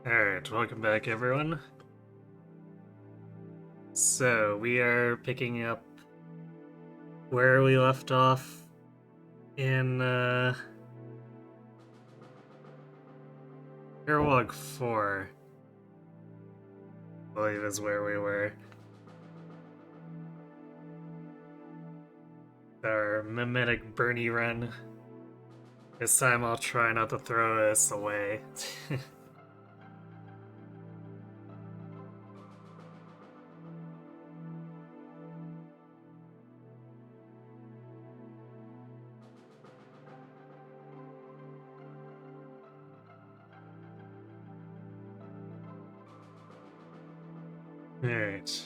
Alright, welcome back everyone. So, we are picking up where we left off in, Airwalk 4, I believe is where we were. Our mimetic Bernie run. This time I'll try not to throw this away. Alright.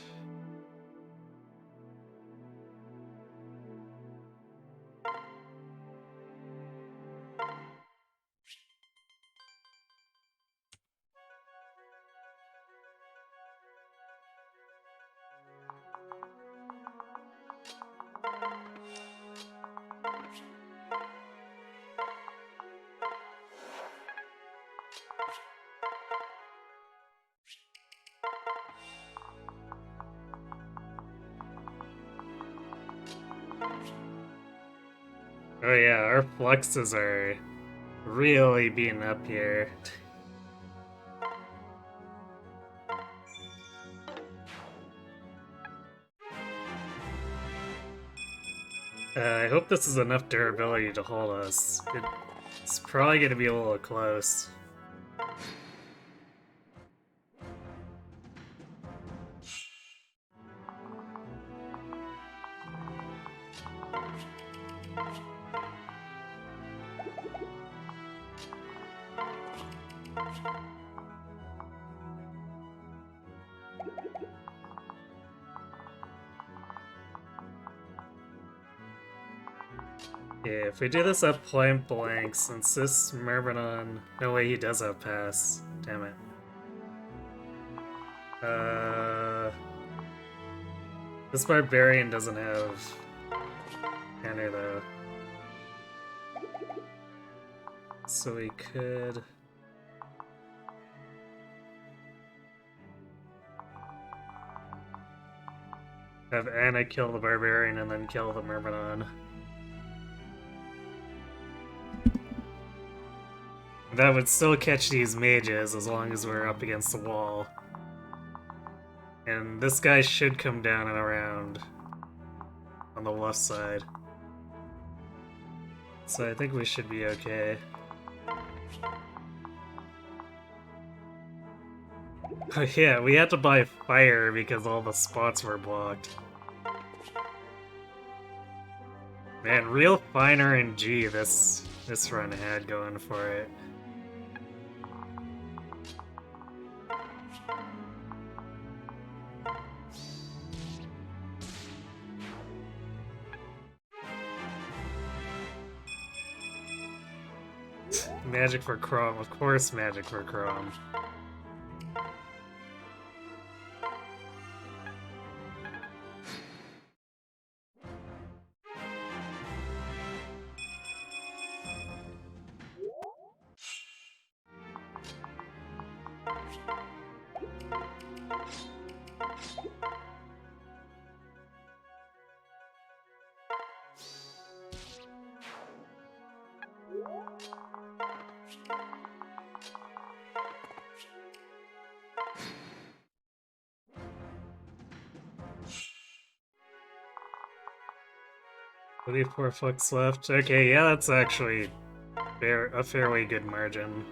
Oh yeah, our fluxes are really beaten up here. I hope this is enough durability to hold us. It's probably gonna be a little close. Yeah, if we do this at point blank, since this Myrmidon... No way, he does have pass. Damn it. This Barbarian doesn't have counter though. So we could... have Anna kill the Barbarian and then kill the Myrmidon. That would still catch these mages as long as we're up against the wall. And this guy should come down and around on the left side. So I think we should be okay. Oh yeah, we had to buy fire because all the spots were blocked. Man, real fine RNG this run had going for it. Magic for Chrome, of course magic for Chrome. $24 left. Okay, yeah, that's actually a fairly good margin.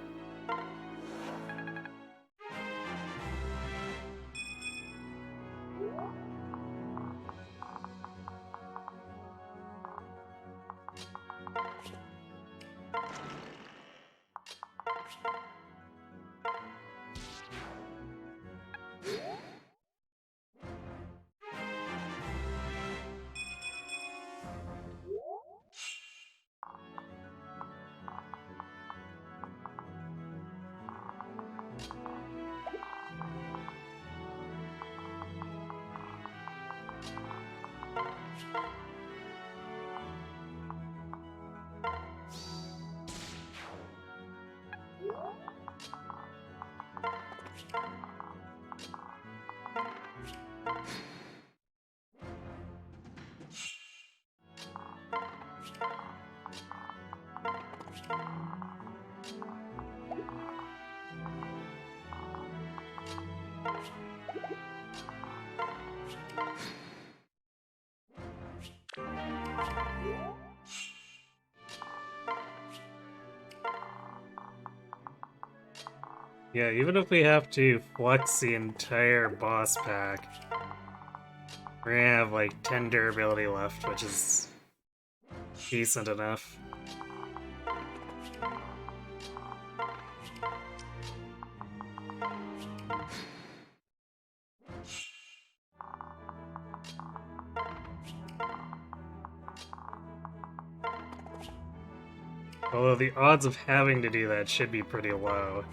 Yeah, even if we have to flex the entire boss pack, we're gonna have like 10 durability left, which is decent enough. Although the odds of having to do that should be pretty low.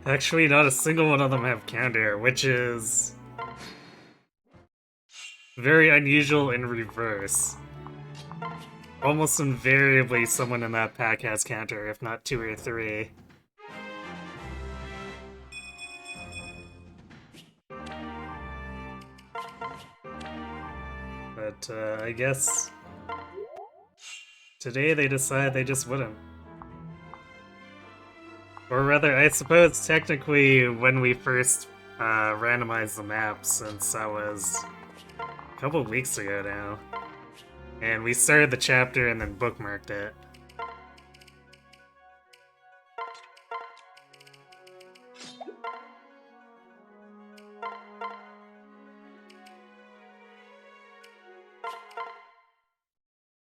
Actually, not a single one of them have counter, which is very unusual in reverse. Almost invariably, someone in that pack has counter, if not 2 or 3. But I guess today they decided they just wouldn't. Or rather, I suppose technically when we first randomized the map, since that was a couple weeks ago now. And we started the chapter and then bookmarked it.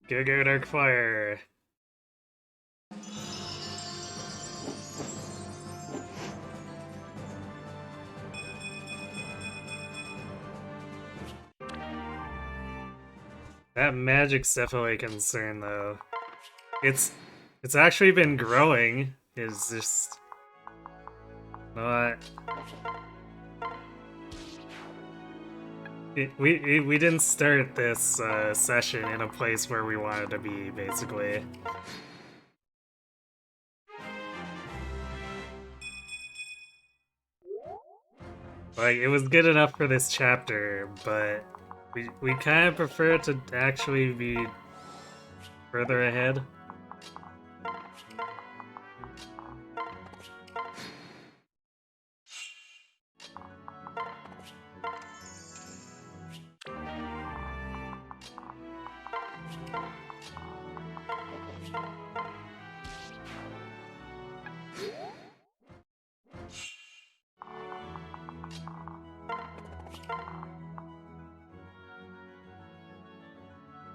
Go go Dark Fire! That magic's definitely a concern though. It's actually been growing. It's just not. We didn't start this session in a place where we wanted to be, basically. Like, it was good enough for this chapter, but we kind of prefer it to actually be further ahead.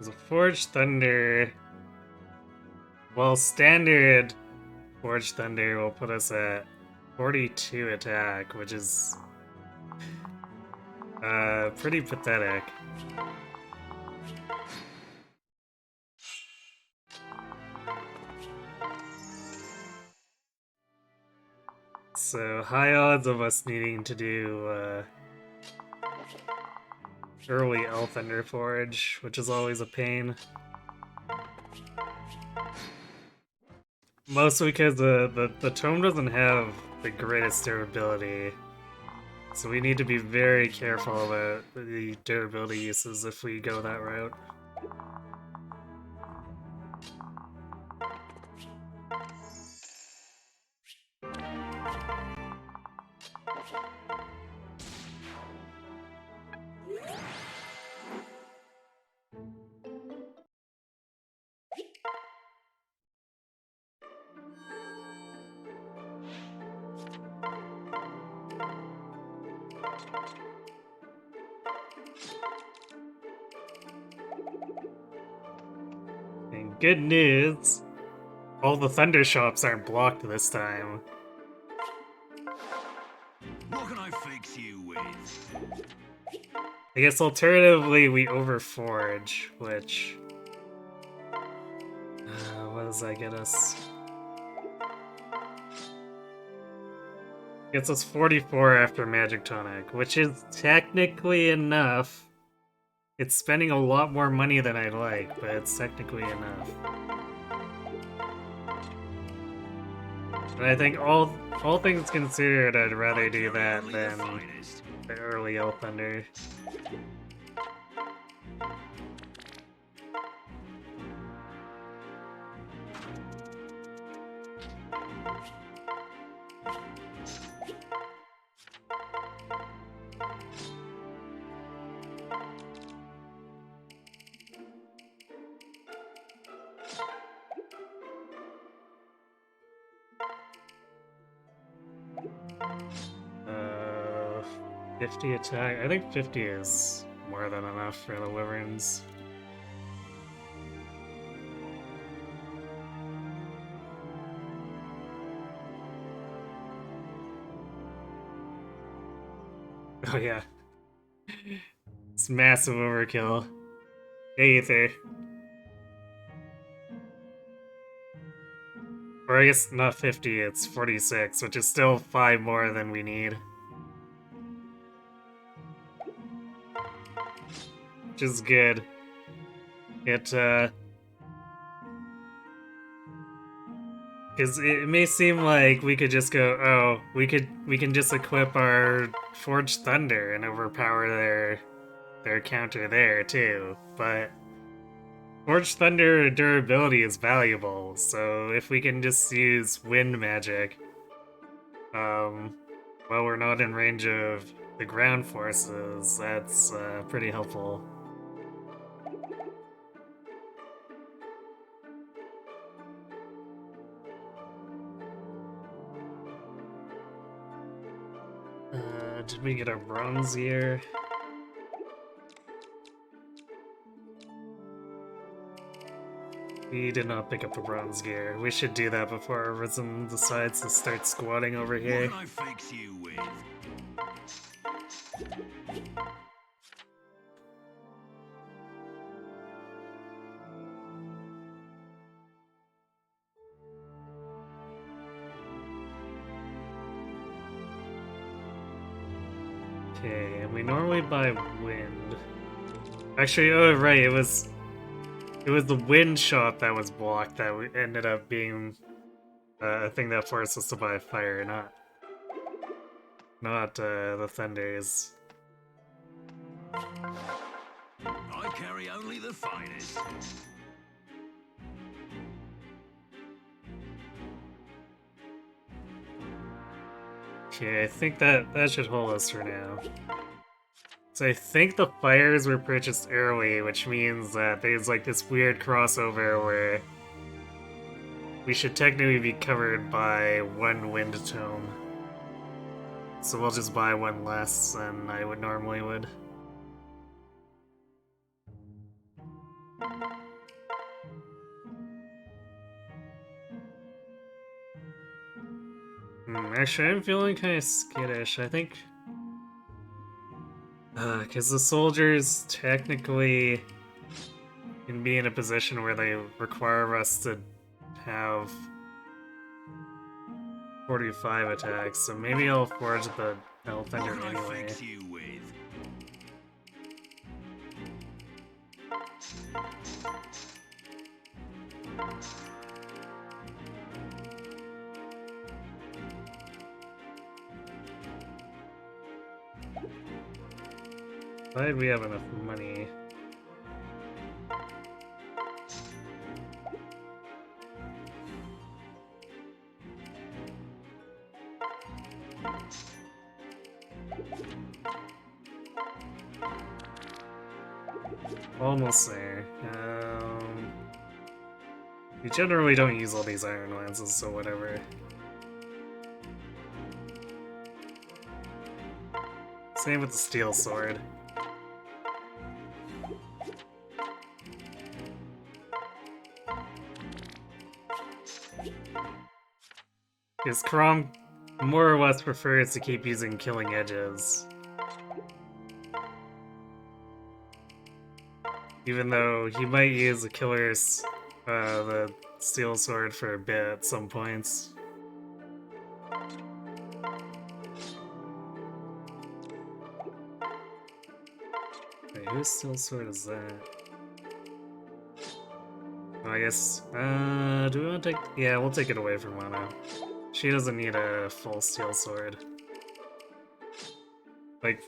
The Forged Thunder. Well, standard Forged Thunder will put us at 42 attack, which is pretty pathetic. So high odds of us needing to do early Elthunder Forge, which is always a pain. Mostly because the tome doesn't have the greatest durability. So we need to be very careful about the durability uses if we go that route. And good news, all the Thunder Shops aren't blocked this time. What can I fix you with? I guess alternatively we overforge, which... what does that get us? Gets us 44 after Magic Tonic, which is technically enough. It's spending a lot more money than I'd like, but it's technically enough. And I think all things considered, I'd rather do that than the early Yell Thunder. Uh, 50 attack. I think 50 is more than enough for the Wyverns. Oh yeah. It's massive overkill. Hey, Ether. Or I guess not 50, it's 46, which is still 5 more than we need. Which is good. It, because it may seem like we could just go, oh, we can just equip our Forged Thunder and overpower their counter there too, but Forged Thunder durability is valuable, so if we can just use wind magic, while we're not in range of the ground forces, that's pretty helpful. Did we get a bronze here? We did not pick up a bronze gear. We should do that before our Rhythm decides to start squatting over here. What can I fix you with? Okay, and we normally buy wind. Actually, oh right, it was the wind shot that was blocked that ended up being a thing that forced us to buy fire, not the thunders. I carry only the finest. Okay, I think that should hold us for now. So I think the fires were purchased early, which means that there's like this weird crossover where we should technically be covered by one wind tome. So we'll just buy one less than I would normally would. Actually, I'm feeling kind of skittish. I think... because the soldiers technically can be in a position where they require us to have 45 attacks, so maybe I'll forge the Hell Thunder What can I anyway. fix you with? Glad we have enough money. Almost there. We generally don't use all these iron lances, so whatever. Same with the steel sword. Because Krom more or less prefers to keep using killing edges. Even though he might use the the steel sword for a bit at some points. whose steel sword is that? Oh, I guess, do we want to take... Yeah, we'll take it away from Mono. She doesn't need a full steel sword. Like,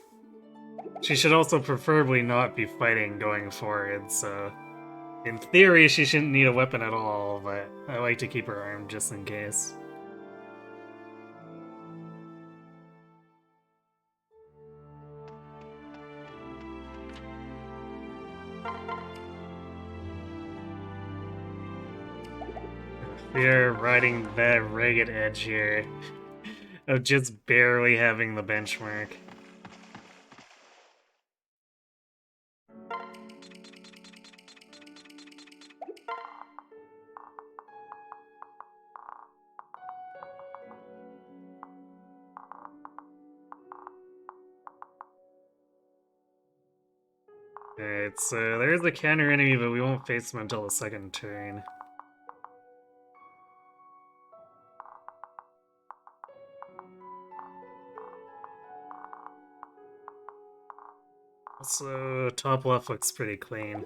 she should also preferably not be fighting going forward, so... In theory, she shouldn't need a weapon at all, but I like to keep her armed just in case. We're riding that ragged edge here of just barely having the benchmark. Alright, so there's a counter enemy, but we won't face him until the second turn. Also, top left looks pretty clean.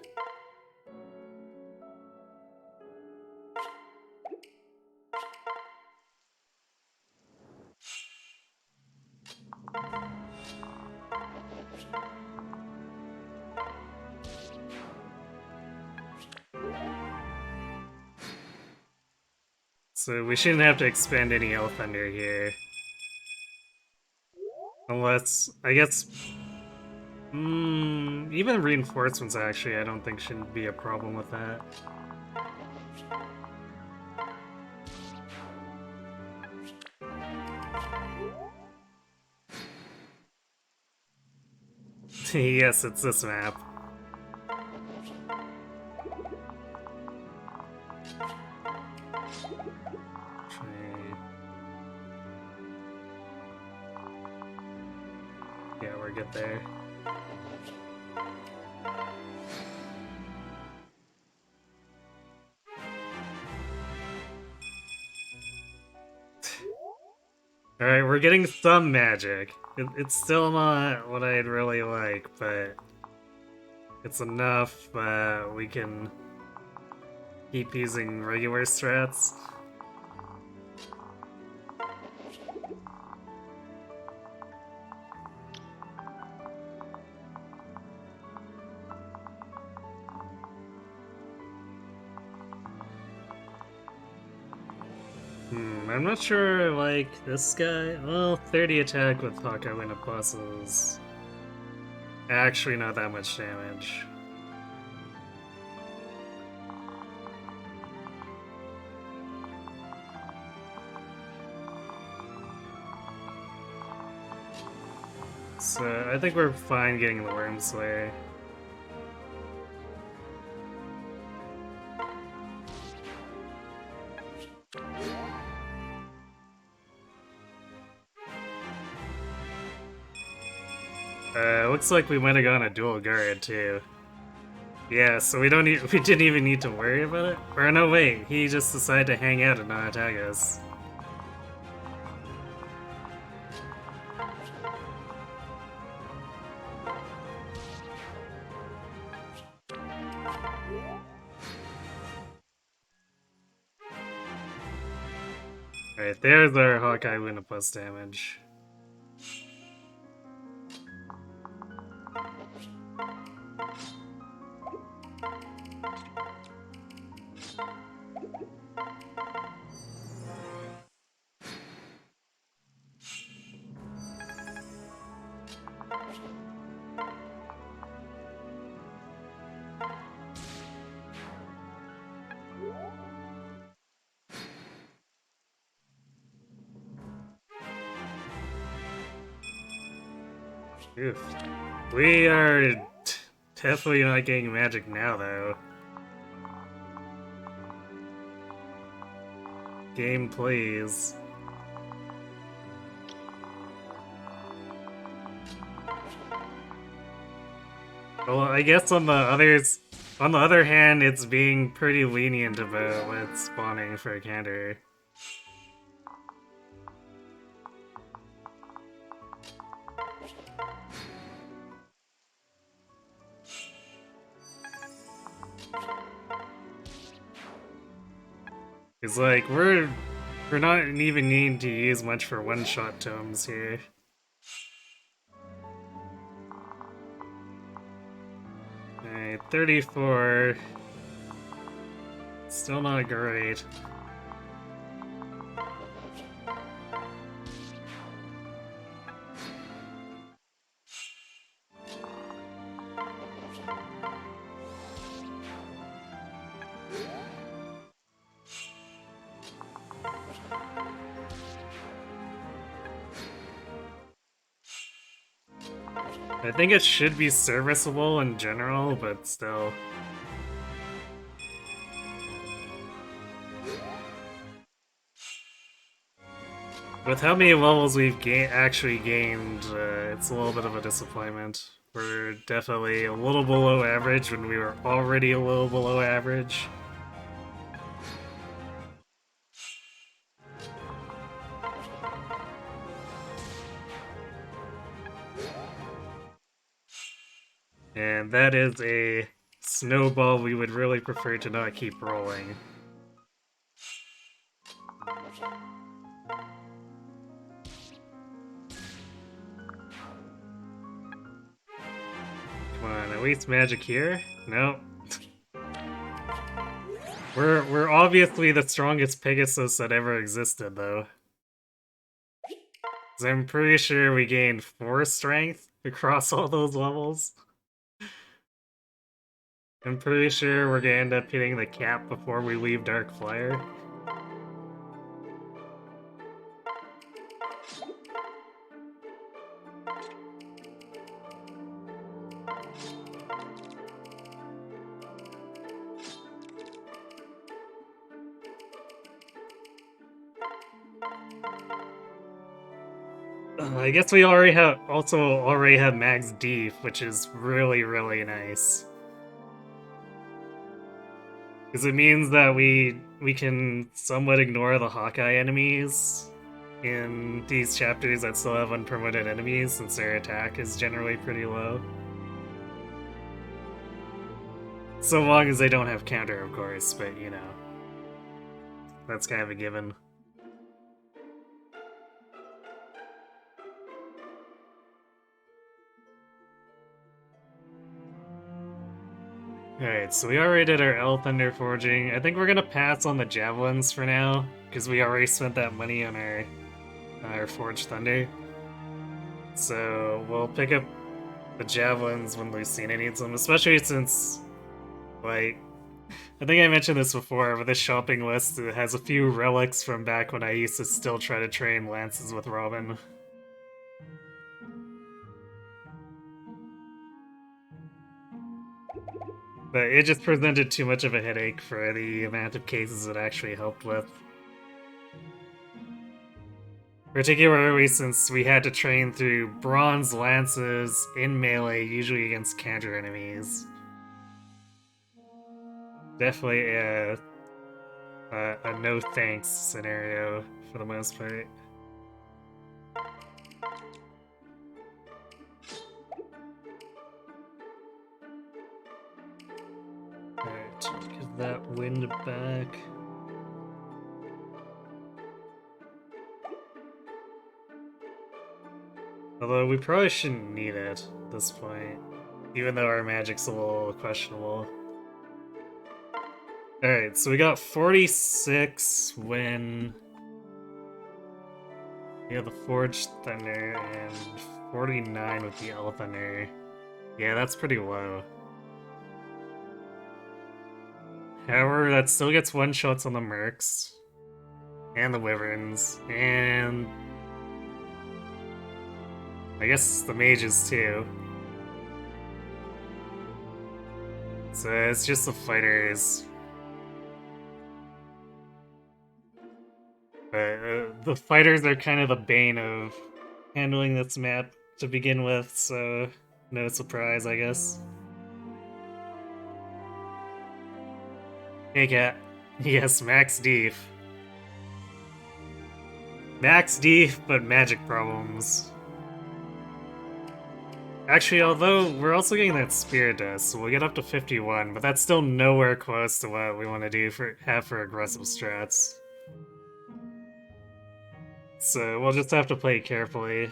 So we shouldn't have to expend any health under here. Unless, I guess... even reinforcements actually I don't think shouldn't be a problem with that. Yes, it's this map. Yeah, we're good there. Alright, we're getting some magic. It's still not what I'd really like, but it's enough that we can keep using regular strats. I'm not sure I like this guy. Well, 30 attack with Hawkeye Win a Plus is actually not that much damage. So I think we're fine getting the Worm Slayer. Looks like we might have gone a dual guard too. Yeah, so we didn't even need to worry about it. Or no, wait, he just decided to hang out and not attack us. Alright, there's our Hawkeye Win a Plus damage. Oof. We are definitely not getting magic now, though. Game, please. Well, I guess on the other hand, it's being pretty lenient about what's spawning for a counter. It's like we're not even needing to use much for one-shot tomes here. Alright, 34. Still not great. I think it should be serviceable in general, but still. With how many levels we've actually gained, it's a little bit of a disappointment. We're definitely a little below average when we were already a little below average. And that is a snowball we would really prefer to not keep rolling. Come on, at least magic here? Nope. We're obviously the strongest Pegasus that ever existed, though. 'Cause I'm pretty sure we gained 4 strength across all those levels. I'm pretty sure we're gonna end up hitting the cap before we leave Dark Flyer. I guess we already have Max Deef, which is really, really nice. Because it means that we can somewhat ignore the Hawkeye enemies in these chapters that still have unpromoted enemies, since their attack is generally pretty low. So long as they don't have counter, of course, but you know. That's kind of a given. Alright, so we already did our L Thunder Forging. I think we're gonna pass on the Javelins for now, because we already spent that money on our Forged Thunder. So we'll pick up the Javelins when Lucina needs them, especially since, like, I think I mentioned this before, but this shopping list has a few relics from back when I used to still try to train lances with Robin. But it just presented too much of a headache for the amount of cases it actually helped with. Particularly since we had to train through bronze lances in melee, usually against counter enemies. Definitely a no thanks scenario for the most part. Alright, give that wind back. Although we probably shouldn't need it at this point, even though our magic's a little questionable. Alright, so we got 46 when we have the Forged Thunder and 49 with the L Thunder. Yeah, that's pretty low. However, that still gets one-shots on the Mercs and the Wyverns, and I guess the Mages too. So it's just the fighters. But the fighters are kind of the bane of handling this map to begin with, so no surprise, I guess. Hey, cat. Yes, Max Deef. Max Deef, but magic problems. Actually, although we're also getting that spirit dust, so we'll get up to 51, but that's still nowhere close to what we want to do for aggressive strats. So we'll just have to play carefully.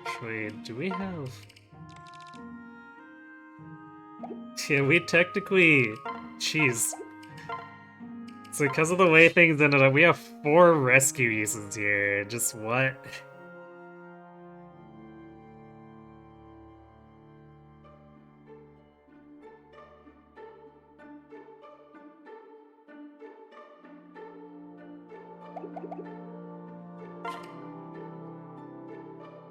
Actually, do we have... Yeah, we technically... Jeez. So because of the way things ended up, we have 4 rescue uses here. Just what?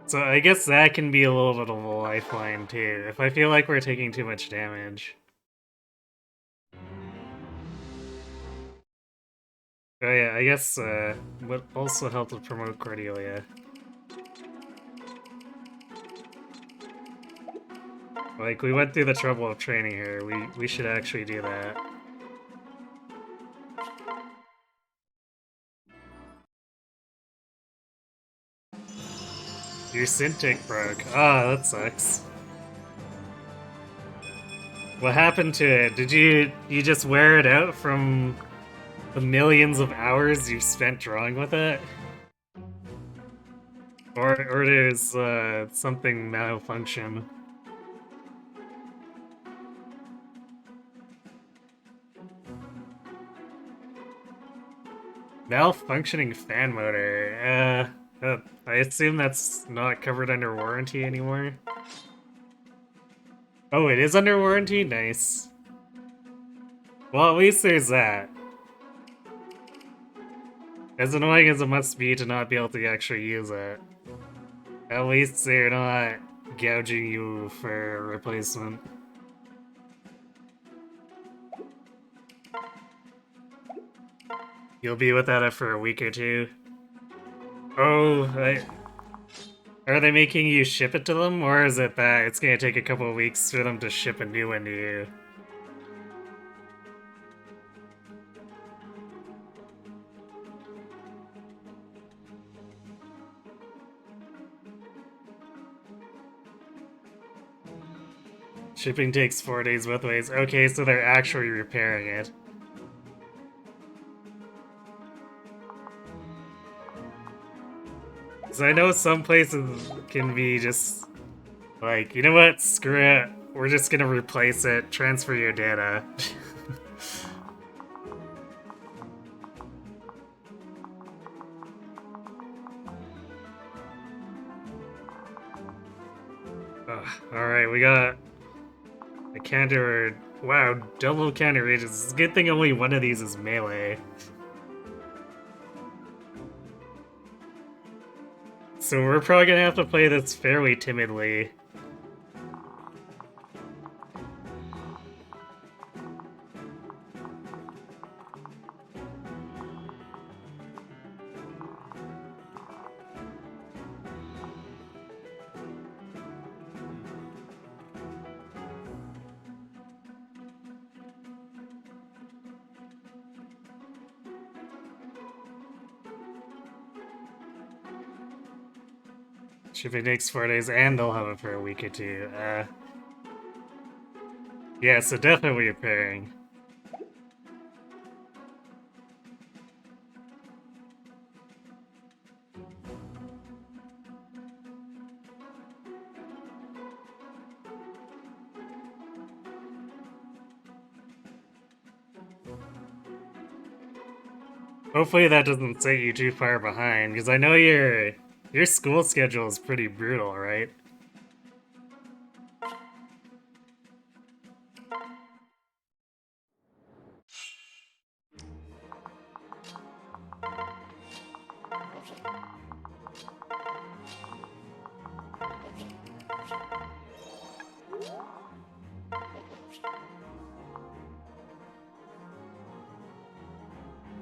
So I guess that can be a little bit of a lifeline too, if I feel like we're taking too much damage. Oh yeah, I guess what also helped with promote Cordelia. Like, we went through the trouble of training her, we should actually do that. Your Syntic broke. Ah, that sucks. What happened to it? Did you just wear it out from the millions of hours you spent drawing with it? Or there's something malfunction. Malfunctioning fan motor. I assume that's not covered under warranty anymore. Oh, it is under warranty? Nice. Well, at least there's that. As annoying as it must be to not be able to actually use it, at least they're not gouging you for a replacement. You'll be without it for a week or two. Oh, are they making you ship it to them, or is it that it's gonna take a couple of weeks for them to ship a new one to you? Shipping takes 4 days both ways. Okay, so they're actually repairing it. So I know some places can be just like, you know what, screw it. We're just gonna replace it, transfer your data. Alright, we got a counter. Wow, double counter rages. It's a good thing only one of these is melee. So we're probably gonna have to play this fairly timidly. Shipping takes 4 days, and they'll have it for a week or two. Yeah, so definitely repairing. Hopefully that doesn't set you too far behind, because I know your school schedule is pretty brutal, right?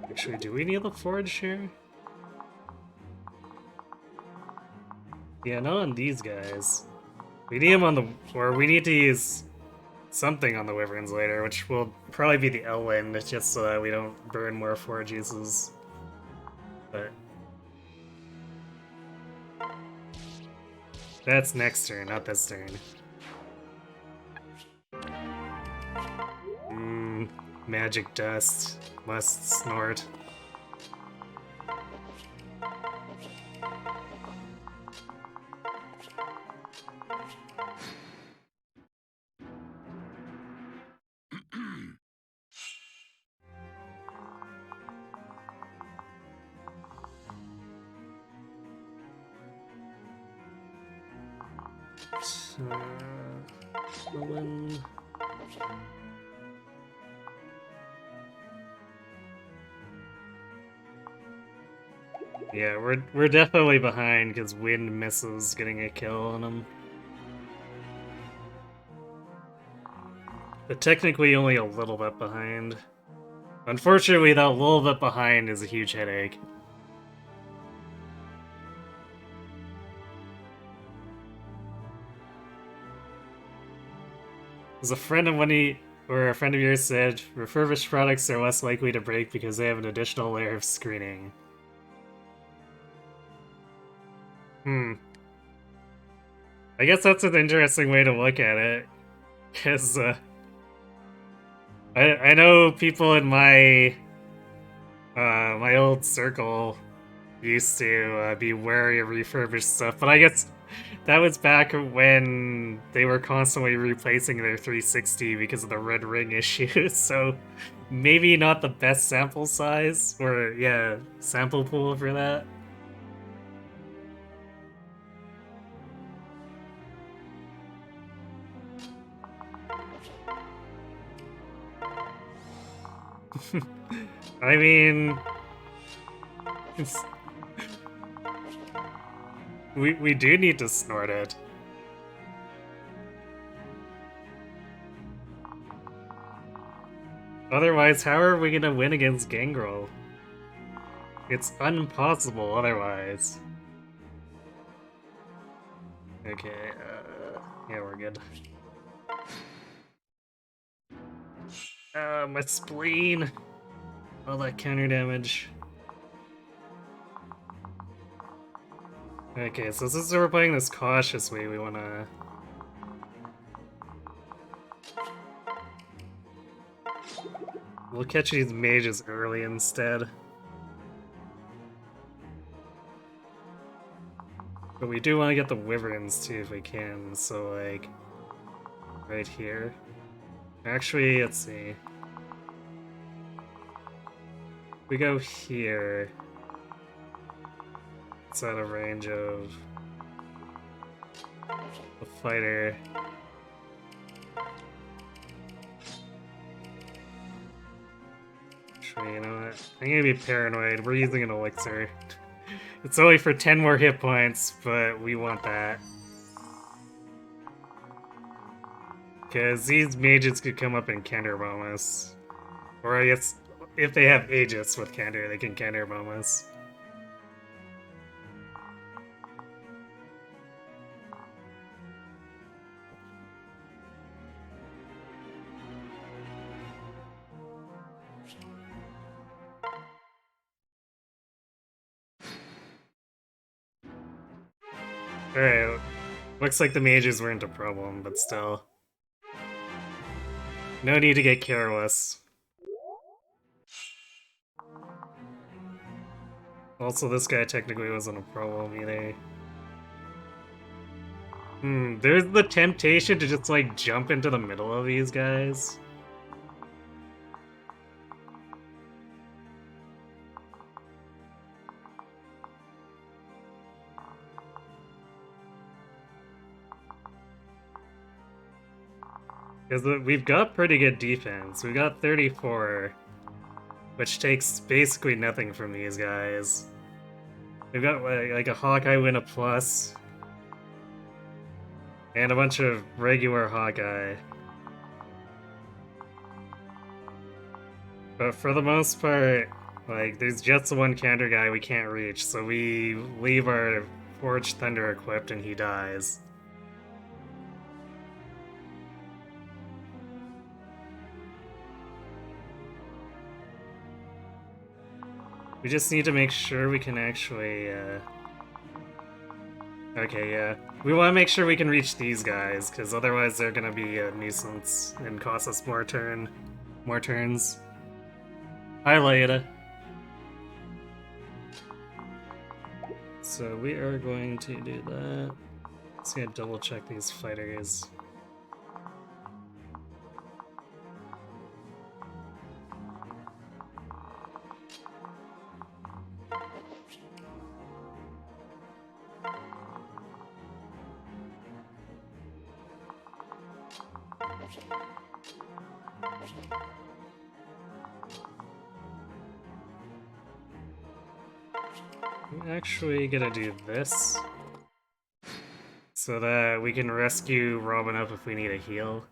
Actually, do we need the forge here? Yeah, not on these guys. We need them on the... Or we need to use something on the wyverns later, which will probably be the Elwind, just so that we don't burn more four juices. But that's next turn, not this turn. Magic dust. Must snort. Yeah, we're definitely behind because Wind misses getting a kill on him. But technically only a little bit behind. Unfortunately, that little bit behind is a huge headache. As a friend of yours said, refurbished products are less likely to break because they have an additional layer of screening. I guess that's an interesting way to look at it, because I know people in my my old circle used to be wary of refurbished stuff, but I guess that was back when they were constantly replacing their 360 because of the red ring issues, so maybe not the best sample size, or yeah, sample pool for that. I mean, we do need to snort it. Otherwise, how are we gonna win against Gangrel? It's impossible otherwise. Okay, yeah, we're good. My spleen! All that counter damage. Okay, so since we're playing this cautiously, we wanna... We'll catch these mages early instead. But we do want to get the wyverns too if we can, so like... Right here. Actually, let's see. We go here. It's out of range of the fighter. Actually, you know what? I'm gonna be paranoid. We're using an elixir. It's only for 10 more hit points, but we want that. Because these mages could come up and counter bomb us. Or I guess if they have Aegis with counter, they can counter bomb us. Alright, looks like the mages weren't a problem, but still. No need to get careless. Also, this guy technically wasn't a problem either. There's the temptation to just like jump into the middle of these guys. Because we've got pretty good defense. We got 34, which takes basically nothing from these guys. We've got like a Hawkeye win a plus, and a bunch of regular Hawkeye. But for the most part, like, there's just the one counter guy we can't reach, so we leave our Forged Thunder equipped and he dies. We just need to make sure we can actually, Okay, yeah. We want to make sure we can reach these guys, because otherwise they're gonna be a nuisance and cost us more turns. Hi, Leida. So we are going to do that. Just gonna double check these fighters. I'm actually gonna do this so that we can rescue Robin up if we need a heal.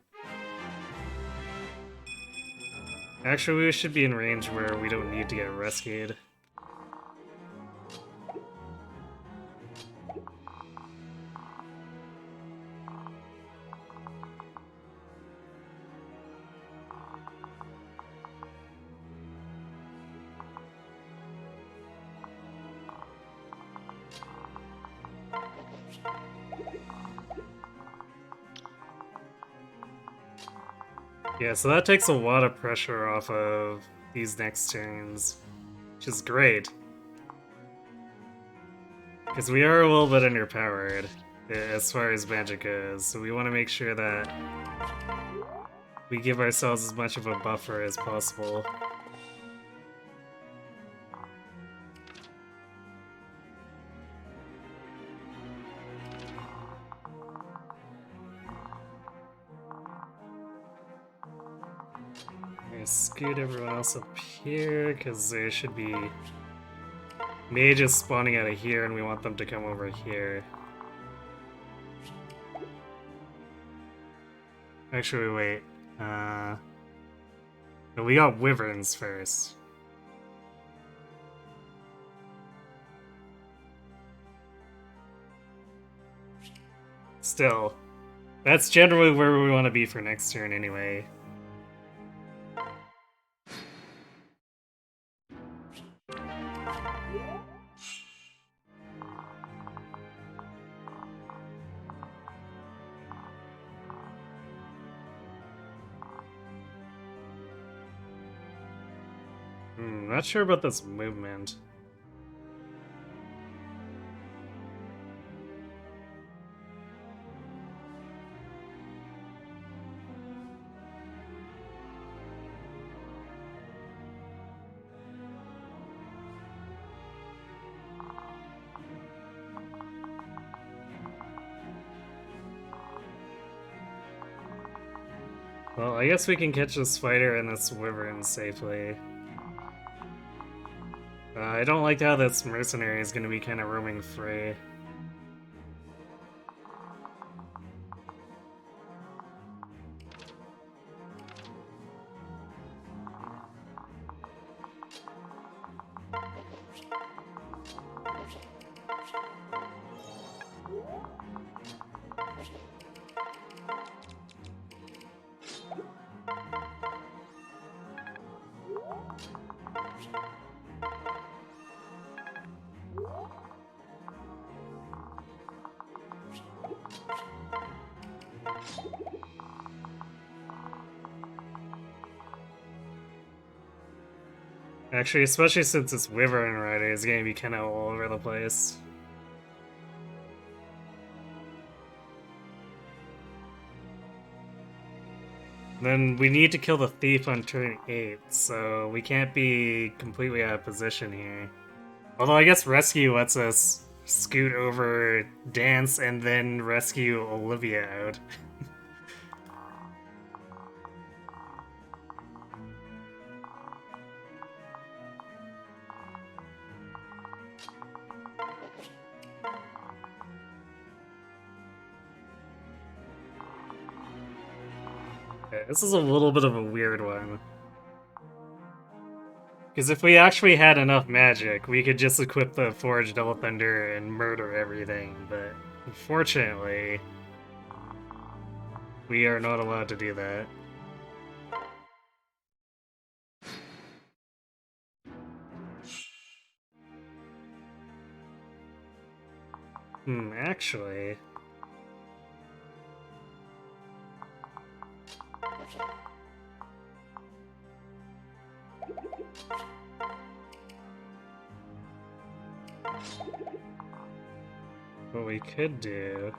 Actually, we should be in range where we don't need to get rescued. Yeah, so that takes a lot of pressure off of these next turns, which is great. Because we are a little bit underpowered as far as magic goes, so we want to make sure that we give ourselves as much of a buffer as possible. I'm gonna scoot everyone else up here, because there should be mages spawning out of here, and we want them to come over here. Actually, wait. No, we got wyverns first. Still, that's generally where we want to be for next turn anyway. Not sure about this movement. Well, I guess we can catch this fighter and this wyvern safely. I don't like how this mercenary is going to be kind of roaming free. Actually, especially since this wyvern rider is going to be kind of all over the place. Then we need to kill the thief on turn 8, so we can't be completely out of position here. Although I guess rescue lets us scoot over, dance, and then rescue Olivia out. Okay, this is a little bit of a weird one. Because if we actually had enough magic, we could just equip the Forged Double Thunder and murder everything, but unfortunately, we are not allowed to do that. Actually... What we could do...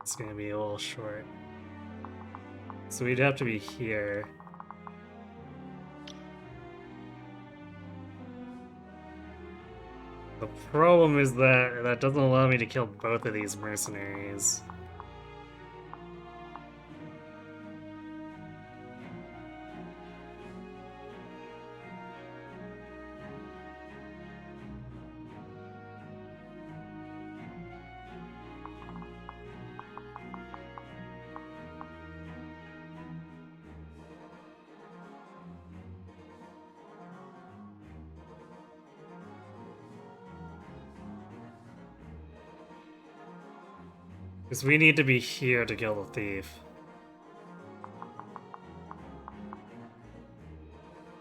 It's gonna be a little short. So we'd have to be here. The problem is that that doesn't allow me to kill both of these mercenaries. Because we need to be here to kill the thief.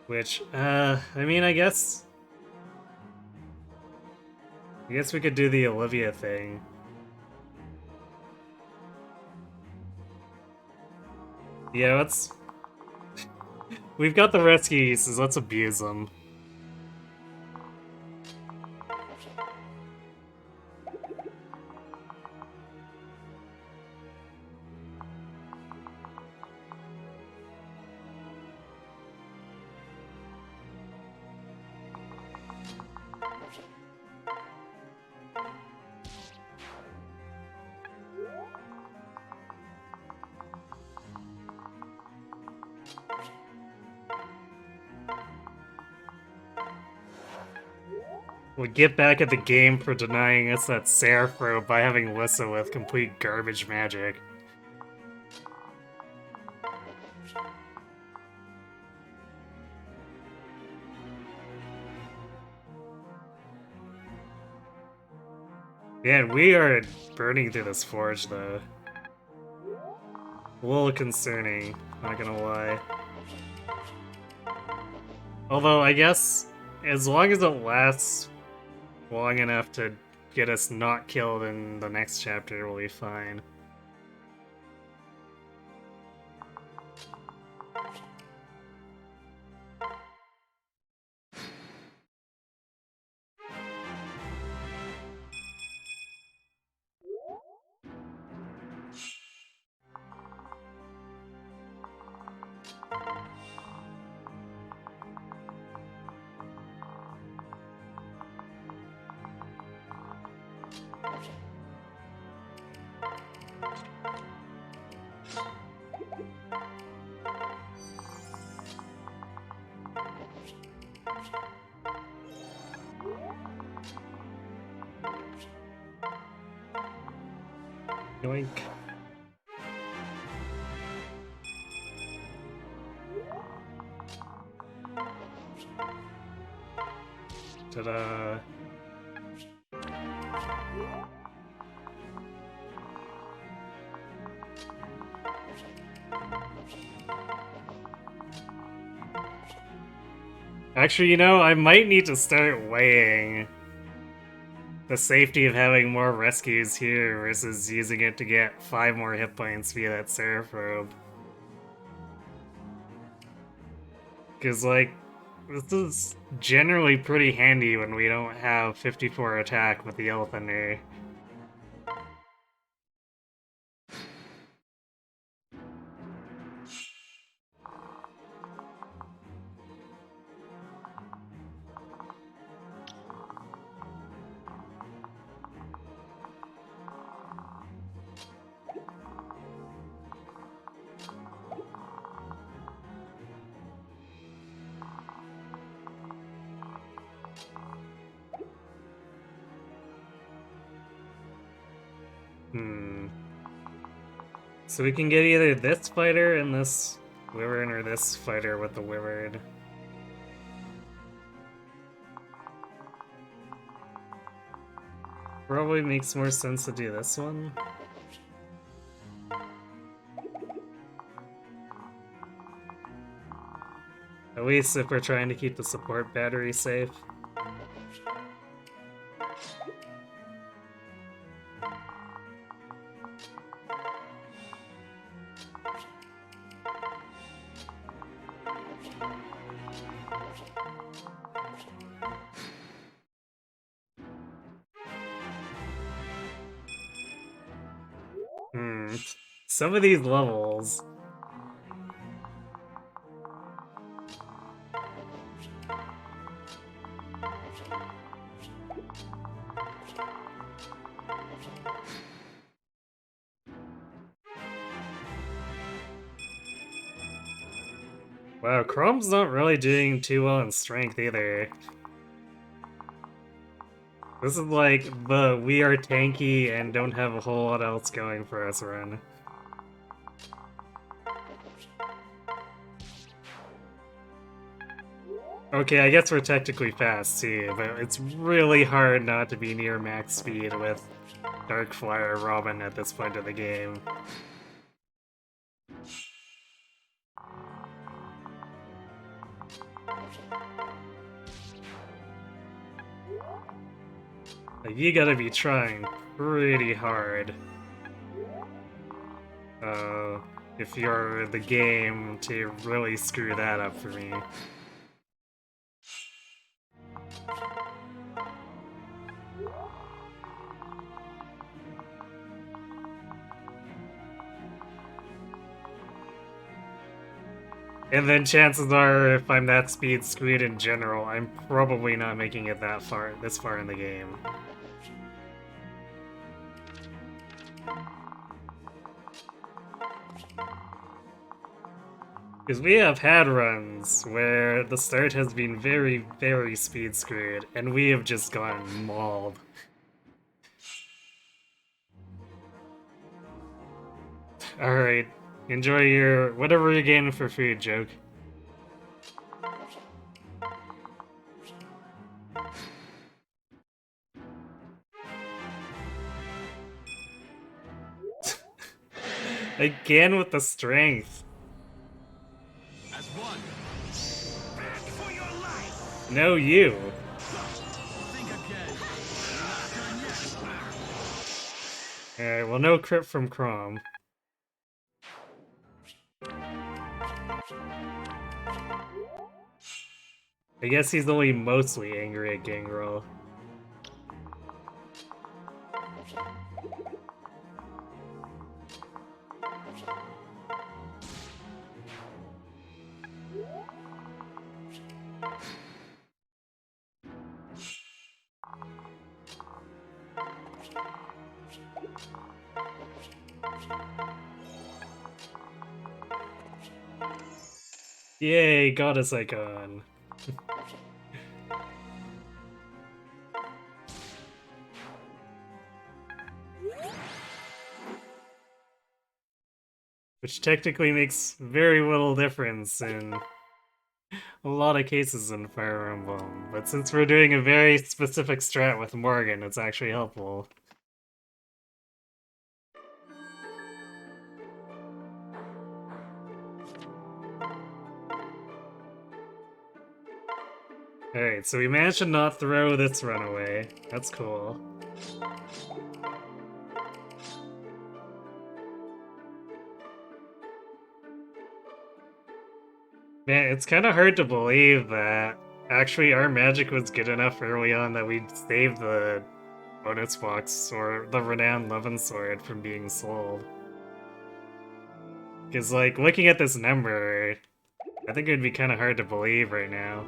Which, I mean, I guess we could do the Olivia thing. Yeah, let's... We've got the rescue uses, let's abuse them. We'll get back at the game for denying us that Seraph robe by having Lissa with complete garbage magic. Man, we are burning through this forge, though. A little concerning, not gonna lie. Although, I guess, as long as it lasts long enough to get us not killed in the next chapter, we'll be fine. Yoink. Ta-da. Actually, you know, I might need to start weighing the safety of having more rescues here versus using it to get 5 more hit points via that Seraph robe. Because, like, this is generally pretty handy when we don't have 54 attack with the Yellow Thunder. So we can get either this fighter and this Wyvern or this fighter with the Wyvern. Probably makes more sense to do this one. At least if we're trying to keep the support battery safe. Some of these levels. Wow, Chrome's not really doing too well in strength either. This is like the we are tanky and don't have a whole lot else going for us run. Okay, I guess we're technically fast too, but it's really hard not to be near max speed with Darkfire Robin at this point of the game. Like, you gotta be trying pretty hard. If you're the game to really screw that up for me. And then chances are, if I'm that speed screwed in general, I'm probably not making it this far in the game. Because we have had runs where the start has been very, very speed screwed, and we have just gotten mauled. Alright, enjoy your whatever you're getting for food, Joke. Again with the strength. As one. Back for your life. No, you. Think again. Alright, well, no crit from Crom. I guess he's only mostly angry at Gangrel. Yay, Goddess Icon. Which technically makes very little difference in a lot of cases in Fire Emblem, but since we're doing a very specific strat with Morgan, it's actually helpful. Alright, so we managed to not throw this runaway. That's cool. Man, it's kind of hard to believe that actually our magic was good enough early on that we'd save the bonus box or the renowned Levin Sword from being sold. Because, like, looking at this number, I think it would be kind of hard to believe right now.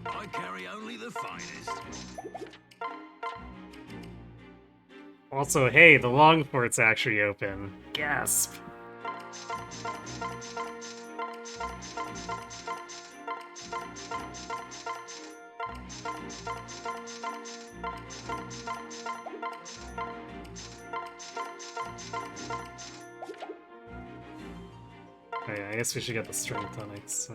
I carry only the finest. Also, hey, the long port's actually open. Gasp! Oh yeah, I guess we should get the strength tonics.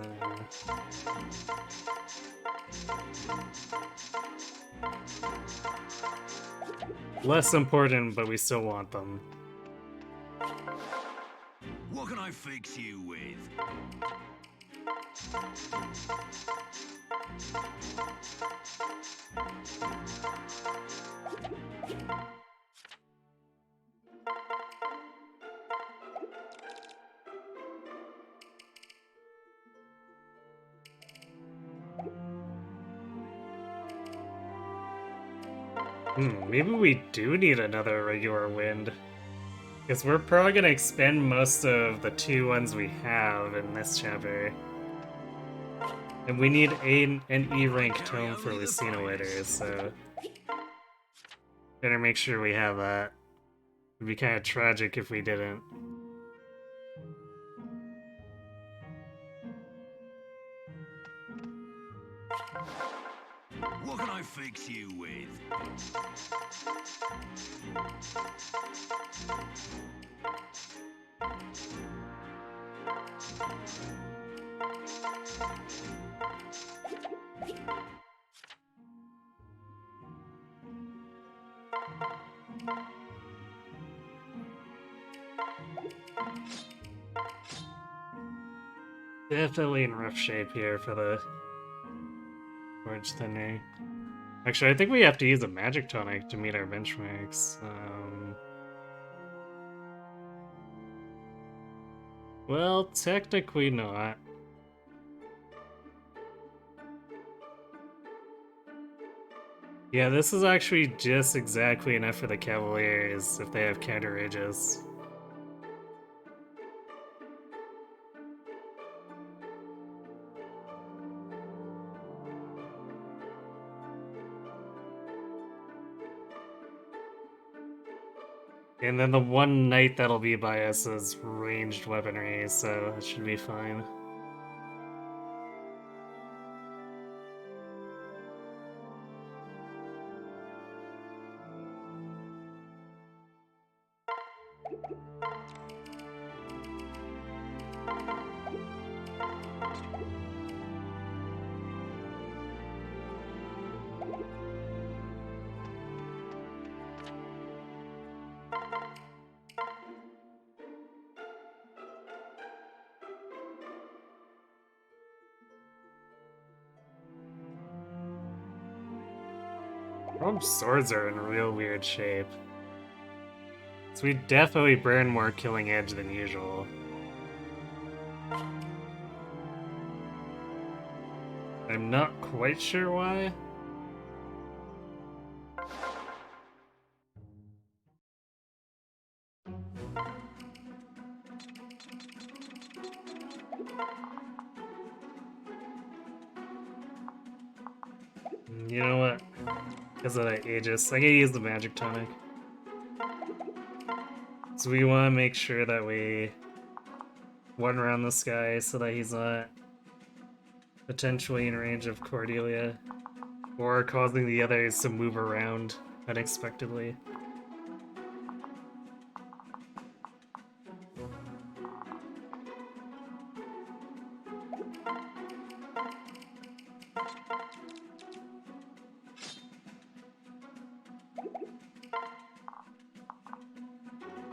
Less important, but we still want them. What can I fix you with? Maybe we do need another regular wind. Because we're probably going to expend most of the 2 ones we have in this chapter. And we need an E rank tome for Lucinolators, so... better make sure we have that. It'd be kind of tragic if we didn't. What can I fix you with? Definitely in rough shape here for the Forge Thinner. Actually, I think we have to use a magic tonic to meet our benchmarks. Well, technically not. Yeah, this is actually just exactly enough for the Cavaliers if they have counter Aegis. And then the one knight that'll be by us is ranged weaponry, so that should be fine. Rogue swords are in real weird shape. So we definitely burn more killing edge than usual. I'm not quite sure why. You know what? Because of that Aegis, I gotta use the magic tonic. So we want to make sure that we one around this guy so that he's not potentially in range of Cordelia, or causing the others to move around unexpectedly.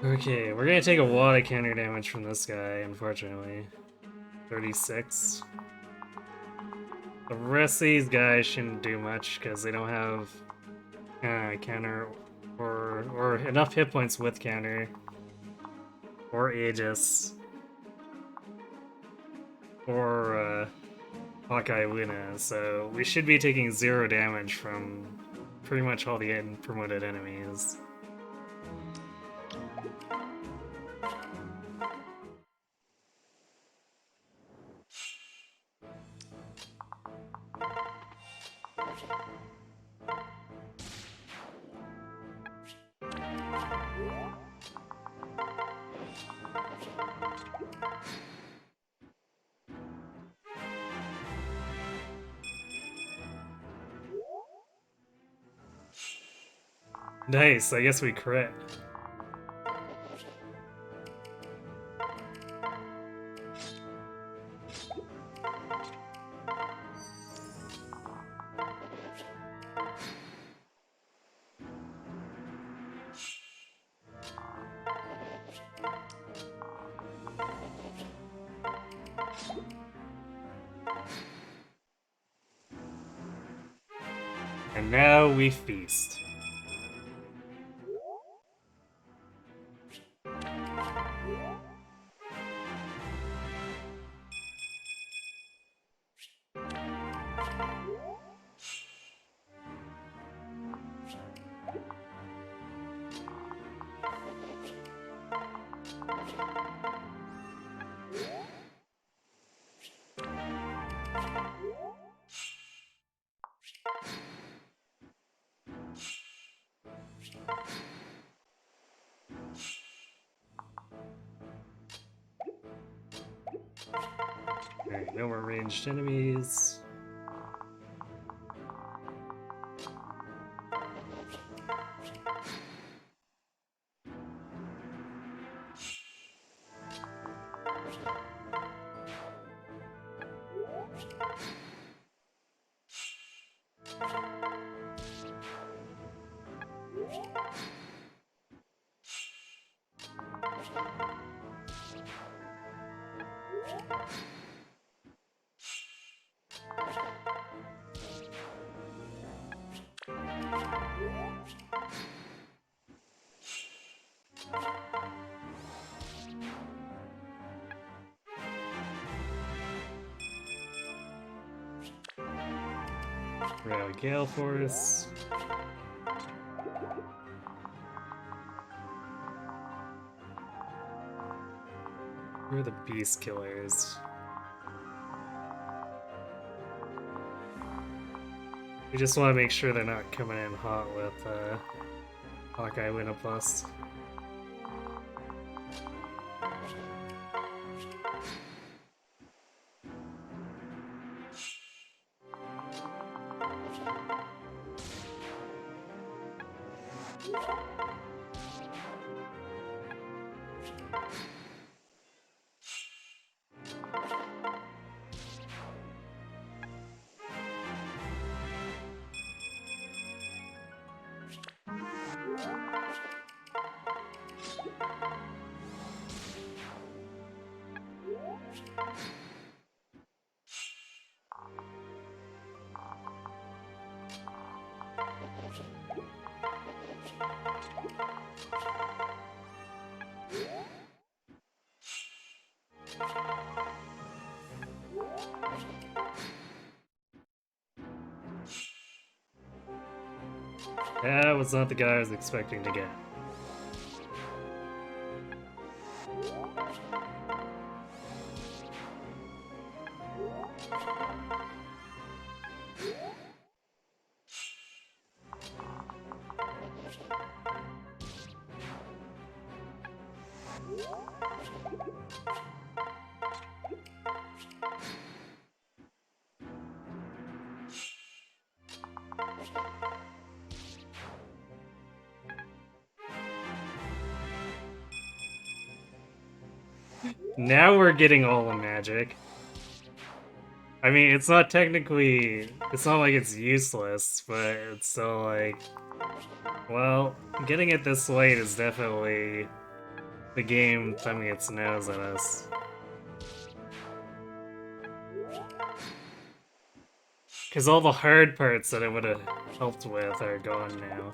Okay, we're gonna take a lot of counter damage from this guy, unfortunately. 36. The rest of these guys shouldn't do much because they don't have counter or enough hit points with counter or Aegis or Hawkeye Luna, so we should be taking 0 damage from pretty much all the promoted enemies. Nice, I guess we crit. And now we feast. Alright, no more ranged enemies. Rail Gale Force. Who are the Beast Killers? We just want to make sure they're not coming in hot with Hawkeye Win a Plus. That was not the guy I was expecting to get. Now we're getting all the magic. I mean, it's not technically... It's not like it's useless, but it's still like... Well, getting it this late is definitely the game thumbing its nose at us. Because all the hard parts that it would have helped with are gone now.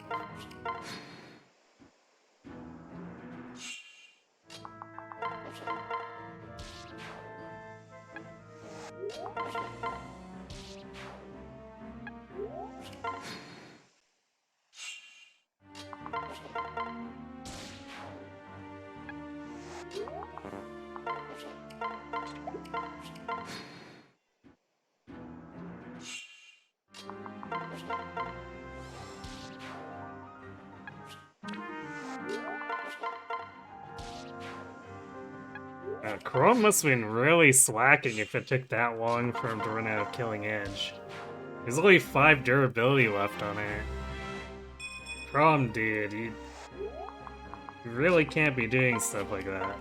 Chrome must have been really slacking if it took that long for him to run out of Killing Edge. There's only 5 durability left on it. Chrome, dude, you really can't be doing stuff like that.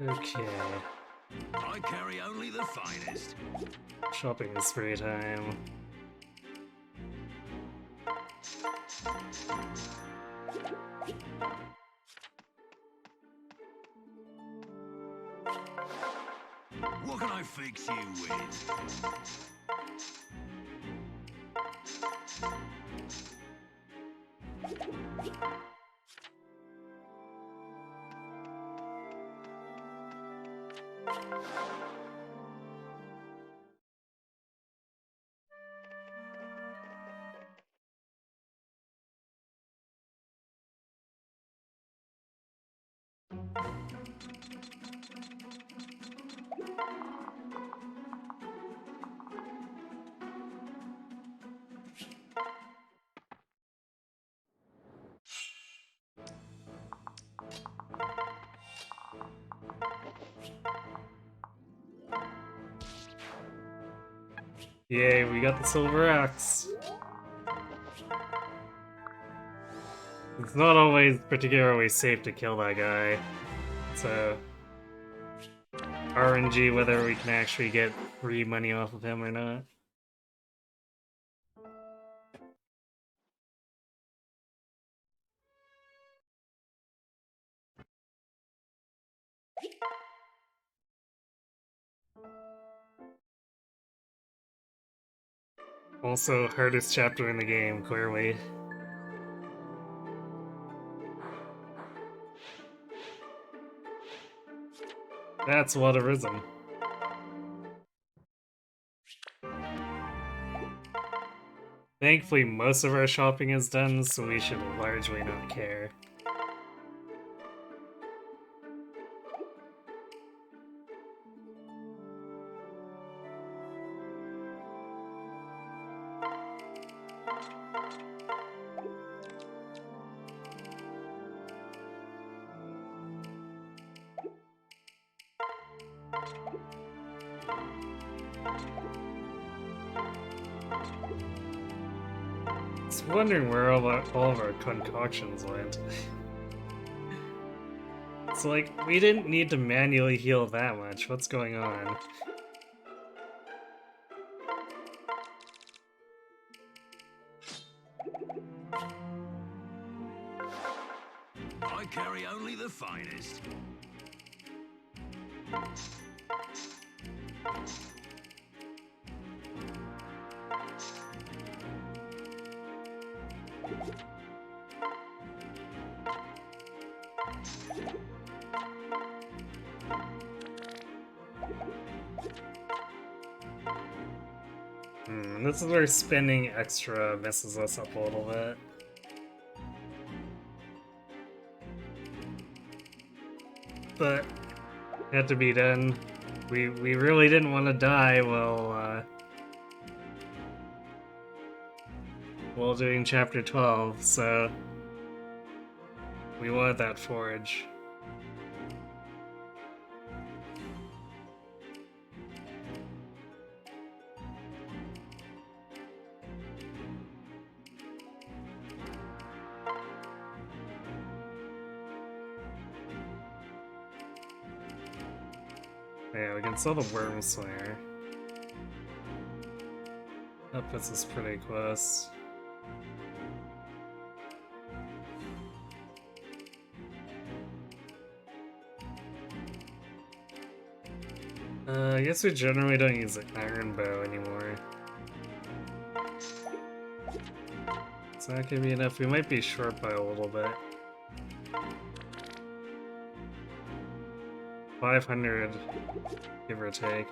Okay. I carry only the finest. Shopping spree time. What can I fix you with? Yay, we got the silver axe. It's not always particularly safe to kill that guy, so RNG whether we can actually get free money off of him or not. Also, hardest chapter in the game, clearly. That's a lot of rhythm. Thankfully, most of our shopping is done, so we should largely not care. I was wondering where all of our concoctions went. It's like, we didn't need to manually heal that much. What's going on? I carry only the finest. This is where spending extra messes us up a little bit. But had to be done. We really didn't want to die while doing chapter 12, so we wanted that forge. Yeah, we can sell the Worm Slayer. That puts us pretty close. I guess we generally don't use the Iron Bow anymore. not gonna be enough. We might be short by a little bit. 500, give or take.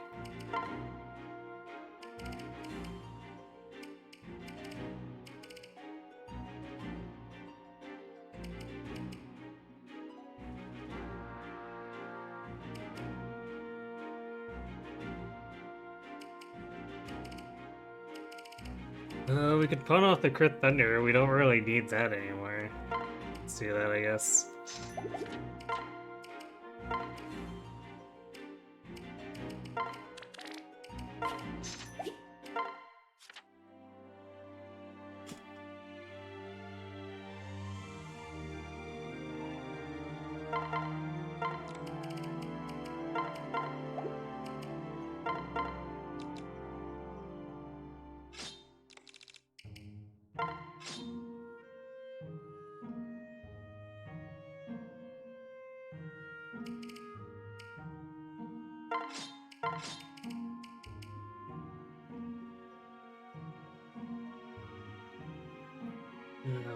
We could pawn off the crit thunder. We don't really need that anymore. Let's do that, I guess.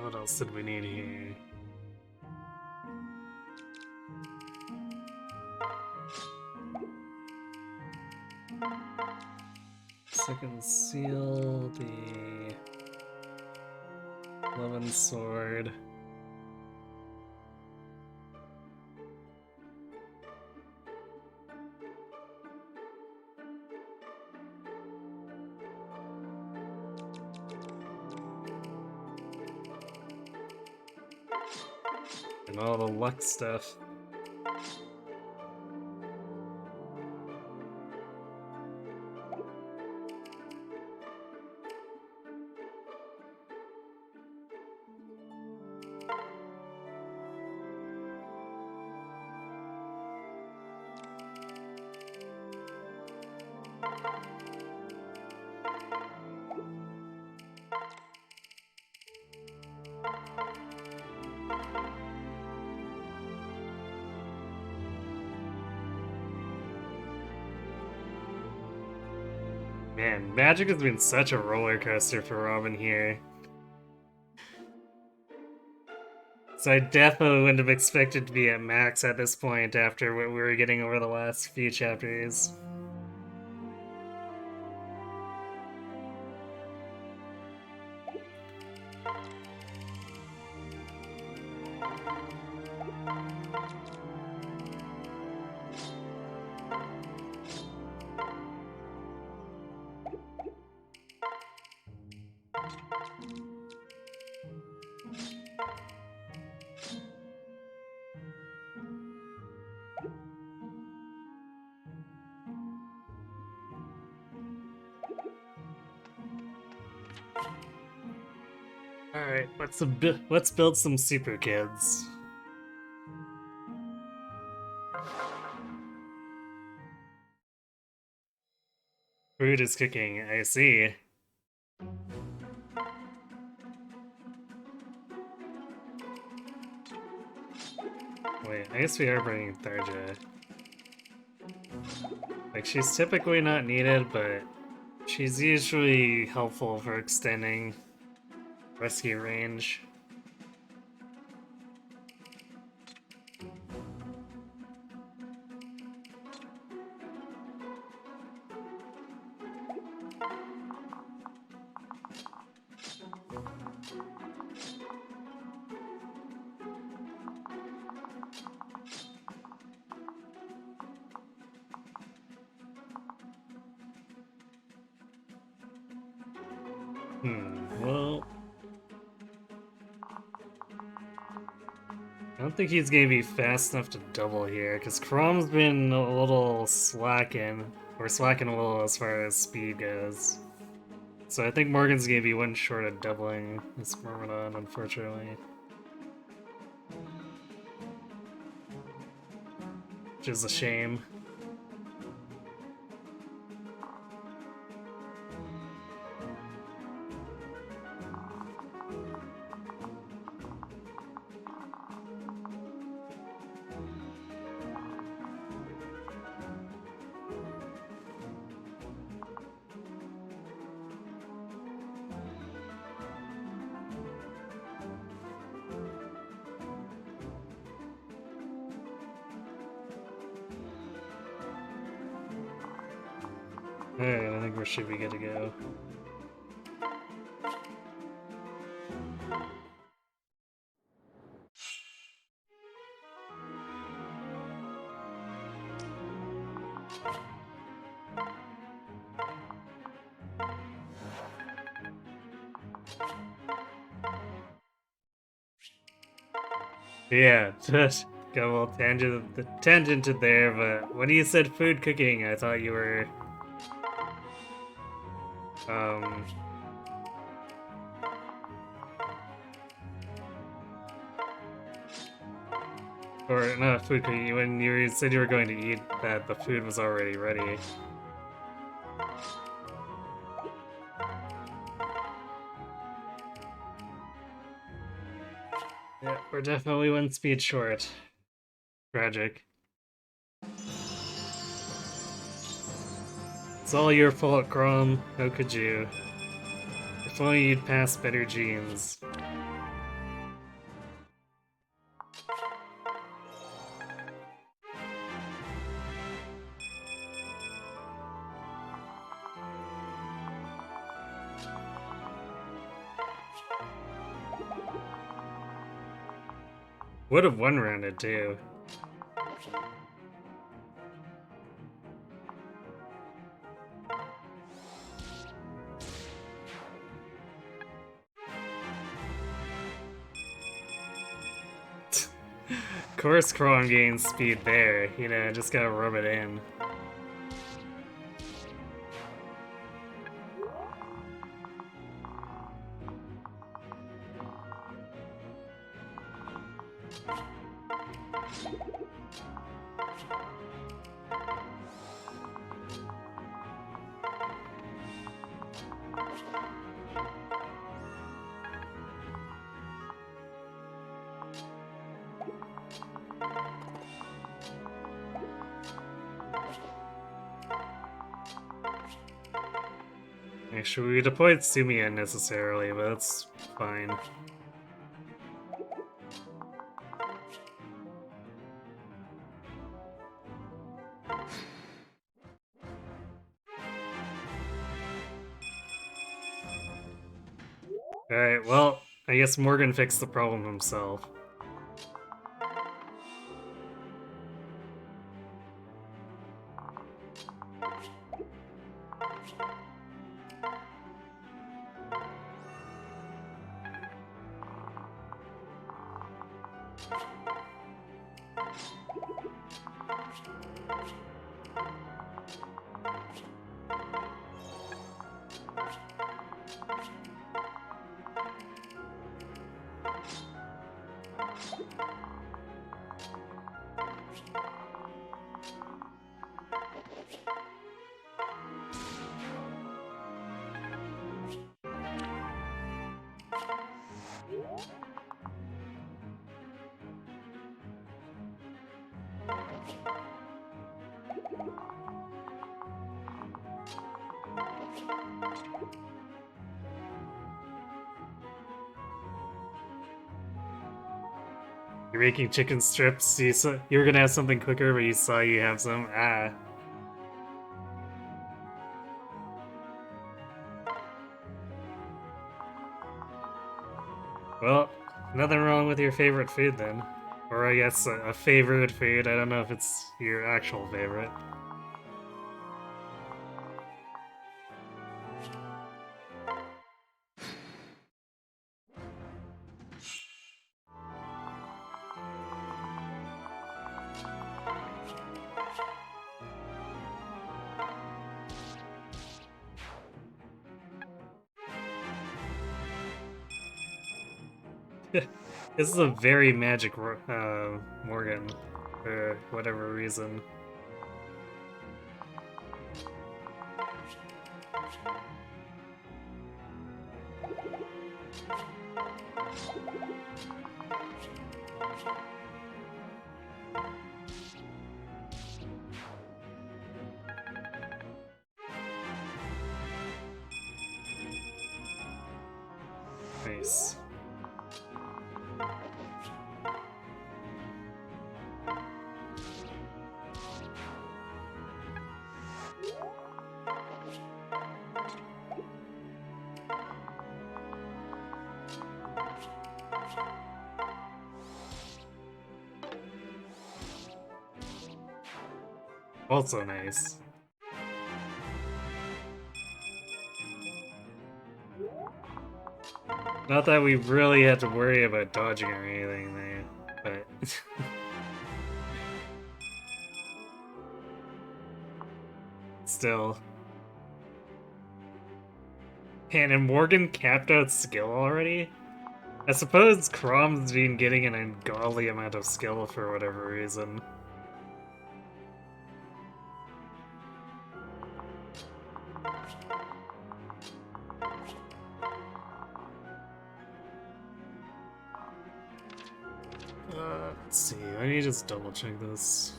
What else did we need here? Second seal, the Lemon Sword. And all the luck stuff. Man, Magic has been such a roller coaster for Robin here. So I definitely wouldn't have expected to be at max at this point after what we were getting over the last few chapters. Alright, let's build some super kids. Food is cooking, I see. Wait, I guess we are bringing Tharja. Like, she's typically not needed, but she's usually helpful for extending rescue range. Well... I don't think he's gonna be fast enough to double here, because Chrom's been a little slacking, or slacking a little as far as speed goes. So I think Morgan's gonna be one short of doubling this Myrmidon, unfortunately. Which is a shame. Alright, I think we should be good to go. Yeah, just got a little tangented there, but when you said food cooking, I thought you were um or not food cooking, when you said you were going to eat that the food was already ready. Yeah, we're definitely one speed short. Tragic. It's all your fault, Grom. How could you? If only you'd pass better genes. Would have one-rounded too. Of course Chrome gains speed there, you know, just gotta rub it in. Actually, we deployed Sumi unnecessarily, but that's fine. Alright, well, I guess Morgan fixed the problem himself. You're making chicken strips. You were gonna have something quicker, but you saw you have some. Ah. Well, nothing wrong with your favorite food then. Or I guess a favorite food. I don't know if it's your actual favorite. This is a very magic Morgan, for whatever reason. Nice. Also nice. Not that we really had to worry about dodging or anything there, but... Still. Man, and Morgan capped out skill already? I suppose Crom's been getting an ungodly amount of skill for whatever reason. Let's see, I need to just double check this.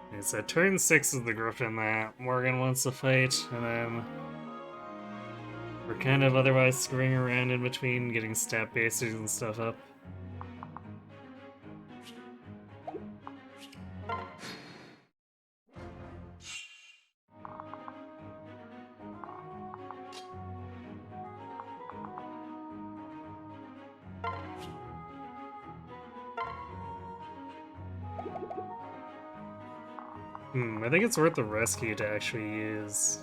Okay, so turn 6 is the Griffin that Morgan wants to fight, and then we're kind of otherwise screwing around in between, getting stat basers and stuff up. I think it's worth the rescue to actually use.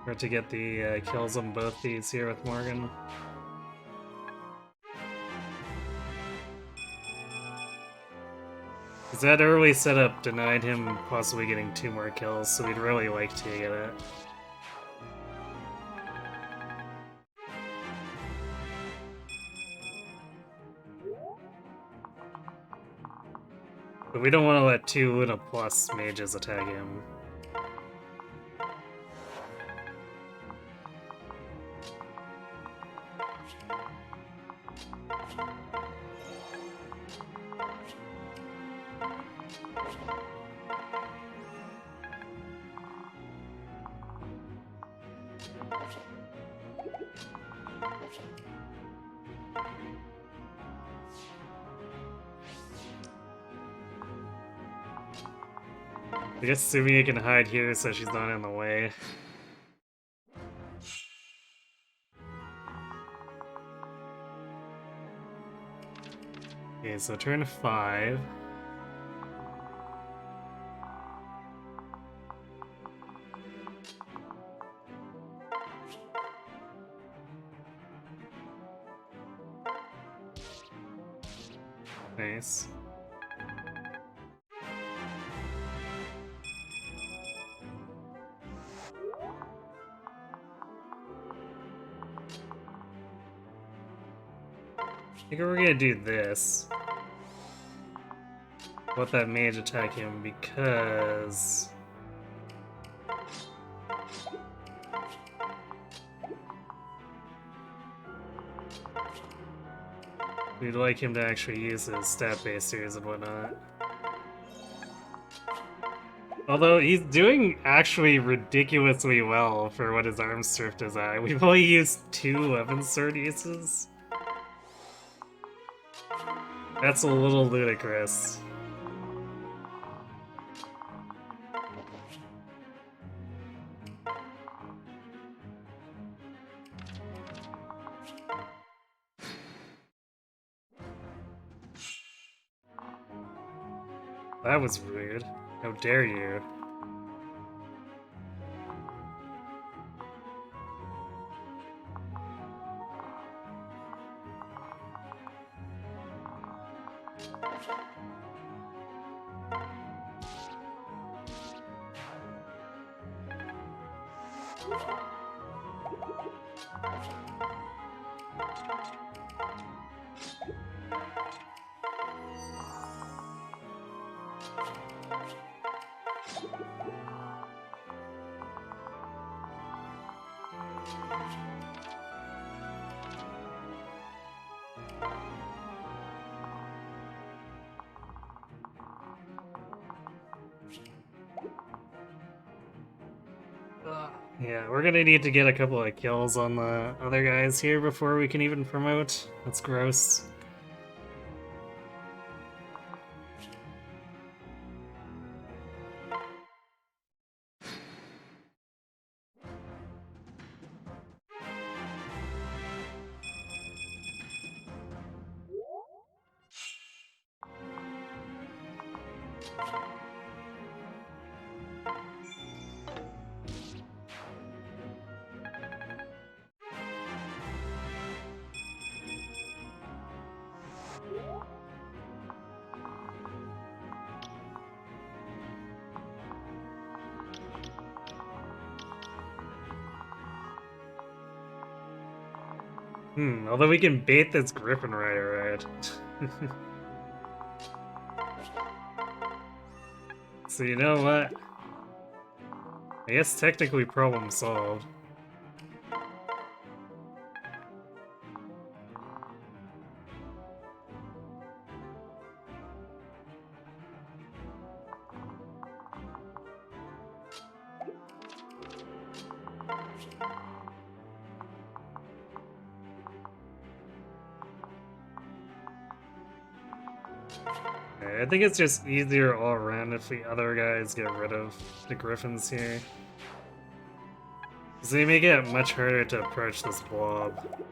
Or to get the kills on both these here with Morgan. Because that early setup denied him possibly getting 2 more kills, so we'd really like to get it. But we don't want to let 2 Luna Plus mages attack him. I guess Sumia can hide here so she's not in the way. Okay, so turn 5. Nice. I think we're gonna do this. Let that mage attack him because... we'd like him to actually use his stat basers and whatnot. Although he's doing actually ridiculously well for what his arm stripped is at. We've only used 2 weapon sword uses. That's a little ludicrous. That was weird. How dare you? Yeah, we're gonna need to get a couple of kills on the other guys here before we can even promote. That's gross. Although we can bait this Griffin Rider, right? So you know what? I guess technically problem solved. I think it's just easier all around if the other guys get rid of the Griffins here. Because they make it much harder to approach this blob.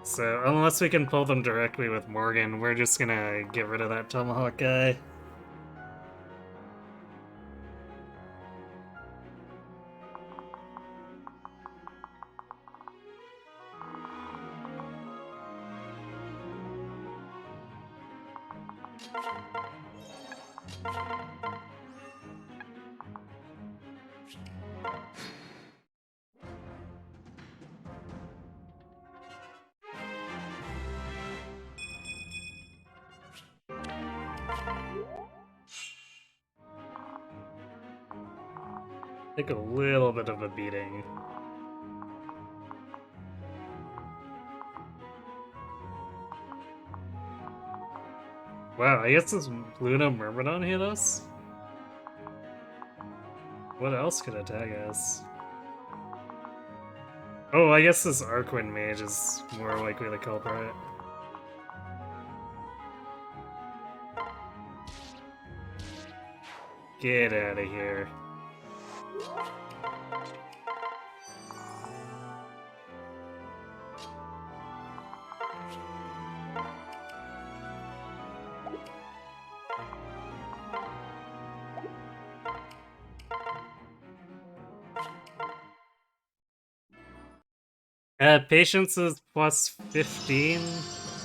So unless we can pull them directly with Morgan, we're just gonna get rid of that Tomahawk guy. Take a little bit of a beating. Wow, I guess this Luna Myrmidon hit us? What else could attack us? Oh, I guess this Arquin Mage is more likely the culprit. Get out of here. Patience is plus 15?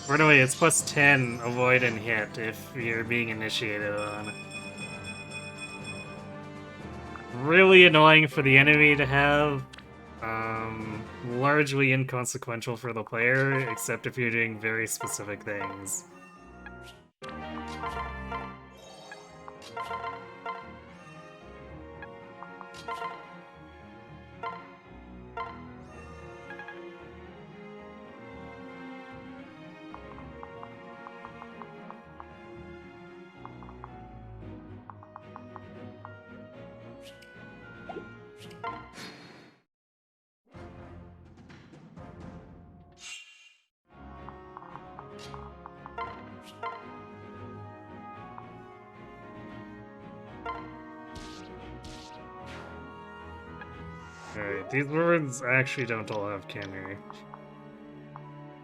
Or no, wait, it's plus 10 avoid and hit if you're being initiated on. Really annoying for the enemy to have. Largely inconsequential for the player, except if you're doing very specific things. Alright, these words actually don't all have counter.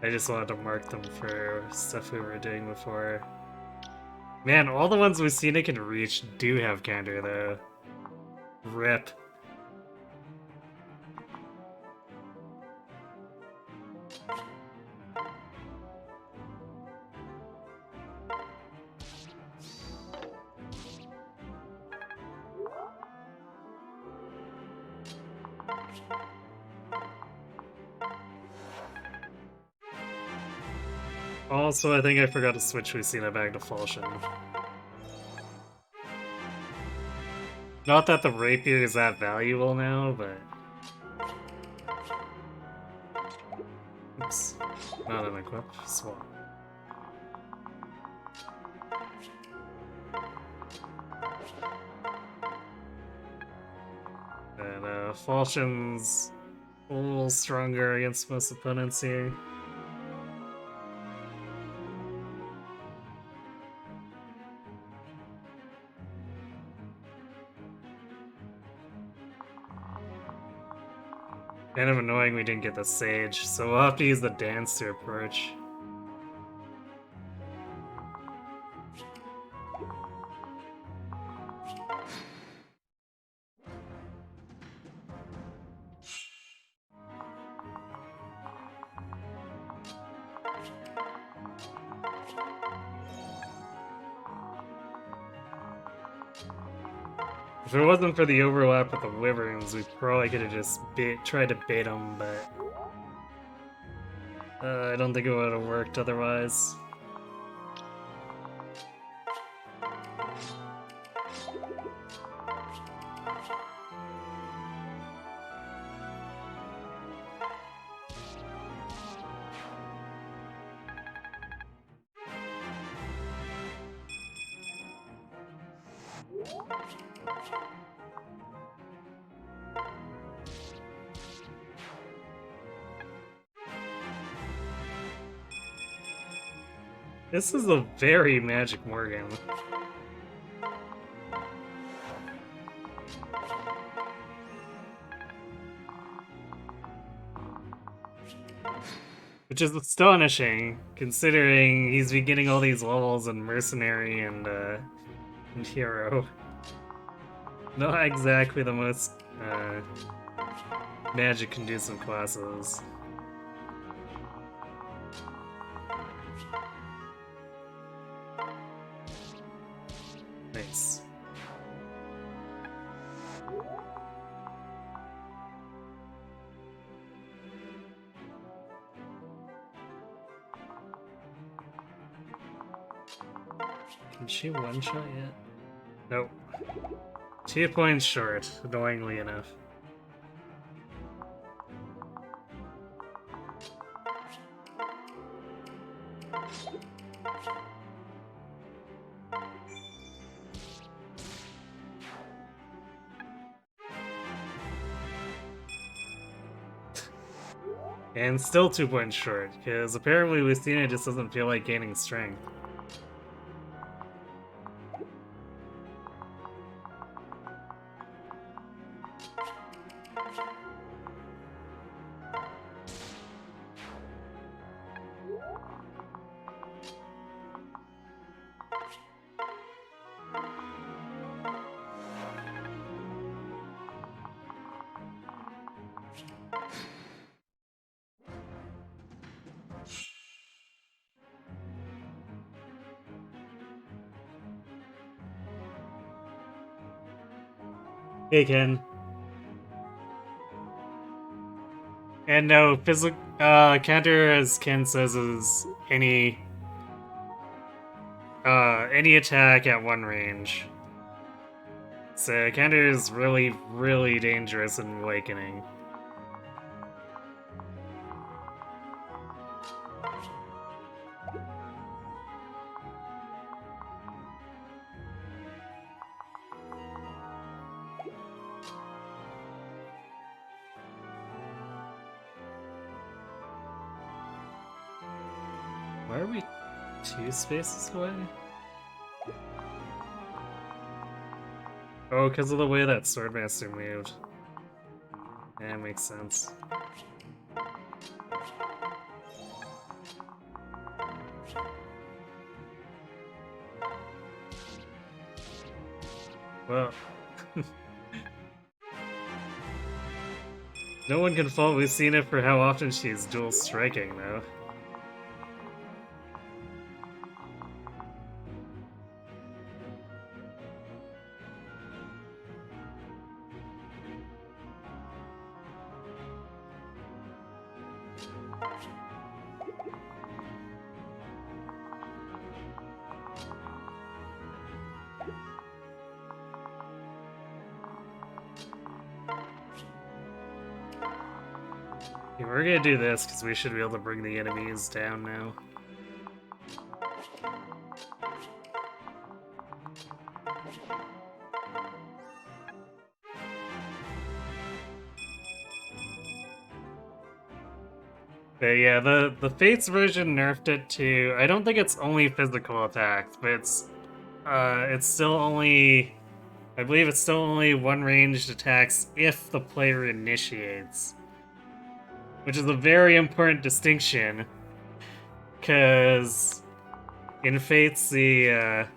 I just wanted to mark them for stuff we were doing before. Man, all the ones Lucina can reach do have counter, though. Rip. Also, I think I forgot to switch Lucina back to Falchion. Not that the rapier is that valuable now, but... Oops. Not an equip. Swap. And, Falchion's a little stronger against most opponents here. Kind of annoying we didn't get the Sage, so we'll have to use the Dance to approach. If it wasn't for the overlap with the wyverns, we probably could have just tried to bait them, but I don't think it would have worked otherwise. This is a very Magic Morgan. Which is astonishing, considering he's been getting all these levels in Mercenary and Hero. Not exactly the most magic-conducive classes. Nice. Can she one-shot yet? Nope. 2 points short, annoyingly enough. And still 2 points short, because apparently Lucina just doesn't feel like gaining strength. Hey, Ken. And no, counter, as Ken says, is any attack at one range. So counter is really, really dangerous in Awakening. Why are we 2 spaces away? Oh, because of the way that Swordmaster moved. Yeah, makes sense. Well... no one can fault Lucina for how often she's dual striking, though. Okay, we're gonna do this because we should be able to bring the enemies down now. But yeah, the Fates version nerfed it to... I don't think it's only physical attacks, but it's still only... I believe it's still only one ranged attacks if the player initiates. Which is a very important distinction, because in Fates, the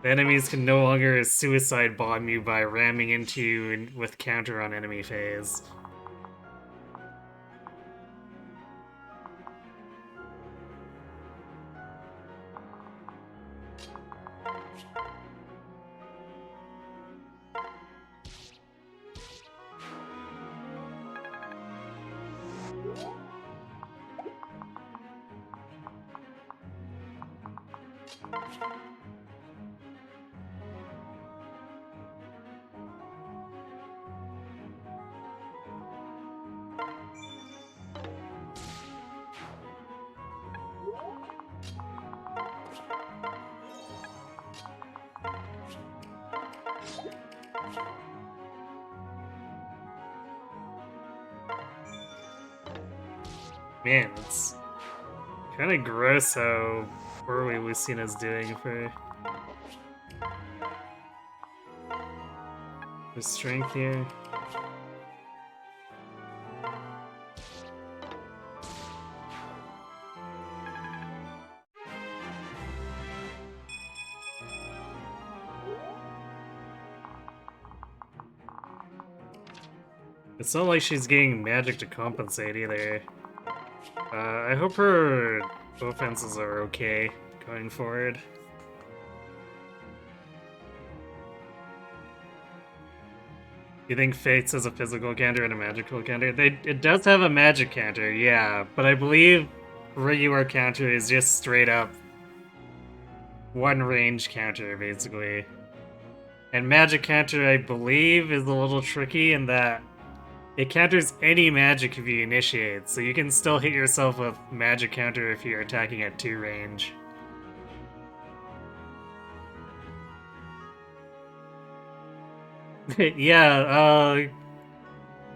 enemies can no longer suicide bomb you by ramming into you with counter on enemy phase. Man, it's kind of gross how poorly Lucina's doing for the strength here. It's not like she's getting magic to compensate either. I hope her offenses are okay going forward. You think Fates has a physical counter and a magical counter? It does have a magic counter, yeah, but I believe regular counter is just straight up one range counter, basically. And magic counter, I believe, is a little tricky in that it counters any magic if you initiate, so you can still hit yourself with magic counter if you're attacking at 2 range. Yeah,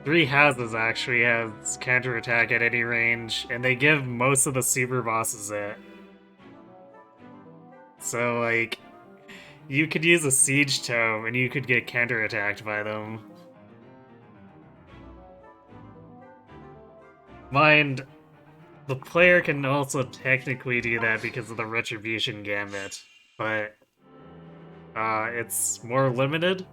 3 houses actually has counterattack at any range, and they give most of the super bosses it. So, like, you could use a siege tome and you could get counterattacked by them. Mind, the player can also technically do that because of the Retribution Gambit, but it's more limited.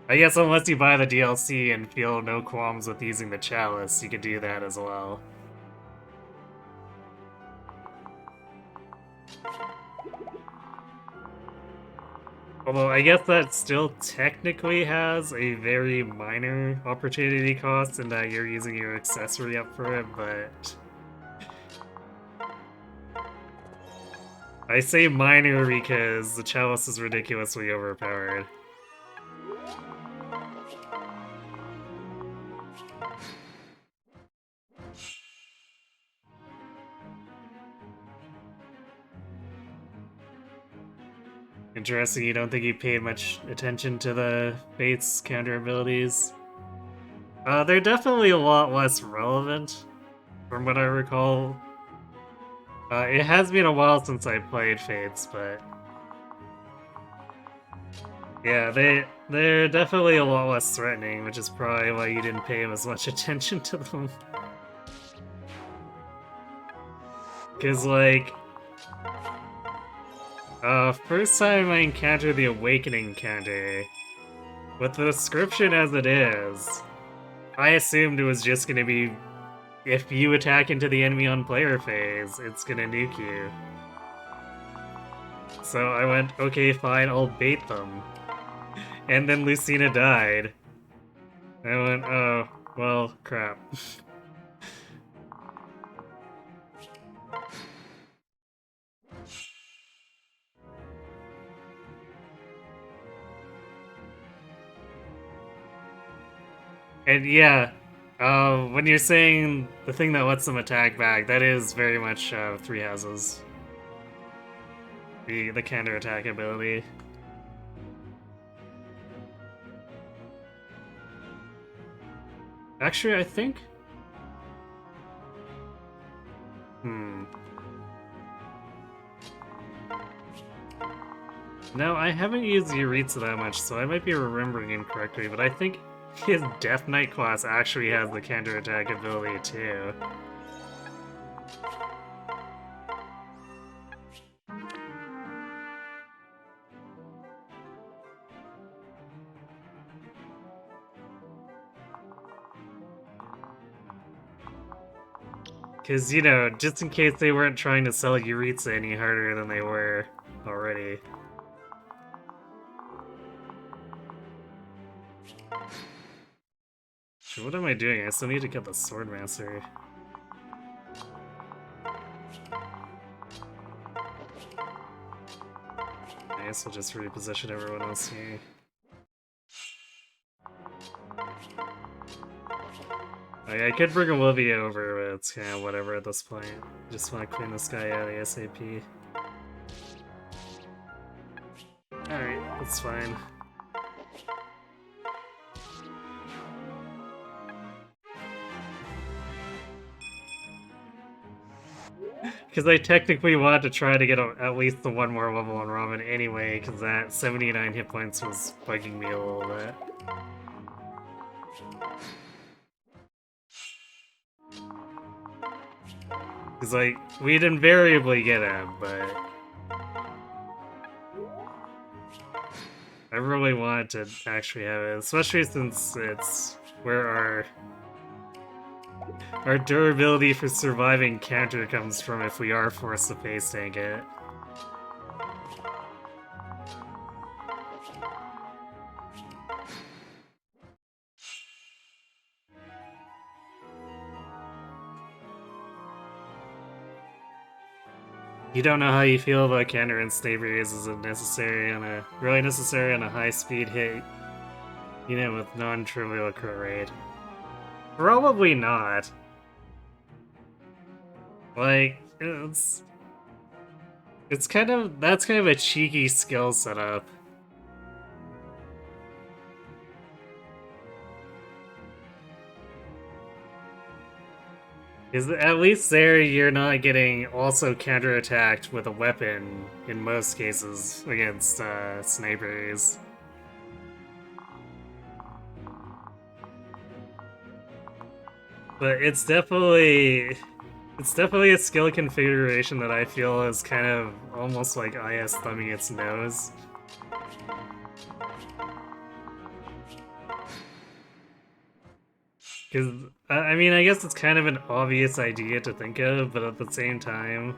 I guess unless you buy the DLC and feel no qualms with using the Chalice, you could do that as well. Although I guess that still technically has a very minor opportunity cost in that you're using your accessory up for it, but... I say minor because the Chalice is ridiculously overpowered. Interesting, you don't think you paid much attention to the Fates counter abilities? They're definitely a lot less relevant, from what I recall. It has been a while since I played Fates, but... yeah, they're definitely a lot less threatening, which is probably why you didn't pay as much attention to them. Because, like... first time I encountered the Awakening counter, with the description as it is, I assumed it was just gonna be, if you attack into the enemy on player phase, it's gonna nuke you. So I went, okay, fine, I'll bait them. And then Lucina died. I went, oh, well, crap. And yeah, when you're saying the thing that lets them attack back, that is very much 3 houses. The counterattack ability. Actually, I think... No, I haven't used Yuritsa that much, so I might be remembering incorrectly, but I think his Death Knight class actually has the counterattack ability too. Because, you know, just in case they weren't trying to sell Yuritsa any harder than they were already. So what am I doing? I still need to get the Swordmaster. nice. We'll just reposition everyone else here. I could bring Olivia over, but it's kind of whatever at this point. Just want to clean this guy out ASAP. Alright, that's fine. Because I technically wanted to try to get at least the one more level on Ramen anyway, because that 79 hit points was bugging me a little bit. Because, like, we'd invariably get him, but I really wanted to actually have it, especially since it's where our durability for surviving counter comes from if we are forced to face tank it. You don't know how you feel about counter and Snaveries. Is it really necessary on a high speed hit unit with non-trivial crit rate? Probably not. Like, that's kind of a cheeky skill setup. Because at least there you're not getting also counterattacked with a weapon in most cases against snipers. But it's definitely a skill configuration that I feel is kind of almost like IS thumbing its nose. Because, I mean, I guess it's kind of an obvious idea to think of, but at the same time,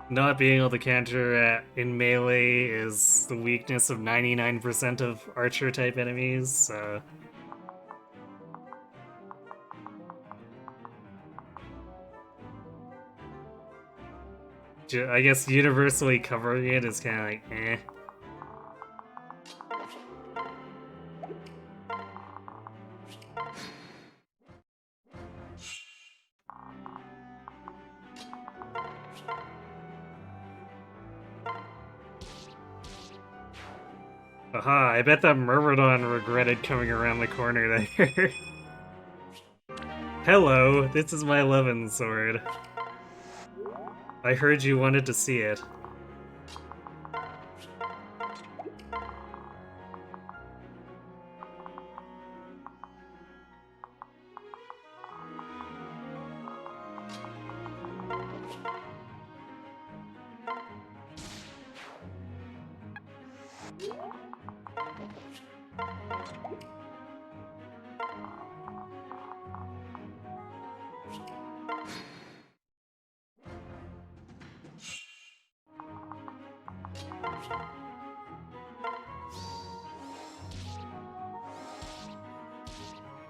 not being able to counter in melee is the weakness of 99% of archer-type enemies, so... I guess universally covering it is kind of like, eh. Aha, I bet that Myrmidon regretted coming around the corner there. Hello, this is my Levin sword. I heard you wanted to see it.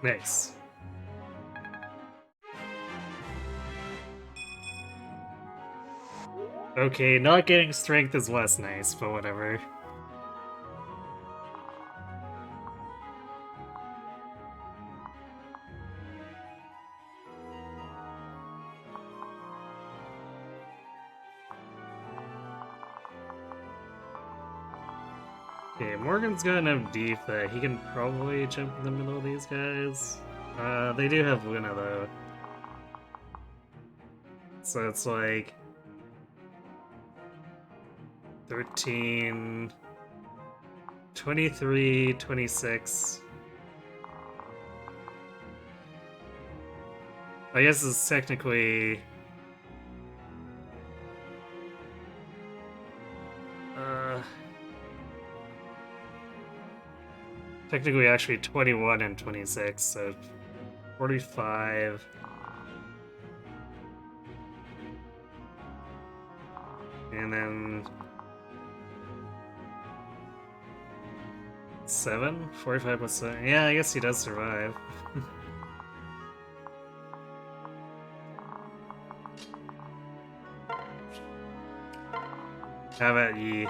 Nice. Okay, not getting strength is less nice, but whatever. Okay, Morgan's got enough deep that he can probably jump in the middle of these guys. They do have Luna, though. So it's like... 13... 23, 26... I guess it's technically... Technically, actually 21 and 26, so 45. And then 7? 45 plus 7. Yeah, I guess he does survive. How about ye?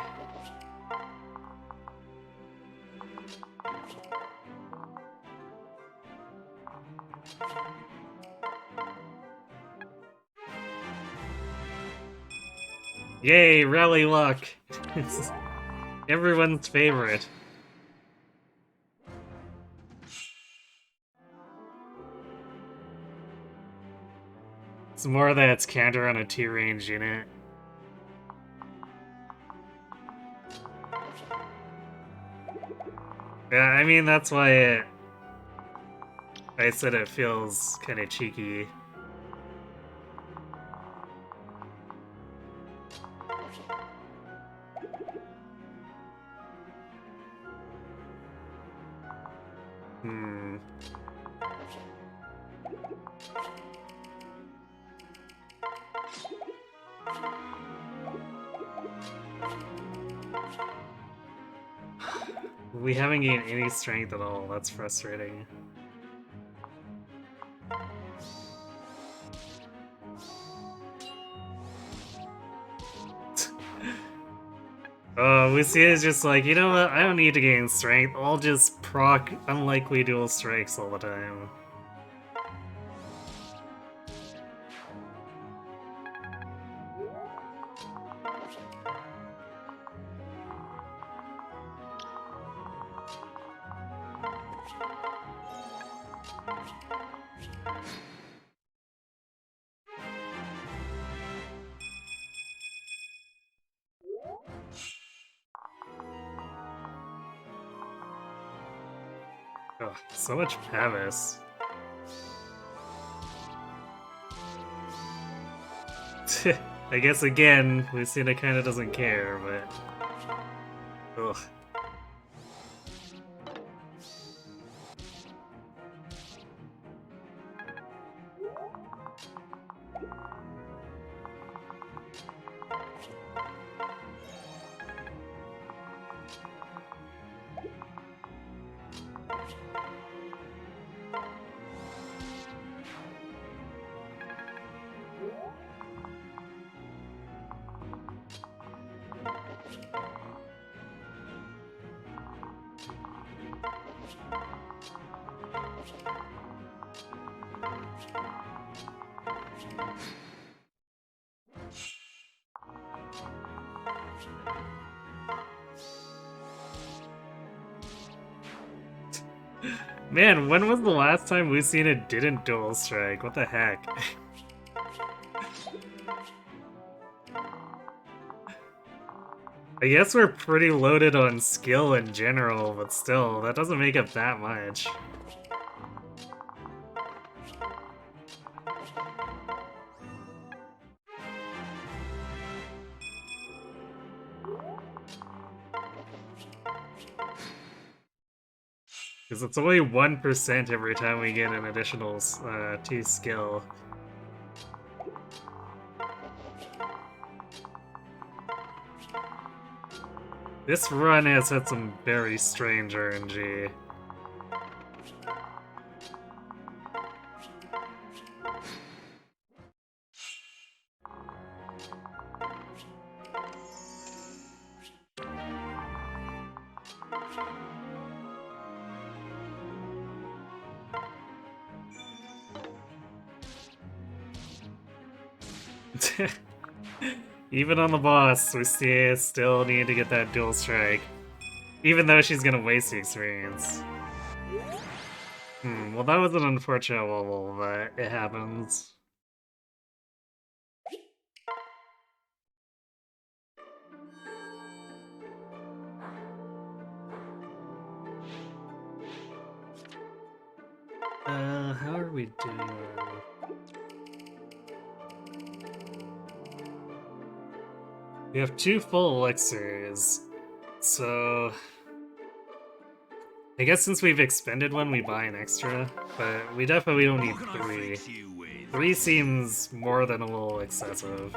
Yay, rally luck! Everyone's favorite. It's more that it's counter on a 2-range unit. Yeah, I mean, that's why I said it feels kind of cheeky. Hmm. We haven't gained any strength at all, that's frustrating. Oh, Lucia is just like, you know what, I don't need to gain strength, I'll just proc unlikely dual strikes all the time. Oh, so much Pavis. I guess again, Lucina kinda doesn't care, but... Ugh. Man, when was the last time Lucina didn't dual strike? What the heck? I guess we're pretty loaded on skill in general, but still, that doesn't make up that much. Because it's only 1% every time we get an additional 2 skill. This run has had some very strange RNG. Even on the boss, we still need to get that dual strike. Even though she's gonna waste the experience. Well that was an unfortunate wobble, but it happens. How are we doing? We have 2 full elixirs, so... I guess since we've expended one, we buy an extra, but we definitely don't need 3. 3 seems more than a little excessive.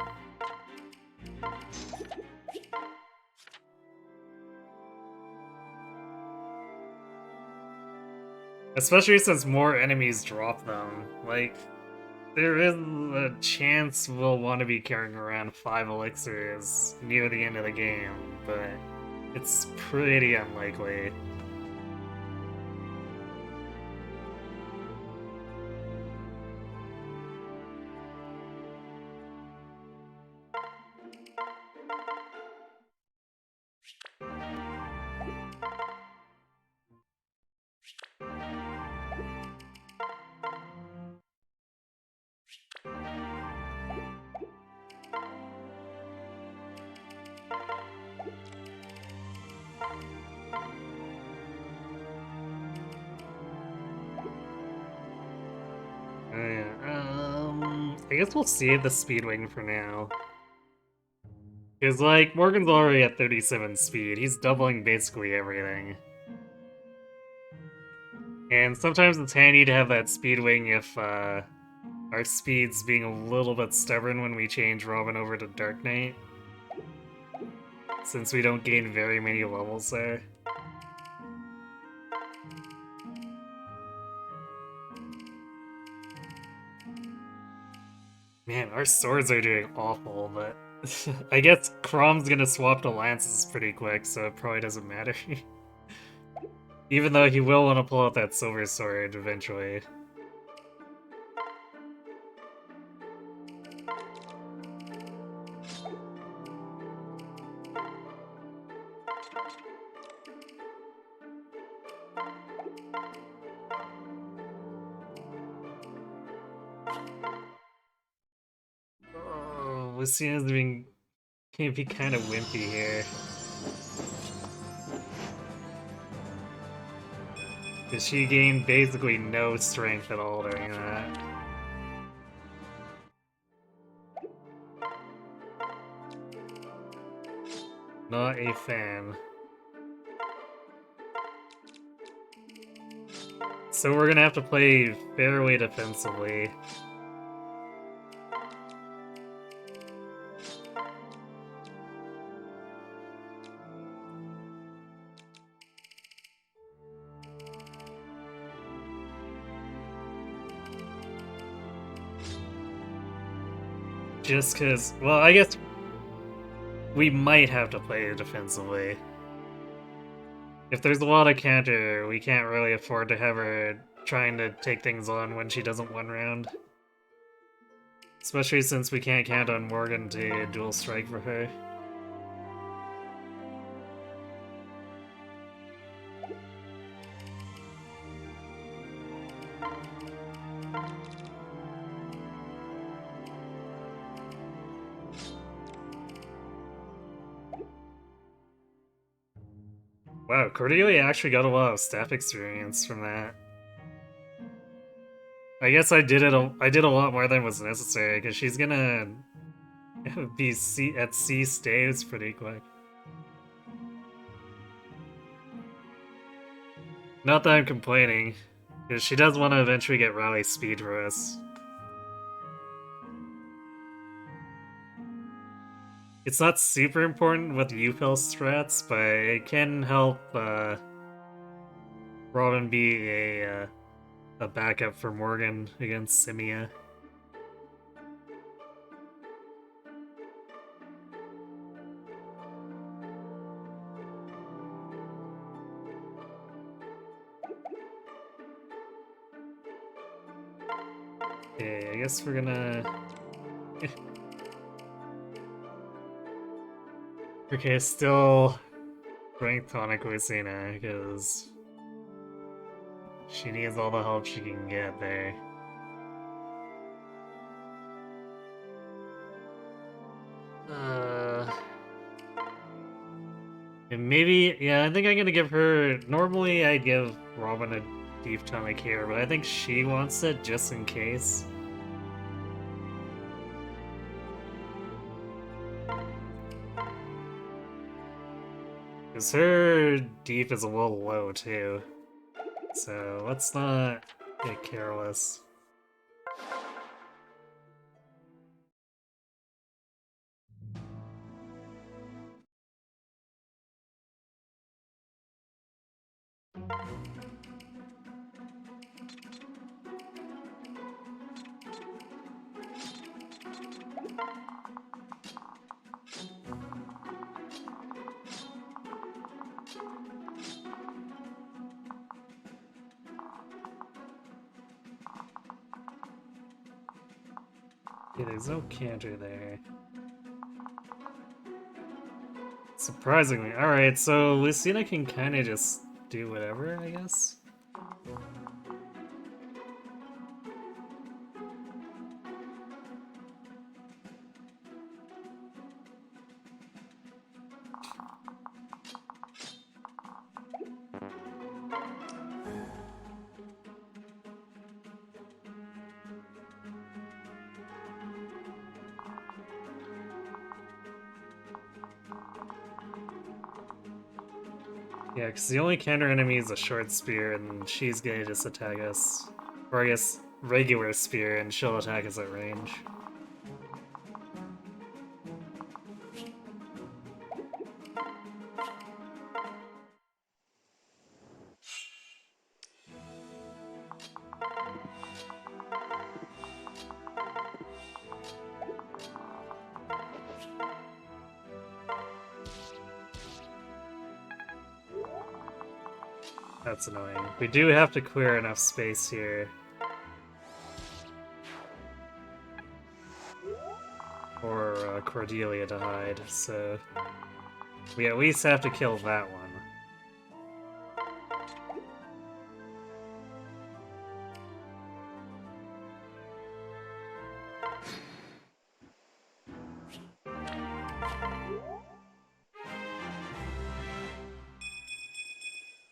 Especially since more enemies drop them. Like, There is a chance we'll want to be carrying around 5 elixirs near the end of the game, but it's pretty unlikely. I guess we'll save the Speedwing for now. Because, like, Morgan's already at 37 speed. He's doubling basically everything. And sometimes it's handy to have that Speedwing if, our speed's being a little bit stubborn when we change Robin over to Dark Knight. Since we don't gain very many levels there. Man, our swords are doing awful, but I guess Crom's gonna swap to lances pretty quick, so it probably doesn't matter. Even though he will want to pull out that silver sword eventually. Oh, Luciana's being can be kind of wimpy here. Because she gained basically no strength at all during that. Not a fan. So we're gonna have to play fairly defensively. Just because, well, I guess we might have to play defensively. If there's a lot of counter, we can't really afford to have her trying to take things on when she doesn't one round. Especially since we can't count on Morgan to dual strike for her. Wow, Cordelia actually got a lot of staff experience from that. I guess I did a lot more than was necessary because she's gonna be at C staves pretty quick. Not that I'm complaining, because she does want to eventually get rally speed for us. It's not super important with UPEL strats, but it can help Robin be a backup for Morgan against Simia. Okay, I guess we're gonna... Okay, still Strength Tonic Lucina, because she needs all the help she can get there. And maybe, yeah, I think I'm gonna give her... Normally I'd give Robin a Deep Tonic here, but I think she wants it just in case. Because her Deep is a little low, too. So let's not get careless. Yeah, there's no canter there. Surprisingly. Alright, so Lucina can kind of just do whatever, I guess? Yeah, because the only counter enemy is a short spear, and she's gonna just attack us. Or I guess regular spear, and she'll attack us at range. That's annoying. We do have to clear enough space here. For Cordelia to hide, so... we at least have to kill that one.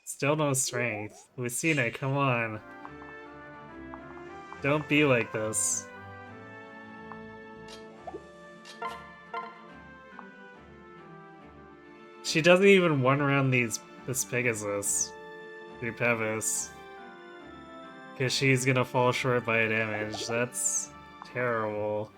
Still no strength. Lucina, come on. Don't be like this. She doesn't even one around this Pegasus. Through Pevis. Because she's gonna fall short by a damage. That's terrible.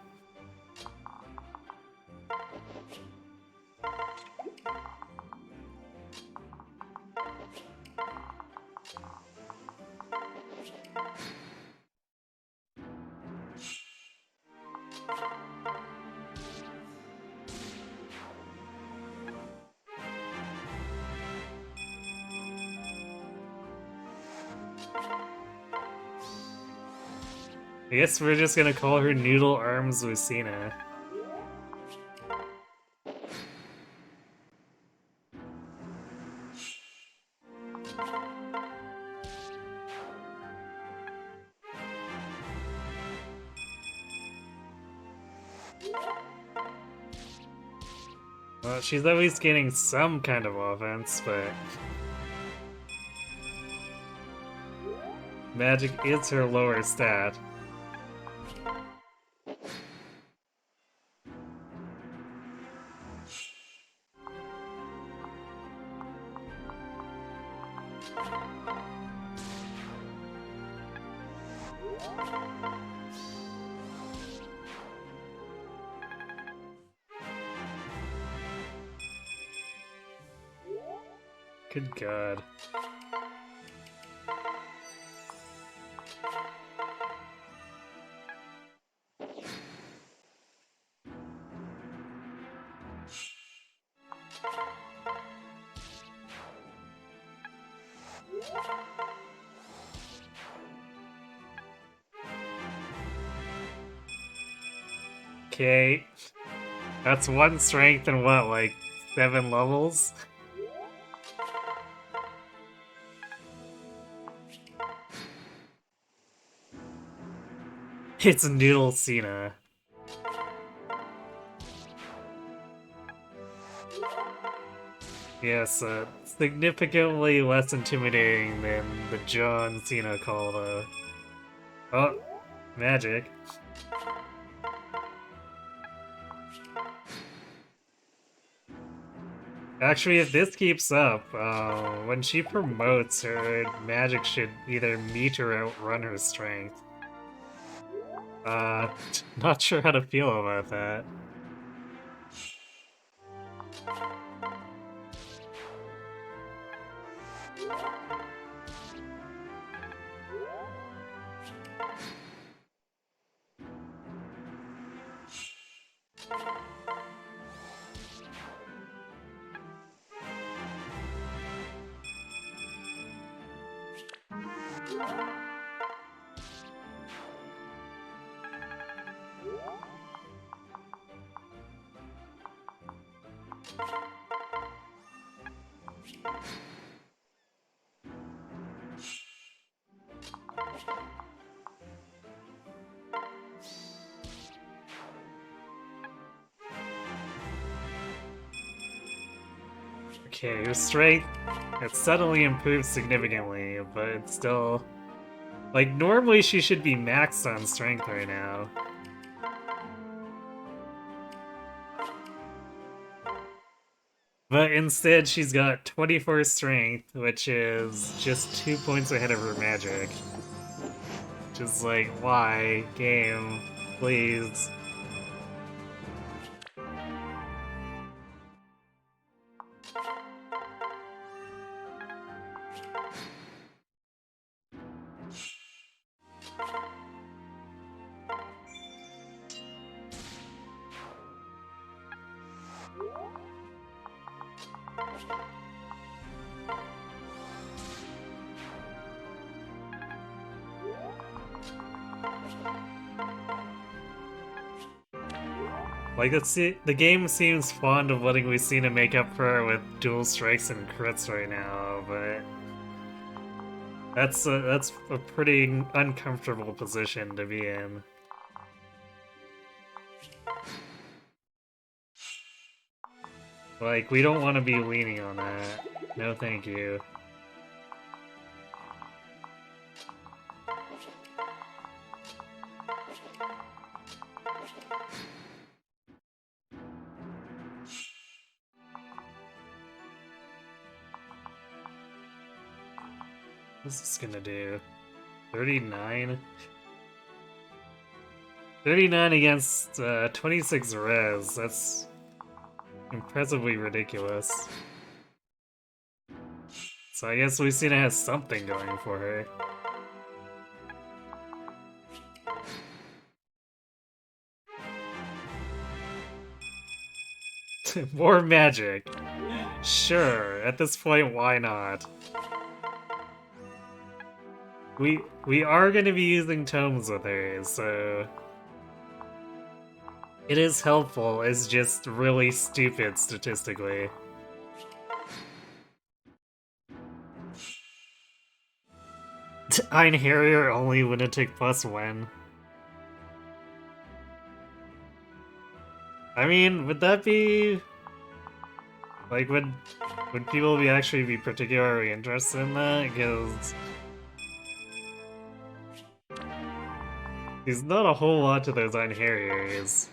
I guess we're just gonna call her Noodle Arms Lucina. Well, she's at least getting some kind of offense, but... magic is her lower stat. Good god. Okay. That's one strength and what, like 7 levels? It's Noodle Cena. Yes, significantly less intimidating than the John Cena call, though. Oh, magic. Actually, if this keeps up, when she promotes, her magic should either meet or outrun her strength. Not sure how to feel about that. Okay, your strength, it suddenly improved significantly, but it's still... Like, normally she should be maxed on strength right now. But instead, she's got 24 strength, which is just 2 points ahead of her magic. Which is like, why? Game, please. Like, the game seems fond of letting Lucina make up for it with dual strikes and crits right now, but... That's a pretty uncomfortable position to be in. Like, we don't want to be leaning on that. No thank you. What's this gonna do? 39? 39 against 26 res. That's impressively ridiculous. So I guess Lucina has something going for her. More magic. Sure, at this point, why not? We are gonna be using tomes with her, so... It is helpful, it's just really stupid statistically. Ein Harrier only Lunatic plus when? I mean, would that be... Like, would people actually be particularly interested in that? Because... There's not a whole lot to those Ein Harriers.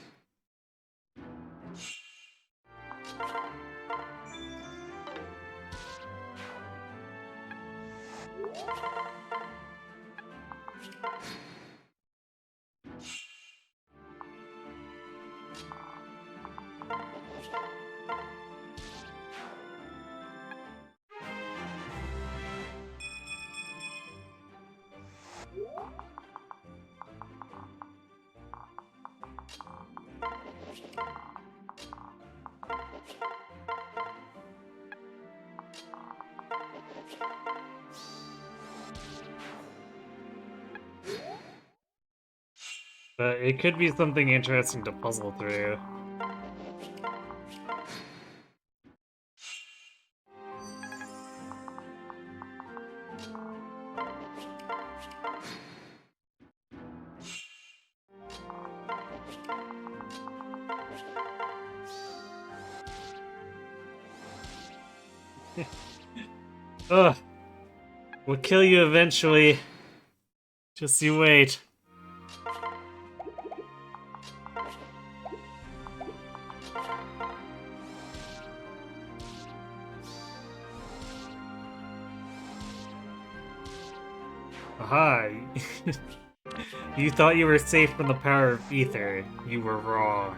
But it could be something interesting to puzzle through. Ugh. We'll kill you eventually. Just you wait. Aha! You thought you were safe from the power of ether. You were wrong.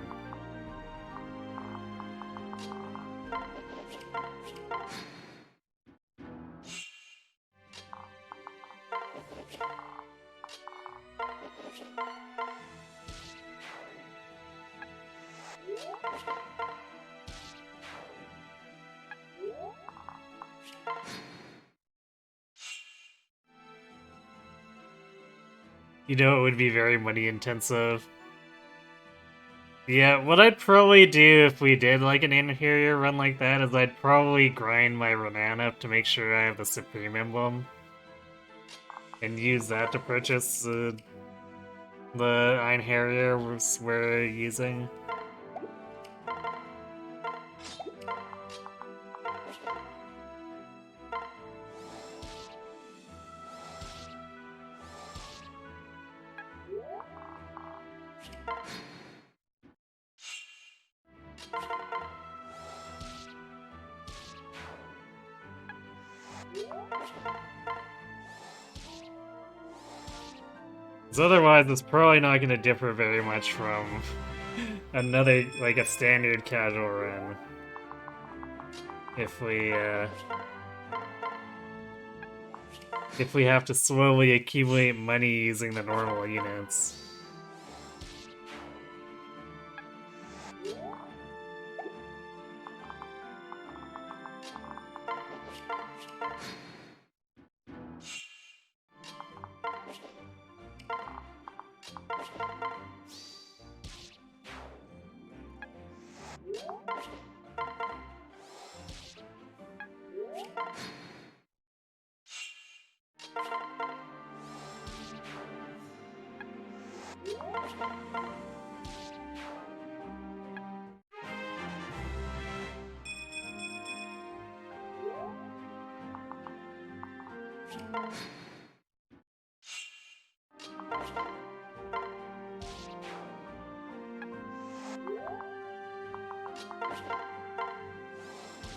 You know, it would be very money intensive. Yeah, what I'd probably do if we did like an interior run like that is I'd probably grind my Ronan up to make sure I have the Supreme Emblem. And use that to purchase the Ein Harrier we're using. Because otherwise, it's probably not going to differ very much from another, like a standard casual run. If we have to slowly accumulate money using the normal units.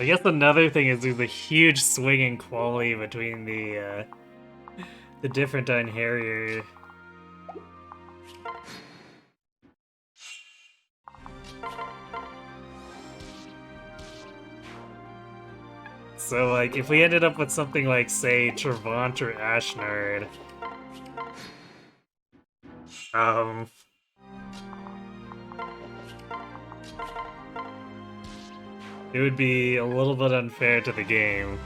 I guess another thing is there's a huge swing in quality between the different Ein Harrier. So, like, if we ended up with something like, say, Trevant or Ashnard, it would be a little bit unfair to the game.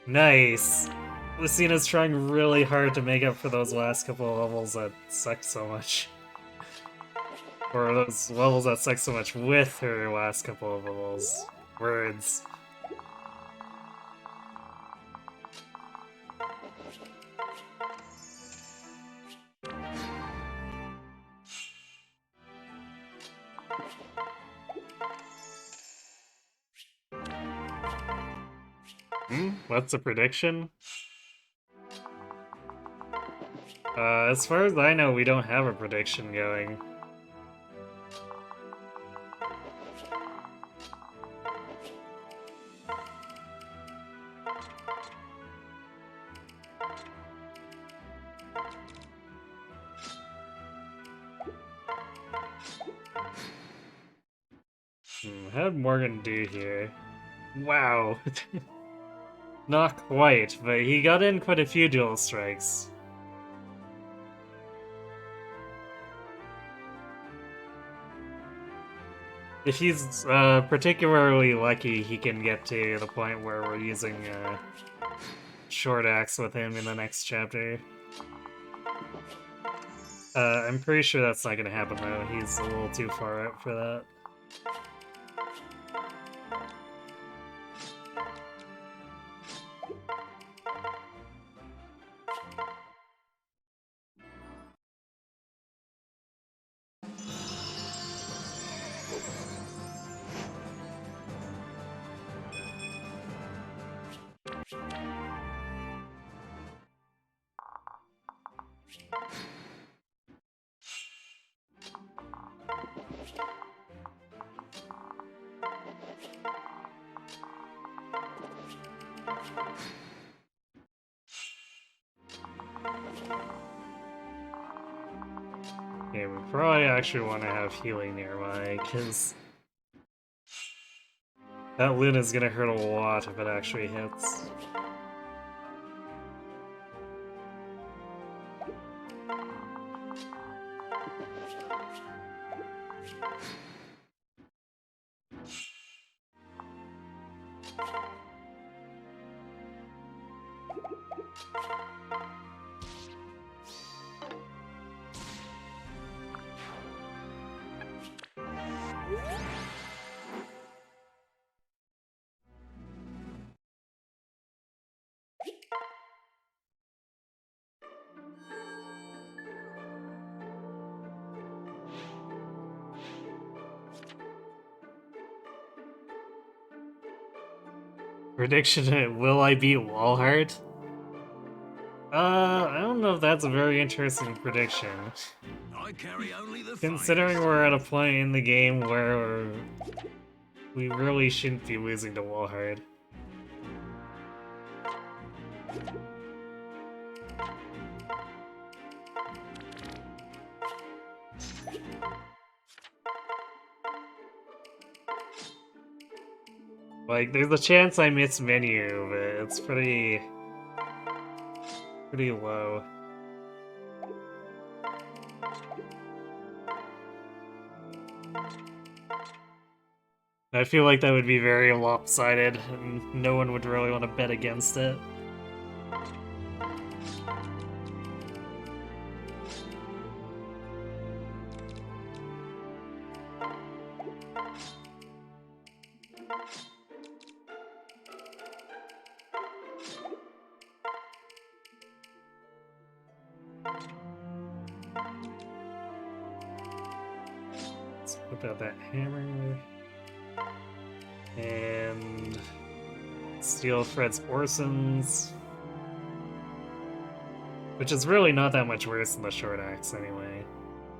Nice! Lucina's trying really hard to make up for those last couple of levels that sucked so much. Or those levels that suck so much with her last couple of levels. Words. What's the prediction? As far as I know, we don't have a prediction going. How did Morgan do here? Wow. Not quite, but he got in quite a few dual strikes. If he's particularly lucky, he can get to the point where we're using short axe with him in the next chapter. I'm pretty sure that's not gonna happen though, he's a little too far out for that. Yeah, we probably actually want to have healing nearby, because that Luna's gonna hurt a lot if it actually hits. Prediction: will I beat Walhart? I don't know if that's a very interesting prediction. I carry only the Considering finest. we're at a point in the game where we really shouldn't be losing to Walhart. Like, there's a chance I miss menu, but it's pretty low. I feel like that would be very lopsided, and no one would really want to bet against it. Let's whip out that hammer. And steal Fred's Orsons. Which is really not that much worse than the short axe anyway.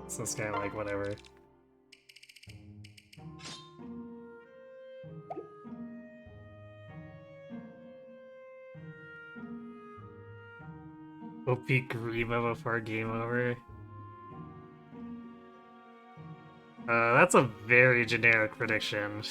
So it's kinda like whatever. OP Grima before game over. That's a very generic prediction.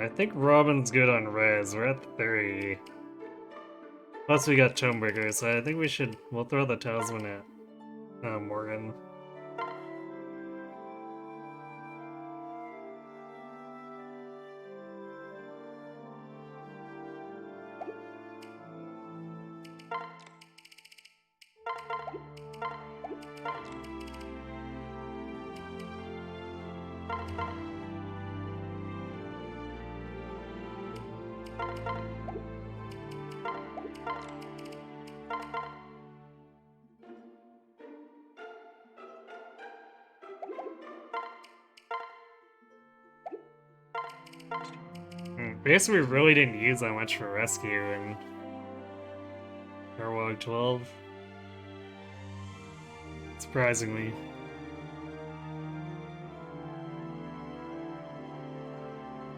I think Robin's good on res. We're at 30. Plus we got Tomebreaker, so I think we'll throw the Talisman at Morgan. Basically, we really didn't use that much for rescue in Warlog 12. Surprisingly.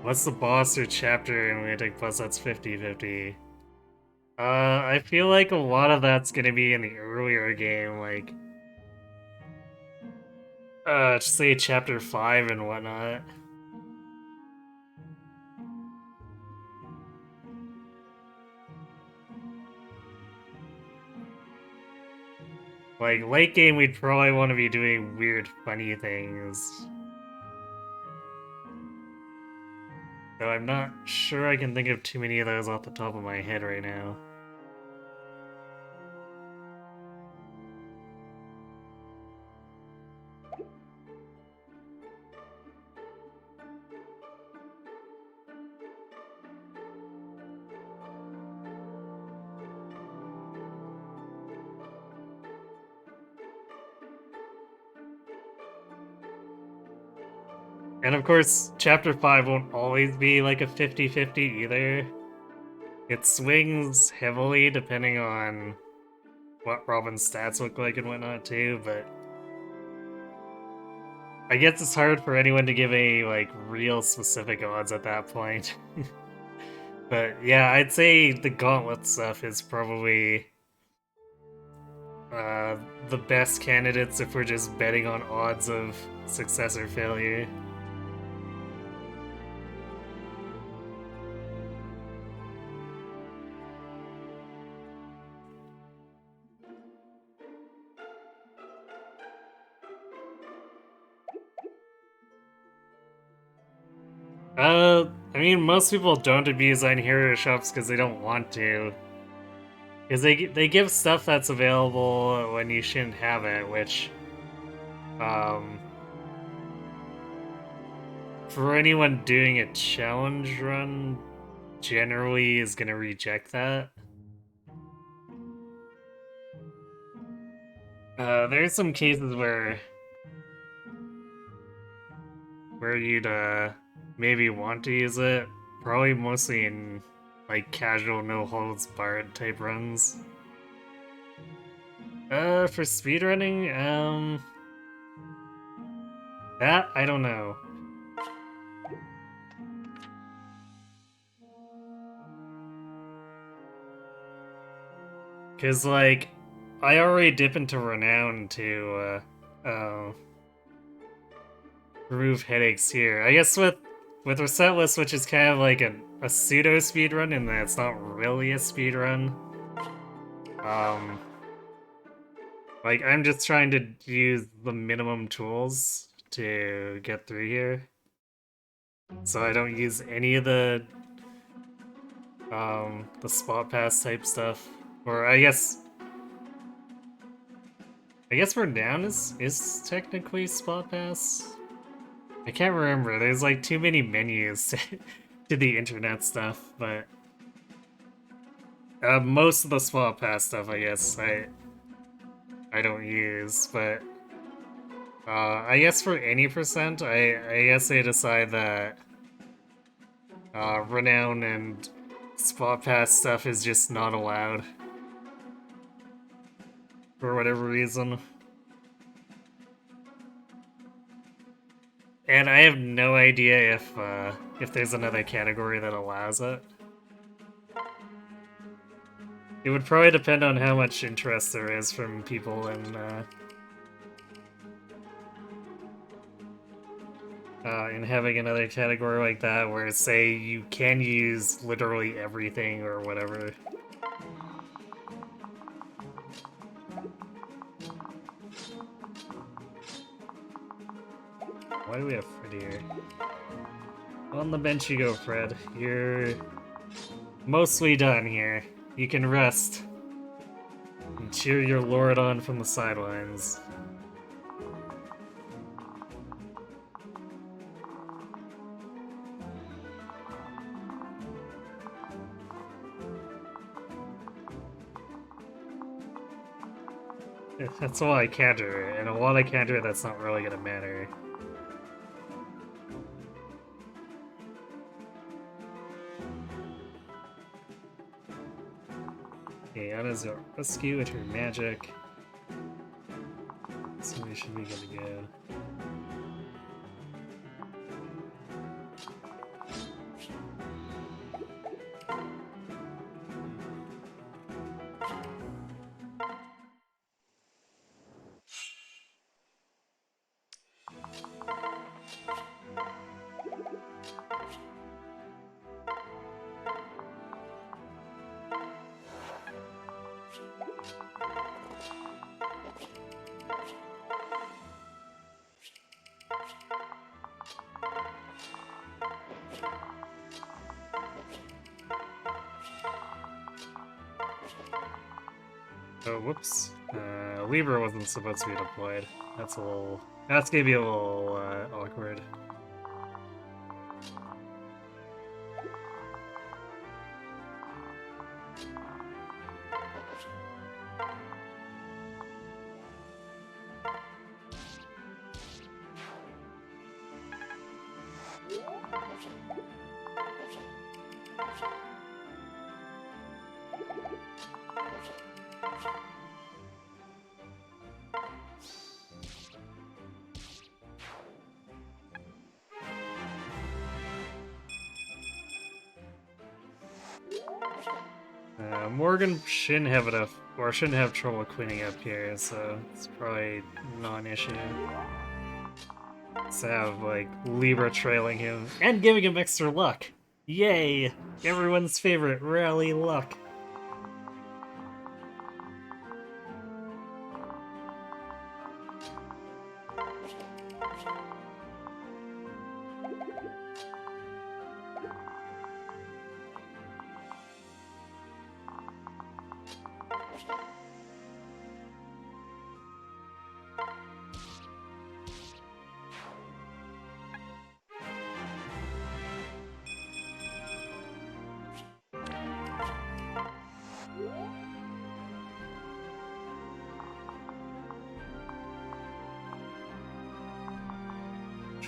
What's the boss or chapter in Lunatic Plus that's 50-50? I feel like a lot of that's gonna be in the earlier game, like say chapter 5 and whatnot. Like, late game, we'd probably want to be doing weird, funny things. Though I'm not sure I can think of too many of those off the top of my head right now. And of course, Chapter 5 won't always be like a 50-50 either. It swings heavily depending on what Robin's stats look like and whatnot too, but I guess it's hard for anyone to give any like real specific odds at that point. But yeah, I'd say the Gauntlet stuff is probably the best candidates if we're just betting on odds of success or failure. I mean, most people don't abuse on hero shops because they don't want to. Because they give stuff that's available when you shouldn't have it, which, um, for anyone doing a challenge run, generally is gonna reject that. There's some cases where you'd maybe want to use it, probably mostly in like casual no holds barred type runs. For speedrunning, that I don't know. Cause like I already dip into Renown to remove headaches here. I guess with Resetless, which is kind of like a pseudo speedrun in that it's not really a speedrun. Like I'm just trying to use the minimum tools to get through here. So I don't use any of the spot pass type stuff. Or I guess Renown is technically spot pass. I can't remember. There's like too many menus to the internet stuff, but most of the spot pass stuff, I guess, I don't use. But I guess for any percent, I guess they decide that Renown and spot pass stuff is just not allowed for whatever reason. And I have no idea if there's another category that allows it. It would probably depend on how much interest there is from people in having another category like that, where say you can use literally everything or whatever. Why do we have Fred here? On the bench you go, Fred. You're mostly done here. You can rest and cheer your lord on from the sidelines. That's all I counter, and a lot I counter that's not really gonna matter. Okay, Anna's a rescue with her magic. So we should be good to go. Oh, whoops. Libra wasn't supposed to be deployed. That's gonna be a little, awkward. Morgan shouldn't have enough Or shouldn't have trouble quitting up here, so it's probably not an issue. Let's have, like, Libra trailing him and giving him extra luck. Yay! Everyone's favorite, rally luck.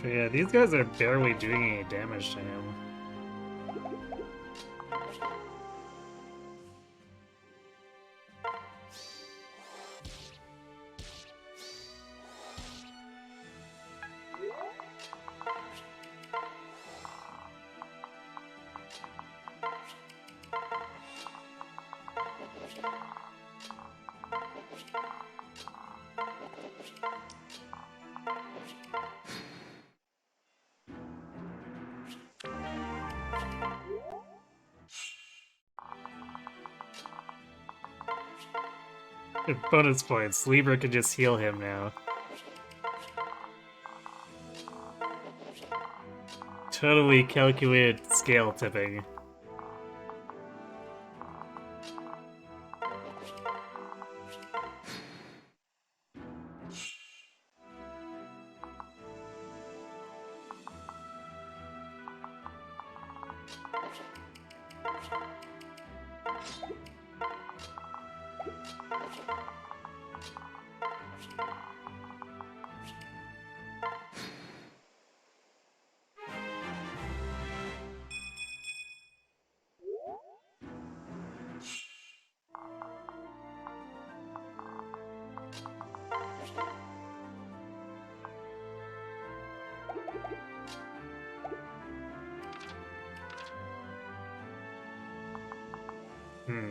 So yeah, these guys are barely doing any damage to him. Bonus points. Libra can just heal him now. Totally calculated scale tipping.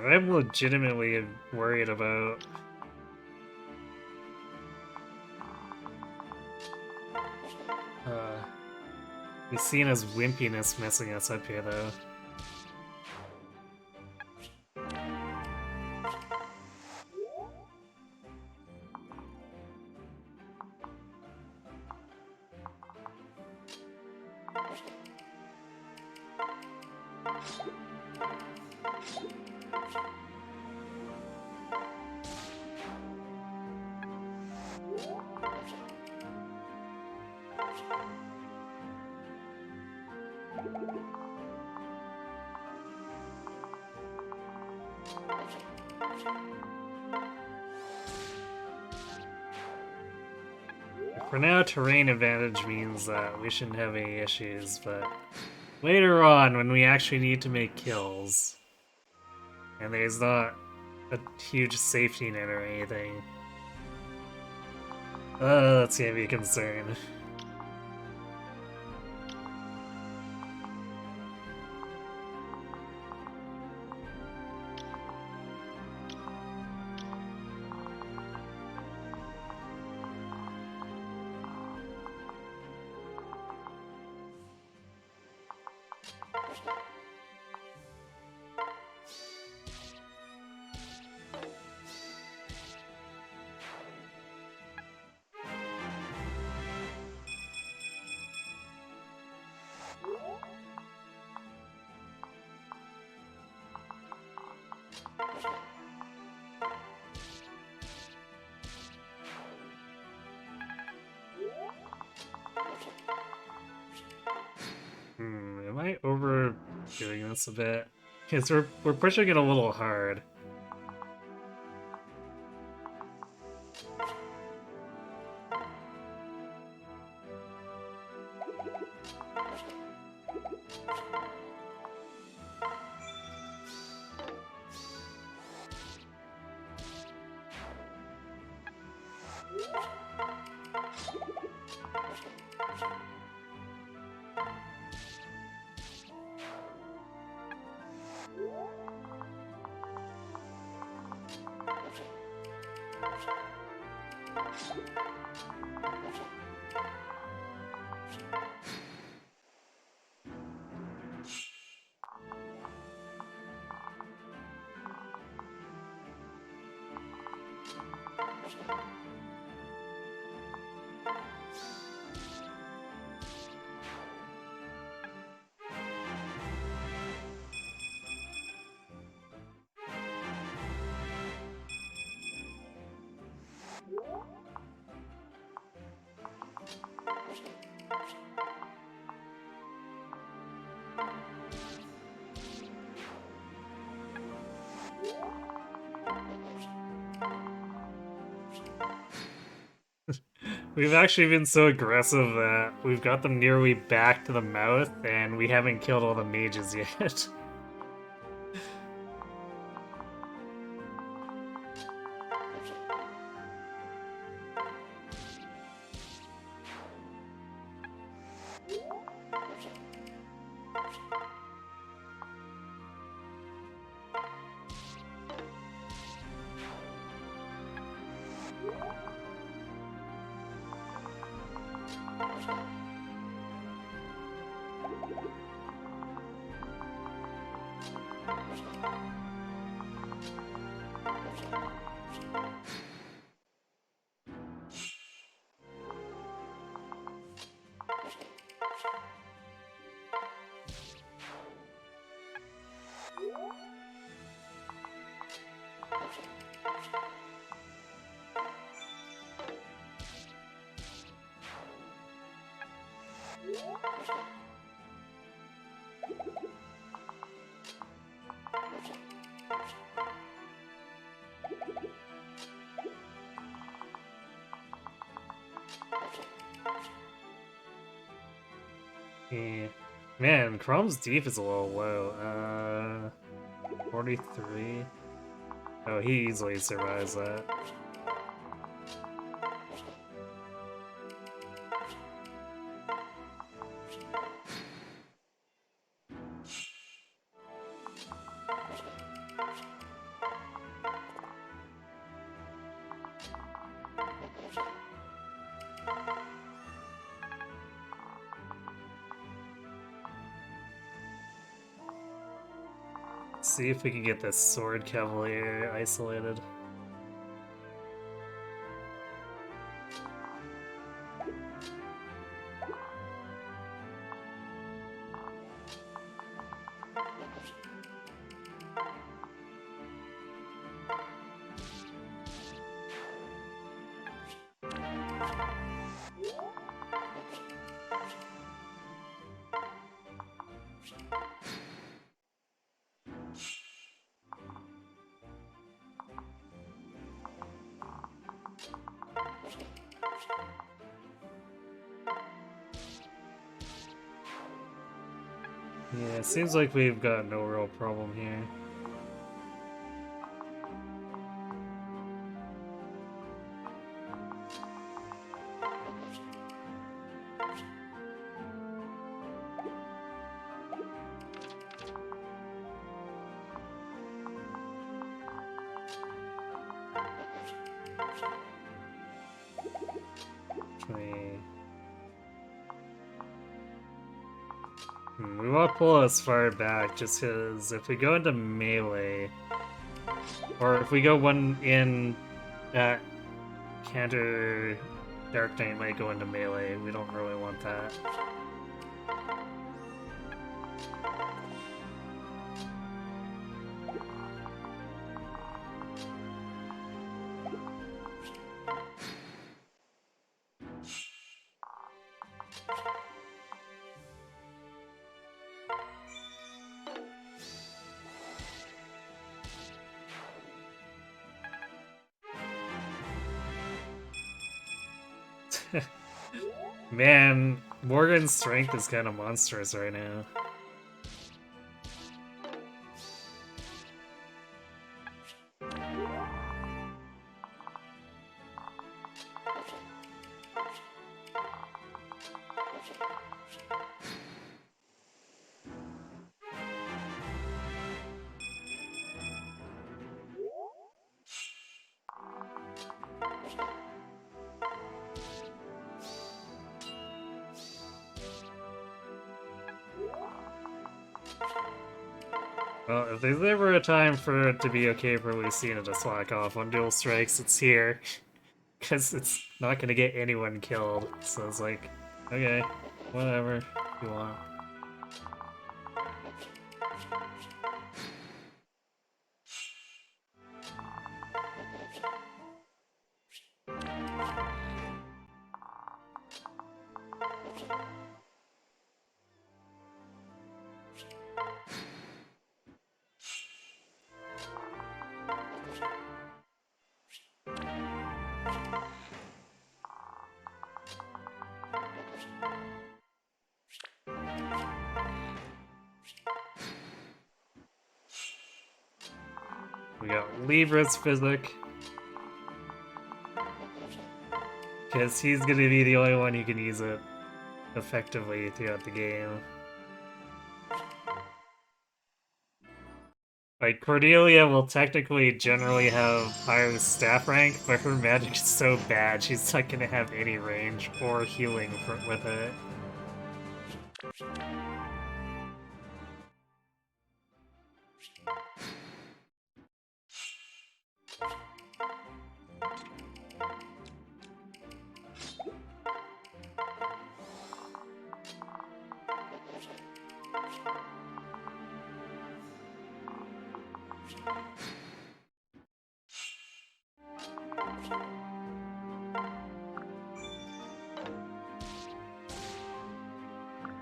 I'm legitimately worried about Lucina's wimpiness messing us up here, though. For now, terrain advantage means that we shouldn't have any issues, but later on, when we actually need to make kills, and there's not a huge safety net or anything, that's gonna be a concern. Am I overdoing this a bit? Because we're pushing it a little hard. We've actually been so aggressive that we've got them nearly back to the mouth, and we haven't killed all the mages yet. Yeah. Man, Chrome's deep is a little low. 43. Oh, he easily survives that. See if we can get this Sword Cavalier isolated. Yeah, it seems like we've got no real problem here. Okay. We want to pull as far back just because if we go into melee, or if we go one in that counter Dark Knight might go into melee, we don't really want that. Man, Morgan's strength is kind of monstrous right now. Well, if there's ever a time for it to be okay for Lucina to slack off on dual strikes, it's here. Because it's not gonna get anyone killed. So it's like, okay, whatever, if you want. We got Libra's Physic. Because he's gonna be the only one who can use it effectively throughout the game. Like, Cordelia will technically generally have higher staff rank, but her magic is so bad she's not gonna have any range or healing with it.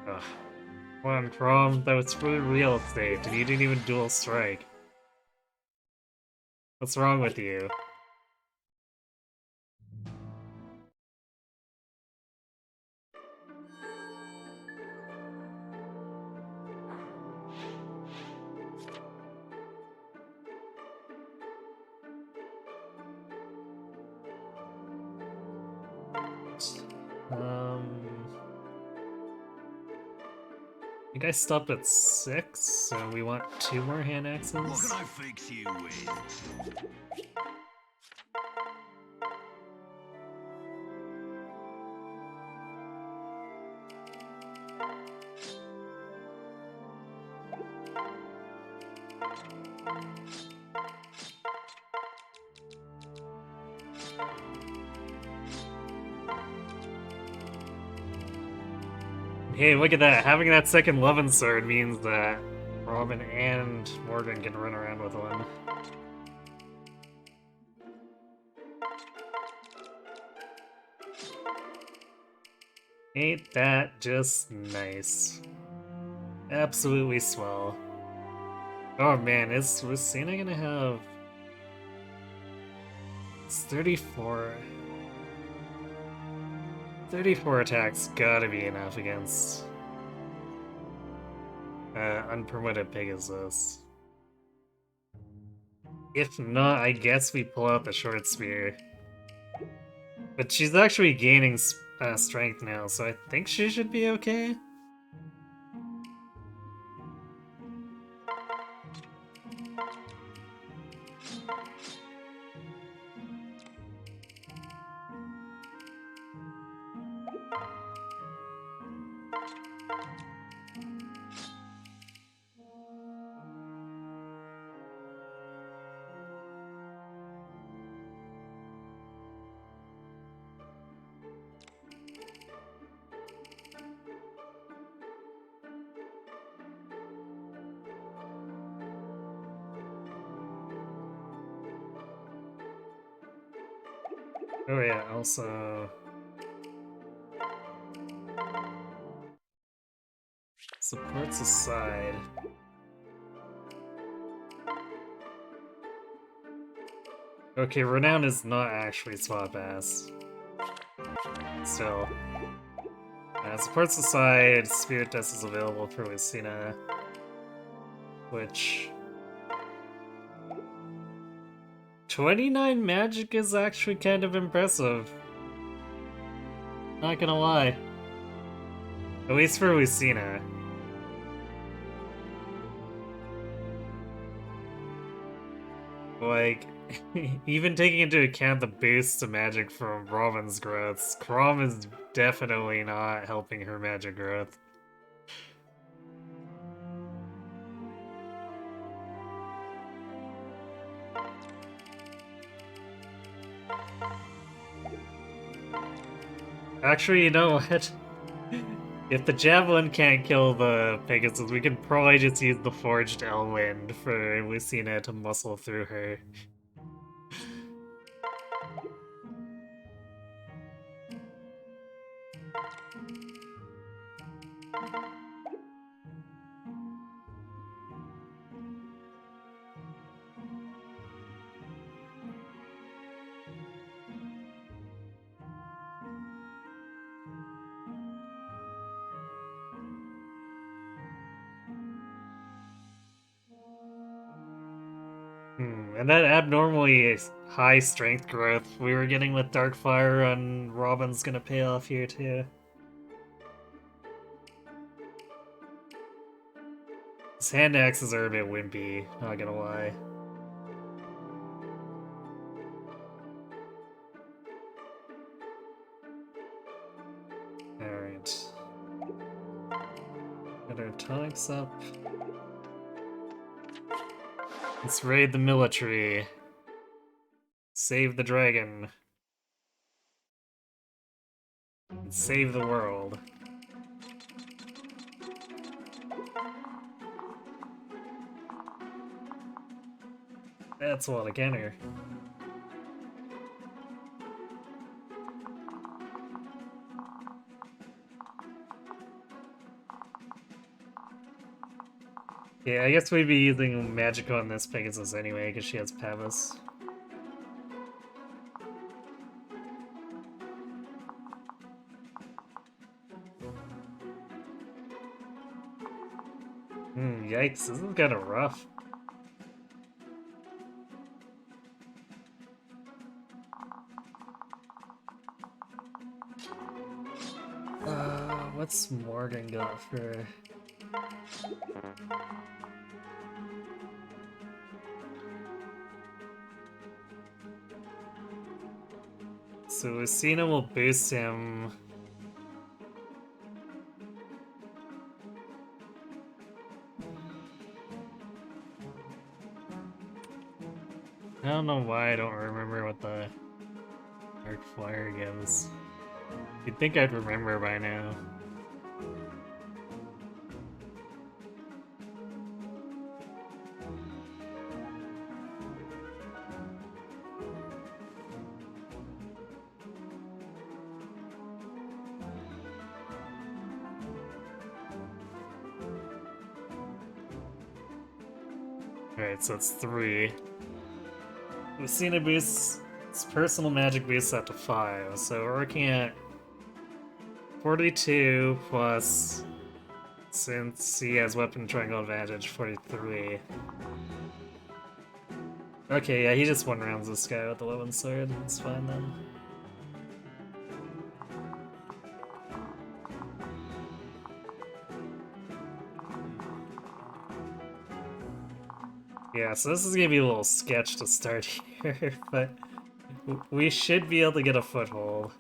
Ugh. Come on, Crom, that was for real estate, and you didn't even dual strike. What's wrong with you? I think I stopped at 6, so we want 2 more hand axes. What can I fix you with? Hey, look at that. Having that second Lovin' Sword means that Robin and Morgan can run around with one. Ain't that just nice? Absolutely swell. Oh man, is Lucina gonna have... It's 34... 34 attacks gotta be enough against... unpermitted Pegasus. If not, I guess we pull out the short spear. But she's actually gaining strength now, so I think she should be okay. Oh yeah, also... Supports aside... Okay, Renown is not actually swap ass. Still. Supports aside, Spirit Dust is available for Lucina. Which... 29 magic is actually kind of impressive. Not gonna lie. At least for Lucina. Like, even taking into account the boost to magic from Robin's growths, Crom is definitely not helping her magic growth. Actually, you know what? If the javelin can't kill the Pegasus, we can probably just use the forged Elwind for Lucina to muscle through her. And that abnormally high strength growth we were getting with Darkfire on Robin's gonna pay off here too. His hand axes are a bit wimpy, not gonna lie. Alright. Get our tonics up. Let's raid the military. Save the dragon. And save the world. That's a lot of counter. Yeah, I guess we'd be using magic on this Pegasus anyway, because she has Pavis. Yikes, this is kind of rough. What's Morgan got for... So Lucina will boost him. I don't know why I don't remember what the Dark Flyer gives. You'd think I'd remember by now. Alright, so it's 3. Lucina boosts its personal magic boosts up to 5, so we're looking at 42 plus, since he has weapon triangle advantage, 43. Okay, yeah, he just one-rounds this guy with the weapon sword. It's fine then. Yeah, so this is gonna be a little sketch to start here, but we should be able to get a foothold.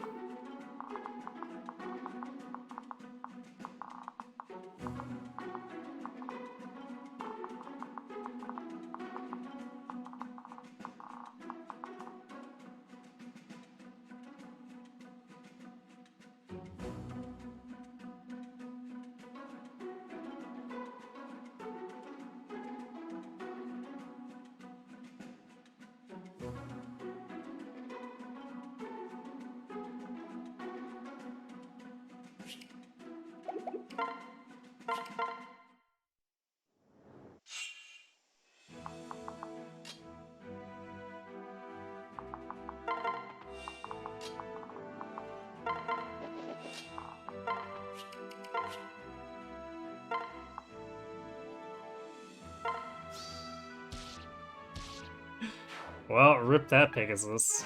Well, rip that Pegasus.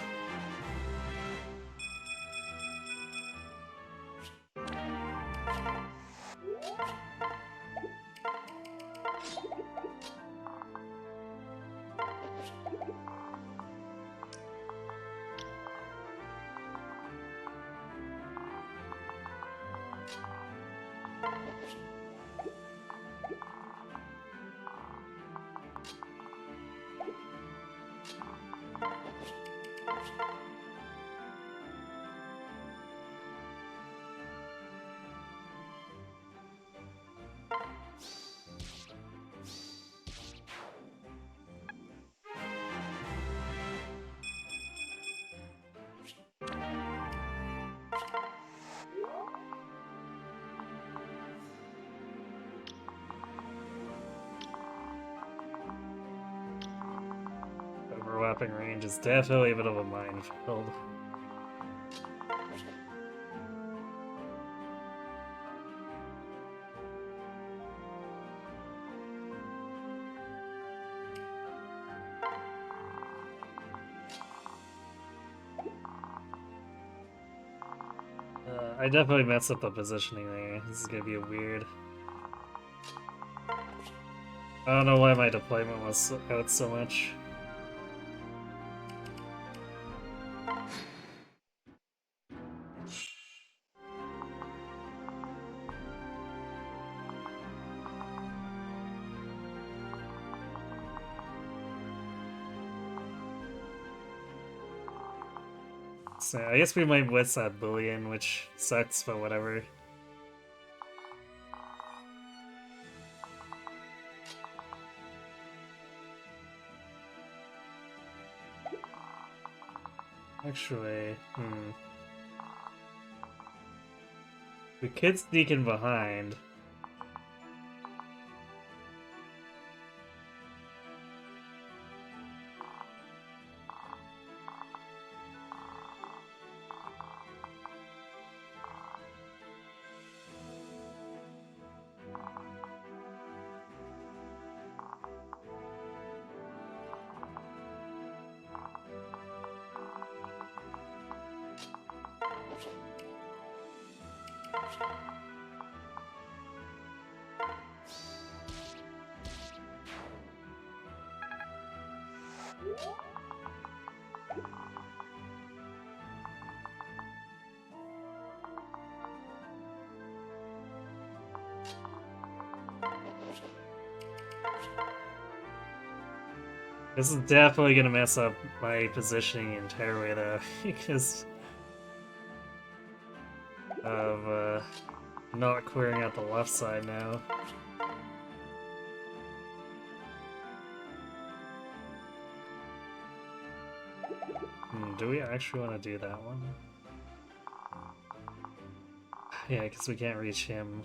dropping range is definitely a bit of a minefield. I definitely messed up the positioning there. This is gonna be weird. I don't know why my deployment was out so much. So I guess we might blitz that bullion, which sucks, but whatever. Actually, we could sneak in behind. This is definitely gonna mess up my positioning entirely, though, because of not clearing out the left side now. Do we actually want to do that one? Yeah, because we can't reach him.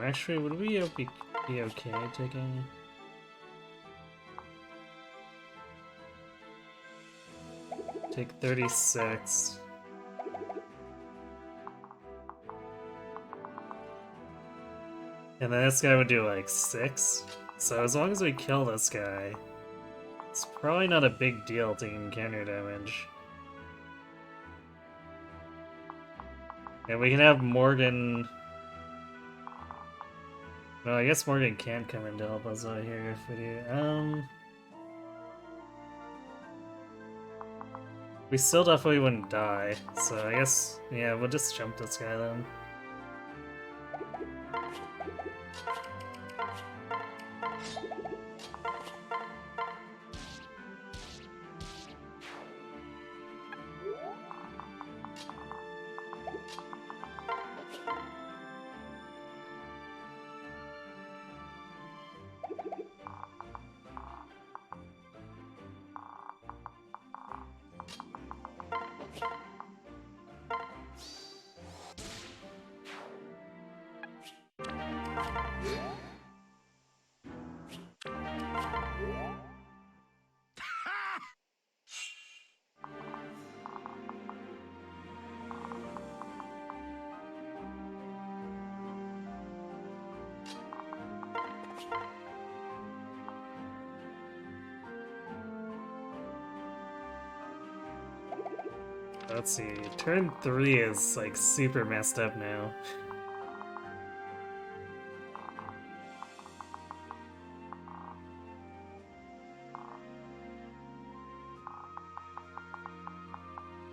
Actually, would we be okay taking... Take 36. And then this guy would do like 6. So as long as we kill this guy, it's probably not a big deal taking counter damage. And we can have Morgan... No, I guess Morgan can come in to help us out here if we do. We still definitely wouldn't die, so I guess, yeah, we'll just jump this guy then. Let's see. Turn 3 is like super messed up now.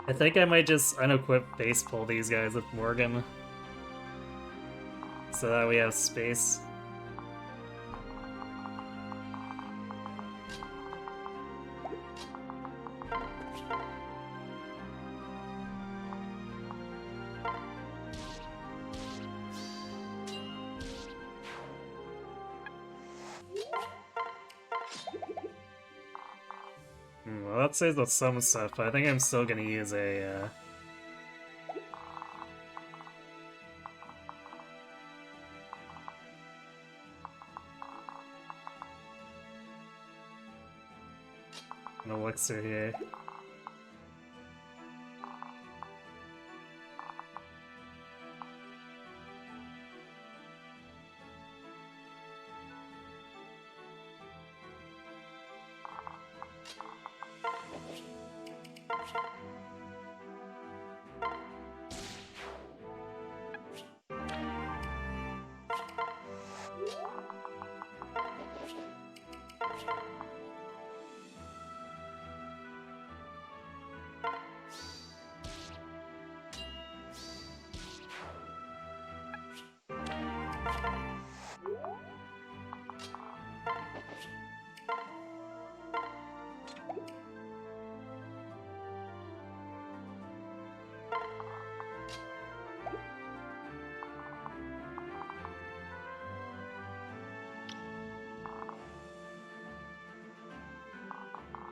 I think I might just unequip base pull these guys with Morgan. So that we have space. Well, that saves us some stuff, but I think I'm still gonna use a, an elixir here.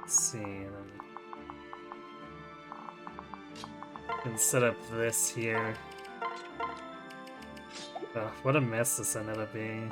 Let's see. And set up this here. Oh, what a mess this ended up being.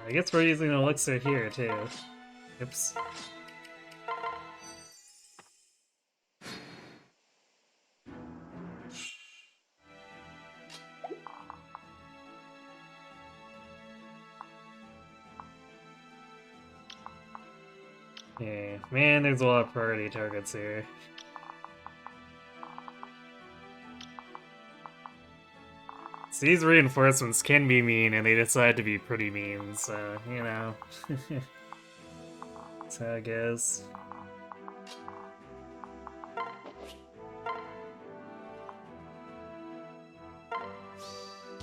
I guess we're using an elixir here too. Oops. Yeah, man, there's a lot of priority targets here. So these reinforcements can be mean, and they decide to be pretty mean, so, you know. That's how it goes.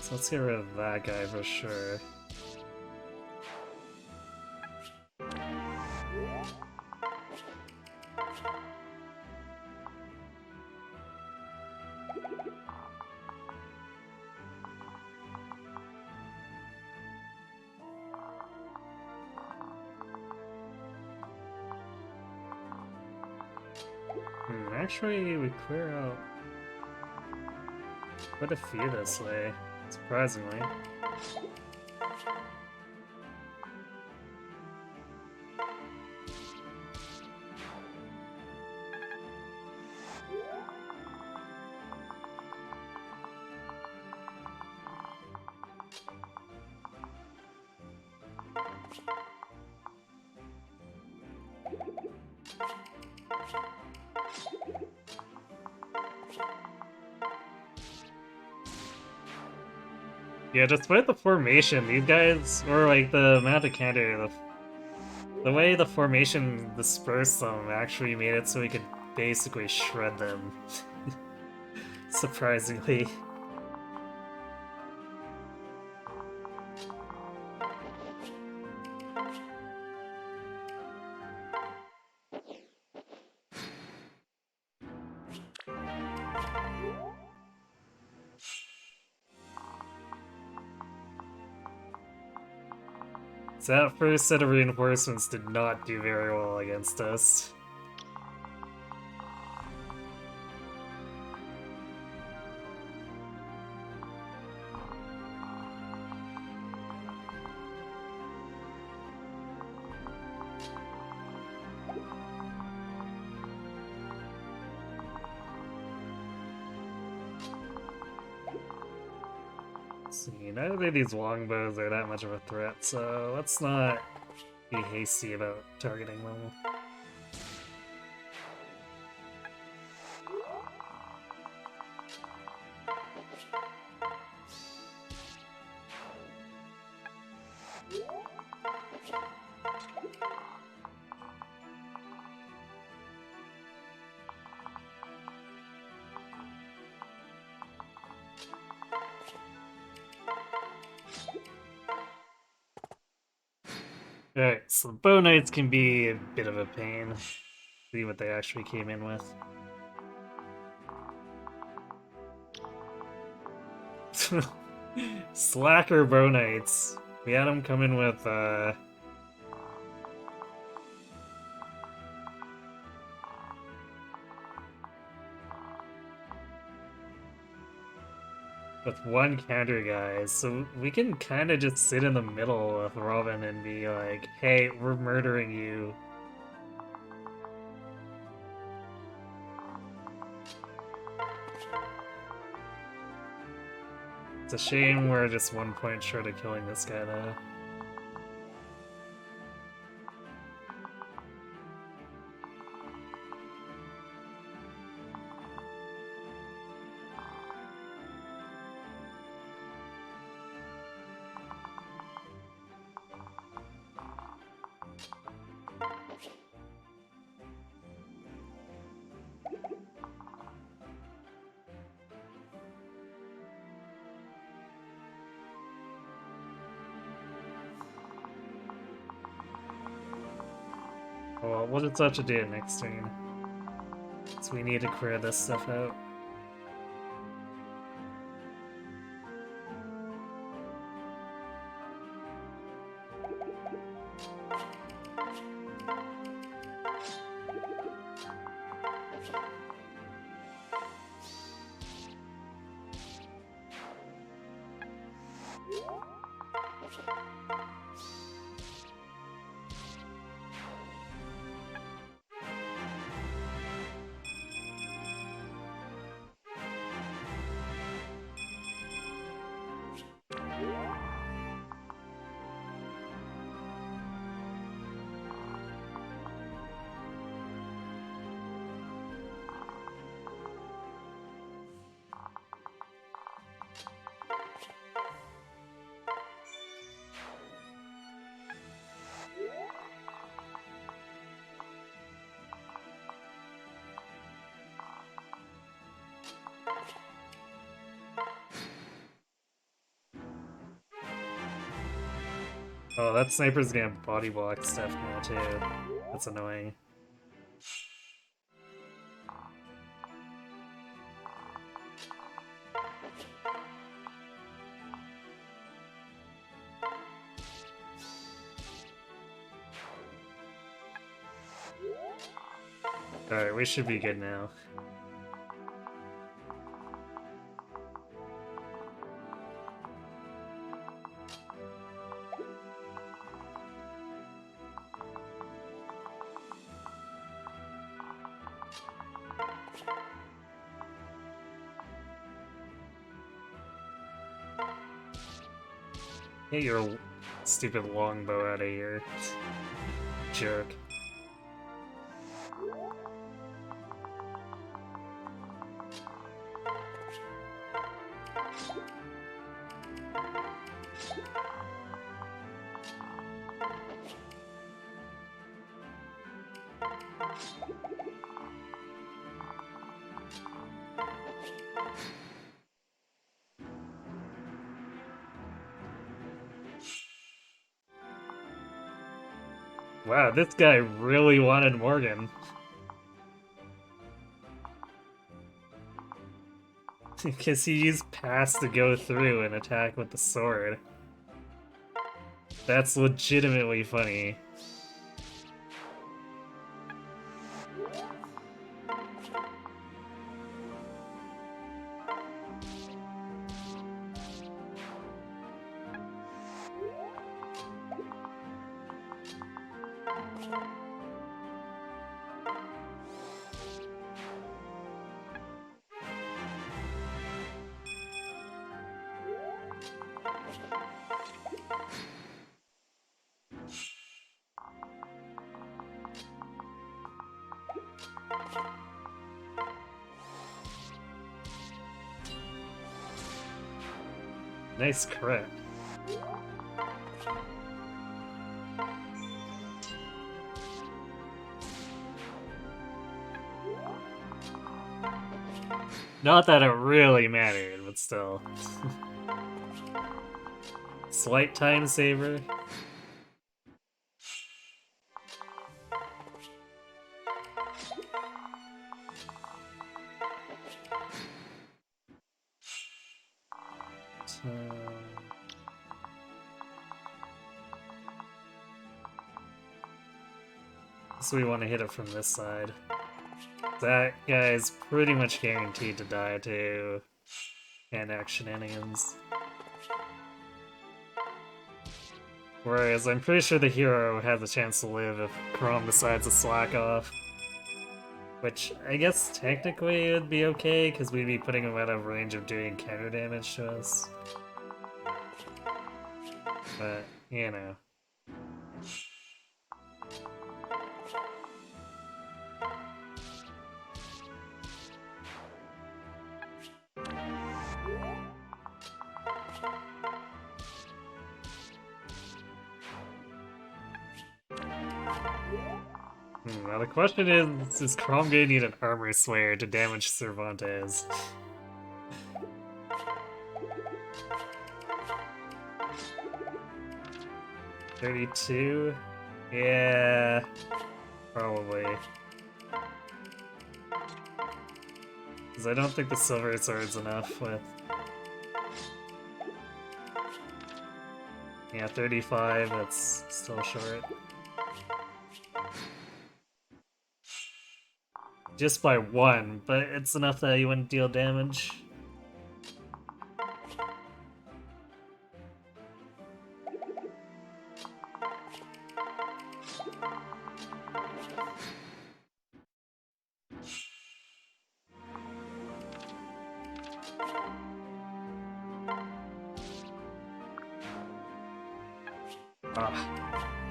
So let's get rid of that guy for sure. Actually, we clear out quite a few this way, surprisingly. Yeah, despite the formation, these guys, or like the amount of counter, the way the formation dispersed them actually made it so we could basically shred them. Surprisingly. So that first set of reinforcements did not do very well against us. See, neither of these longbows are that much of a threat, so let's not be hasty about targeting them. Alright, so the bow knights can be a bit of a pain. See what they actually came in with. Slacker bow knights. We had them come in with one counter guy, so we can kind of just sit in the middle with Robin and be like, hey, we're murdering you. It's a shame we're just 1 point short of killing this guy, though. Well, we'll just have to do it next turn. So we need to clear this stuff out. Oh, that sniper's gonna body block stuff now, too. That's annoying. Alright, we should be good now. Get your stupid longbow out of here. Jerk. Wow, this guy really wanted Morgan. Because he used pass to go through and attack with the sword. That's legitimately funny. Nice crit. Not that it really mattered, but still. Slight time saver. So we want to hit it from this side. That guy's pretty much guaranteed to die to hand-action shenanigans. Whereas I'm pretty sure the hero has a chance to live if Chrome decides to slack off. Which, I guess technically it would be okay, because we'd be putting him out of range of doing counter damage to us. But, you know. Now the question is Chrome gonna need an armor slayer to damage Cervantes? 32? Yeah, probably. Because I don't think the silver sword's enough with... Yeah, 35, that's still short. Just by one, but it's enough that you wouldn't deal damage.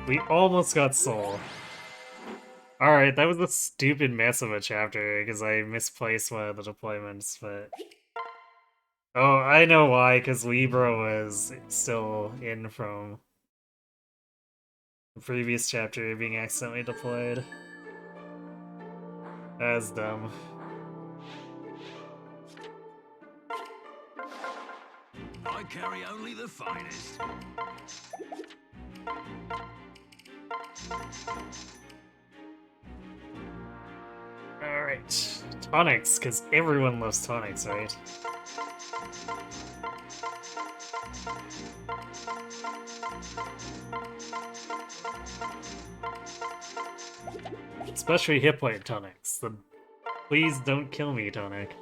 We almost got Soul. Alright, that was a stupid mess of a chapter, because I misplaced one of the deployments, but... Oh, I know why, because Libra was still in from the previous chapter being accidentally deployed. That was dumb. I carry only the finest. Alright. Tonics, because everyone loves tonics, right? Especially hit point tonics. The please don't kill me tonic.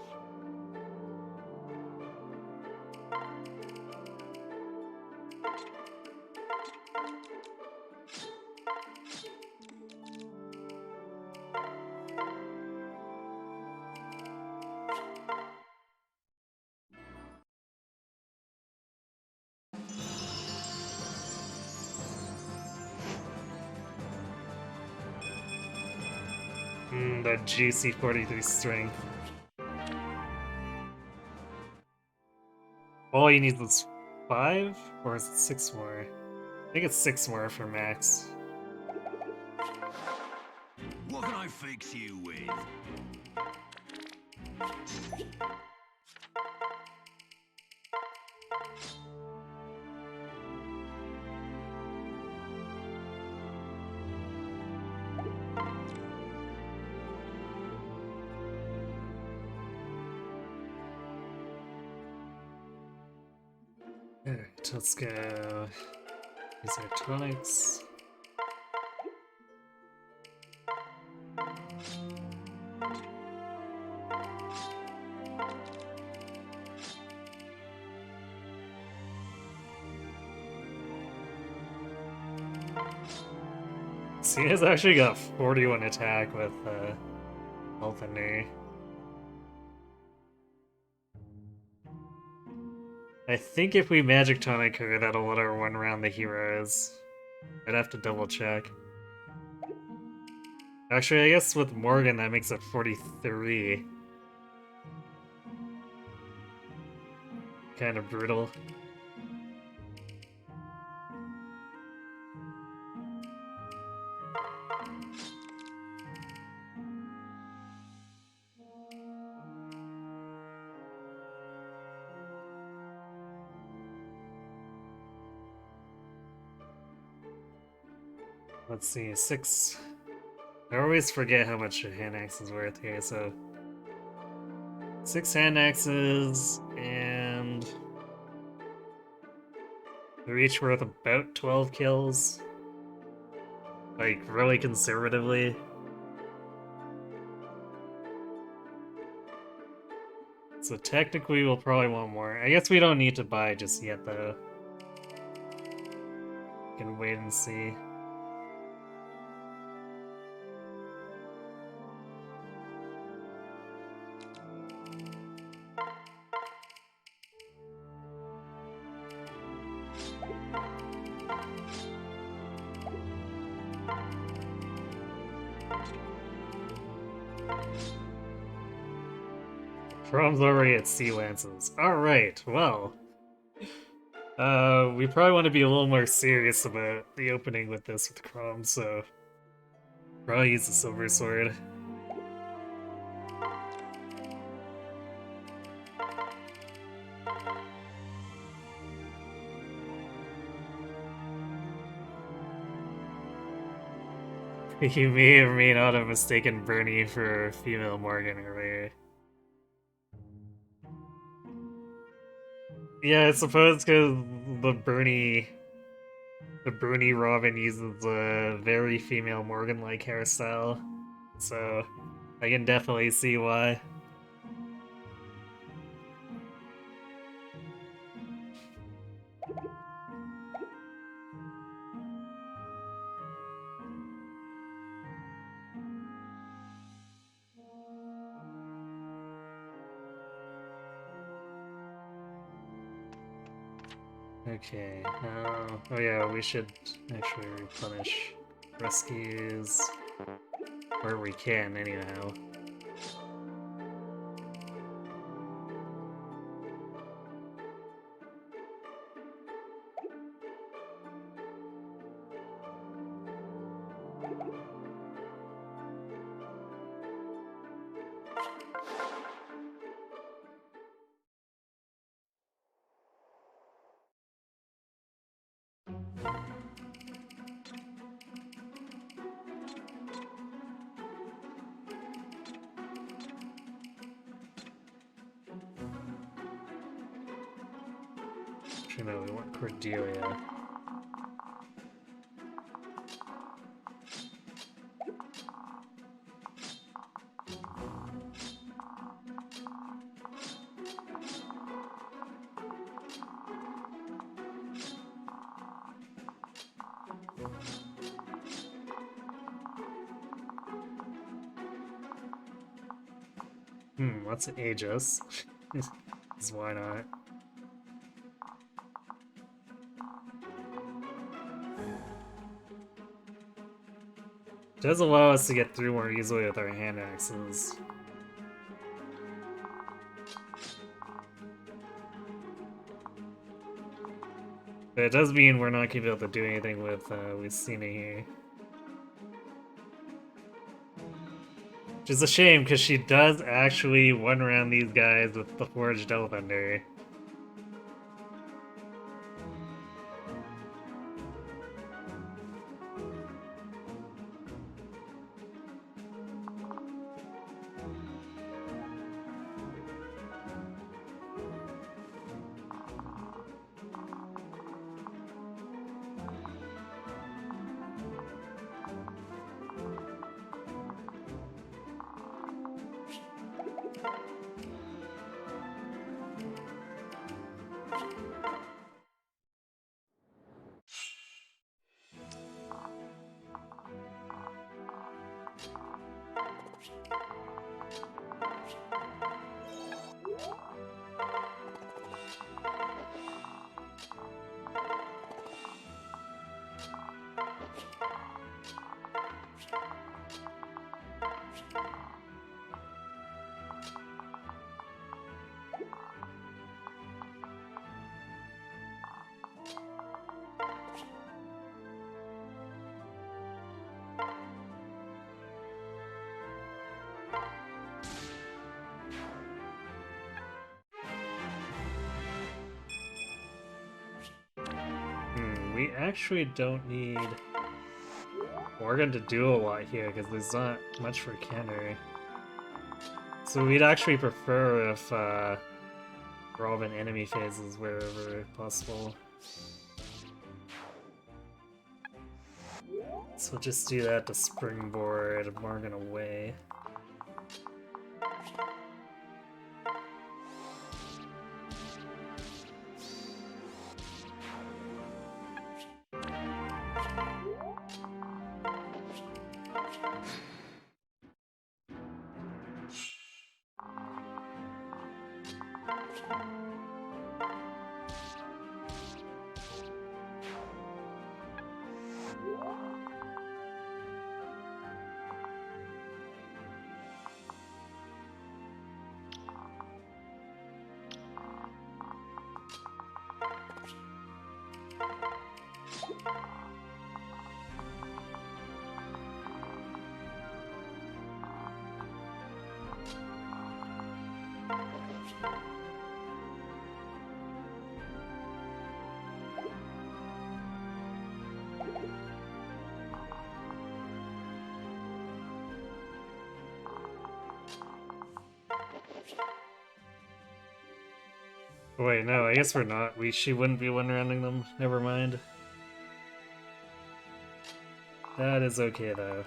That juicy 43 strength. All he needs is 5? Or is it 6 more? I think it's 6 more for max. What can I fix you with? Alright, let's go. These are tonics. Cena's actually got 41 attack with health in there. I think if we magic tonic her, that'll let her run around the heroes. I'd have to double check. Actually, I guess with Morgan that makes it 43. Kind of brutal. Let's see, 6. I always forget how much a hand axe is worth here, so 6 hand axes, and they're each worth about 12 kills. Like, really conservatively. So technically we'll probably want more. I guess we don't need to buy just yet, though. Can wait and see. Crom's already at Sea Lances. Alright, well. We probably want to be a little more serious about the opening with this with Crom, so probably use the Silver Sword. You may or may not have mistaken Bernie for female Morgan earlier. Yeah, I suppose because the Bernie Robin uses a very female Morgan-like hairstyle, so I can definitely see why. Okay, oh yeah, we should actually replenish rescues where we can, anyhow. Actually, no, we want Cordelia. Let's age us. Because why not? It does allow us to get through more easily with our hand axes. But it does mean we're not going to be able to do anything with Lucina here. Which is a shame, because she does actually one-round these guys with the Forged Elevator. We actually don't need Morgan to do a lot here, because there's not much for Kenner. So we'd actually prefer if we're all in enemy phases wherever possible. So we'll just do that to springboard Morgan away. Wait, no, I guess we're not. She wouldn't be one-rounding them. Never mind. That is okay, though.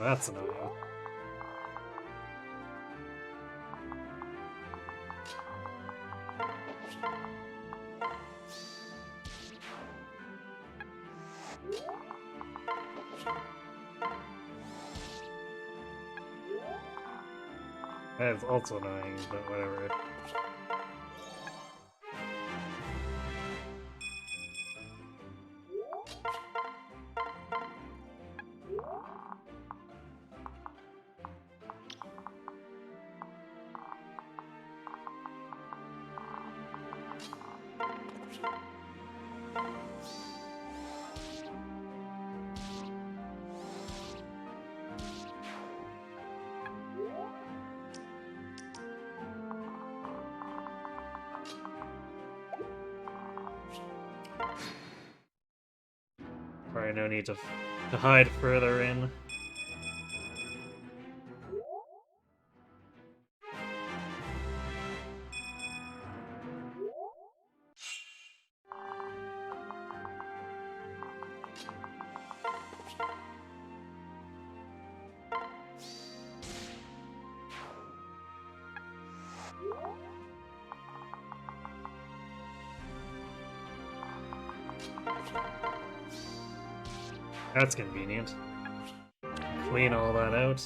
That's annoying. That is also annoying, but whatever. Probably no need to hide further in. That's convenient. Clean all that out.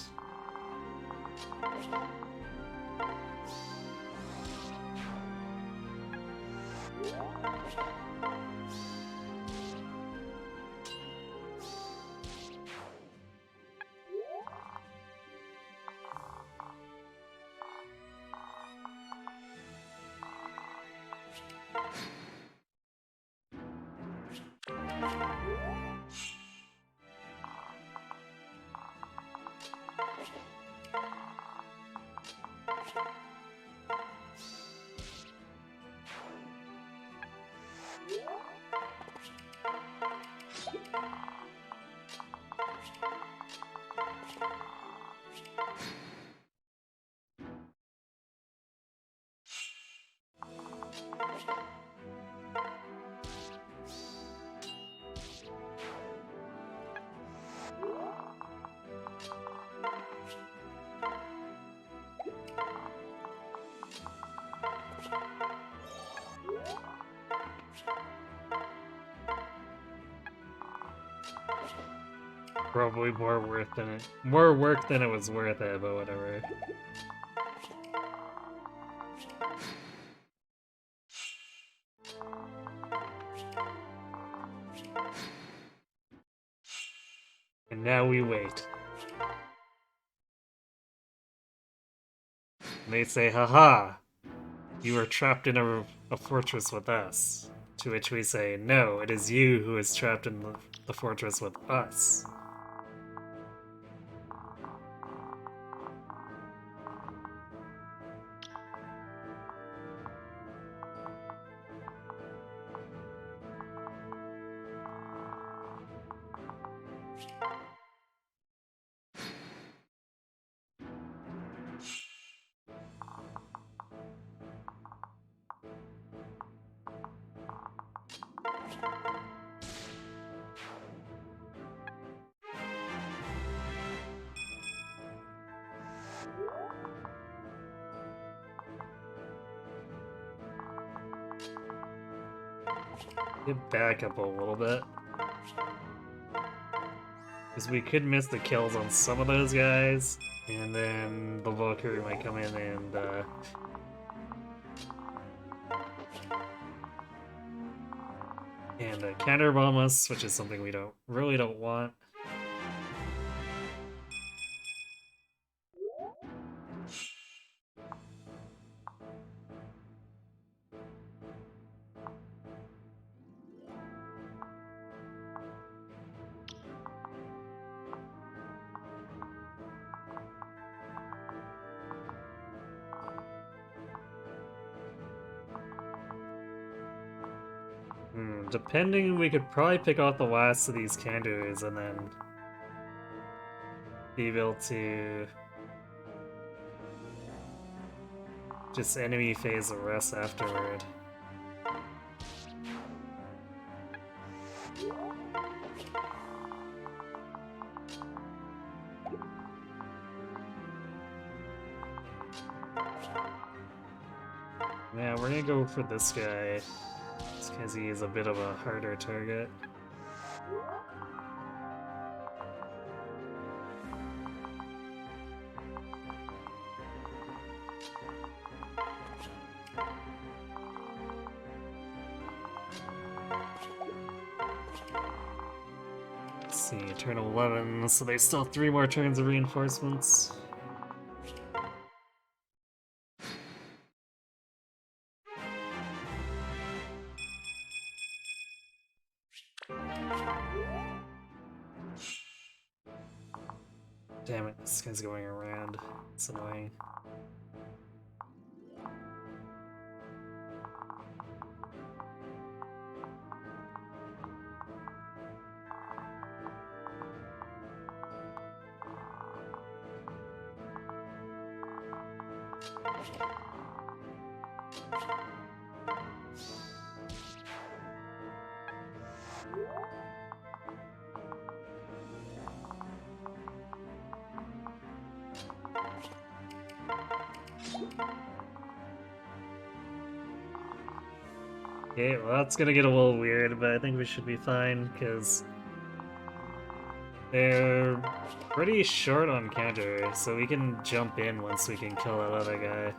Probably more work than it was worth it, but whatever. And now we wait. And they say, haha, you are trapped in a fortress with us. To which we say, no, it is you who is trapped in the fortress with us. Get back up a little bit. Because we could miss the kills on some of those guys, and then the Valkyrie might come in and counter bomb us, which is something we really don't want. Depending, we could probably pick off the last of these counters and then be able to just enemy phase the rest afterward. Yeah, we're gonna go for this guy. Because he is a bit of a harder target. Let's see, turn 11, so they still have 3 more turns of reinforcements. Damn it, this guy's going around. It's annoying. Okay, well that's gonna get a little weird, but I think we should be fine, because they're pretty short on counter, so we can jump in once we can kill that other guy.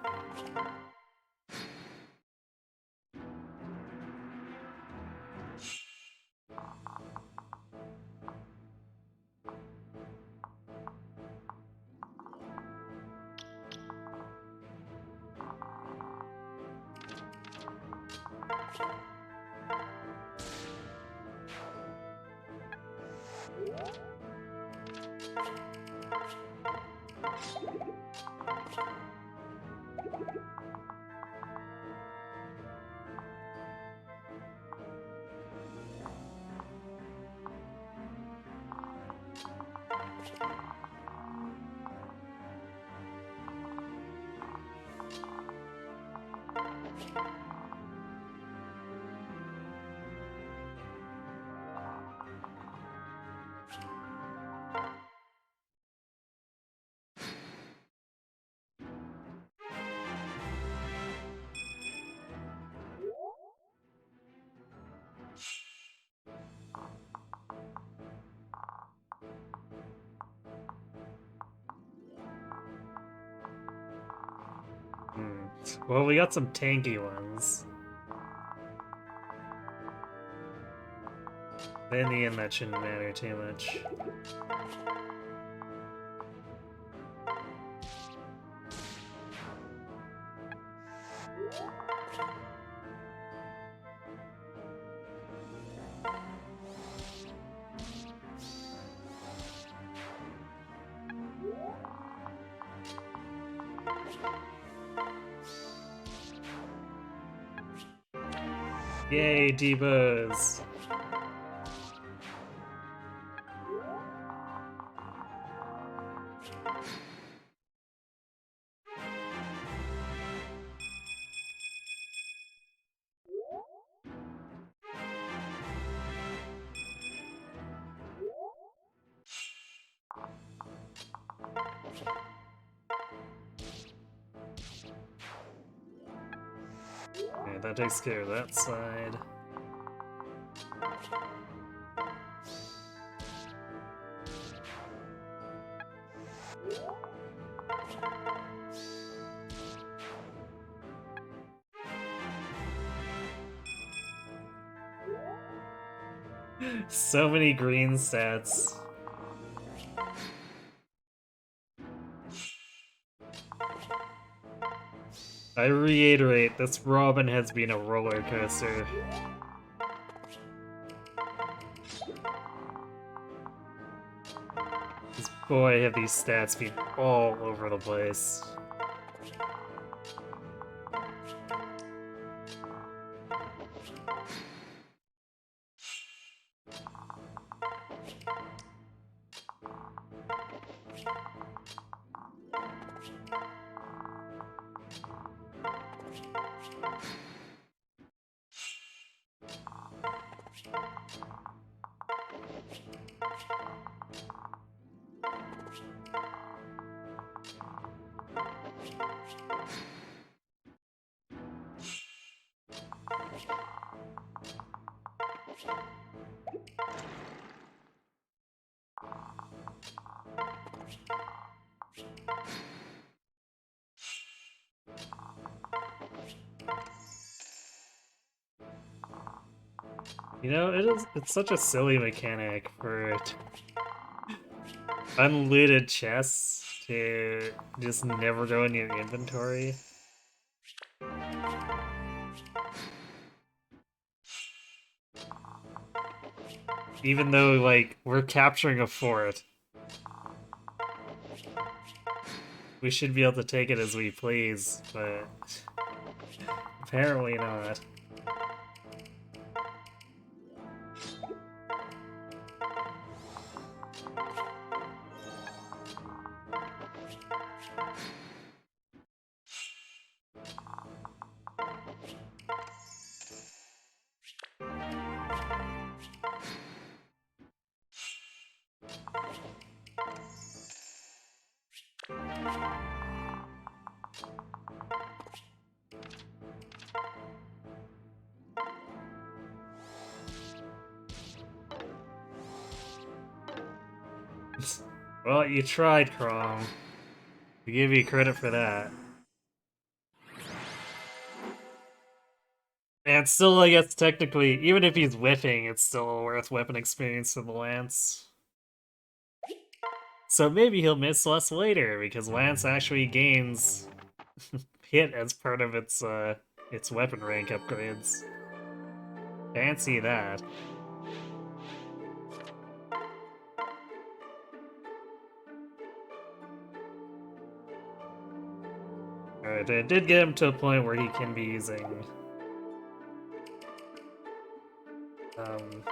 Well, we got some tanky ones. But in the end, that shouldn't matter too much. Yay, Devos! Okay, that takes care of that side. So many green stats. I reiterate, this Robin has been a roller coaster. This boy have these stats been all over the place. You know, it's such a silly mechanic for unlooted chests to just never go in your inventory. Even though, like, we're capturing a fort. We should be able to take it as we please, but apparently not. Well, you tried, Crom. We give you credit for that. And still, I guess, technically, even if he's whiffing, it's still worth weapon experience for the Lance. So maybe he'll miss less later, because Lance actually gains hit as part of its weapon rank upgrades. Fancy that. Alright, I did get him to a point where he can be using um,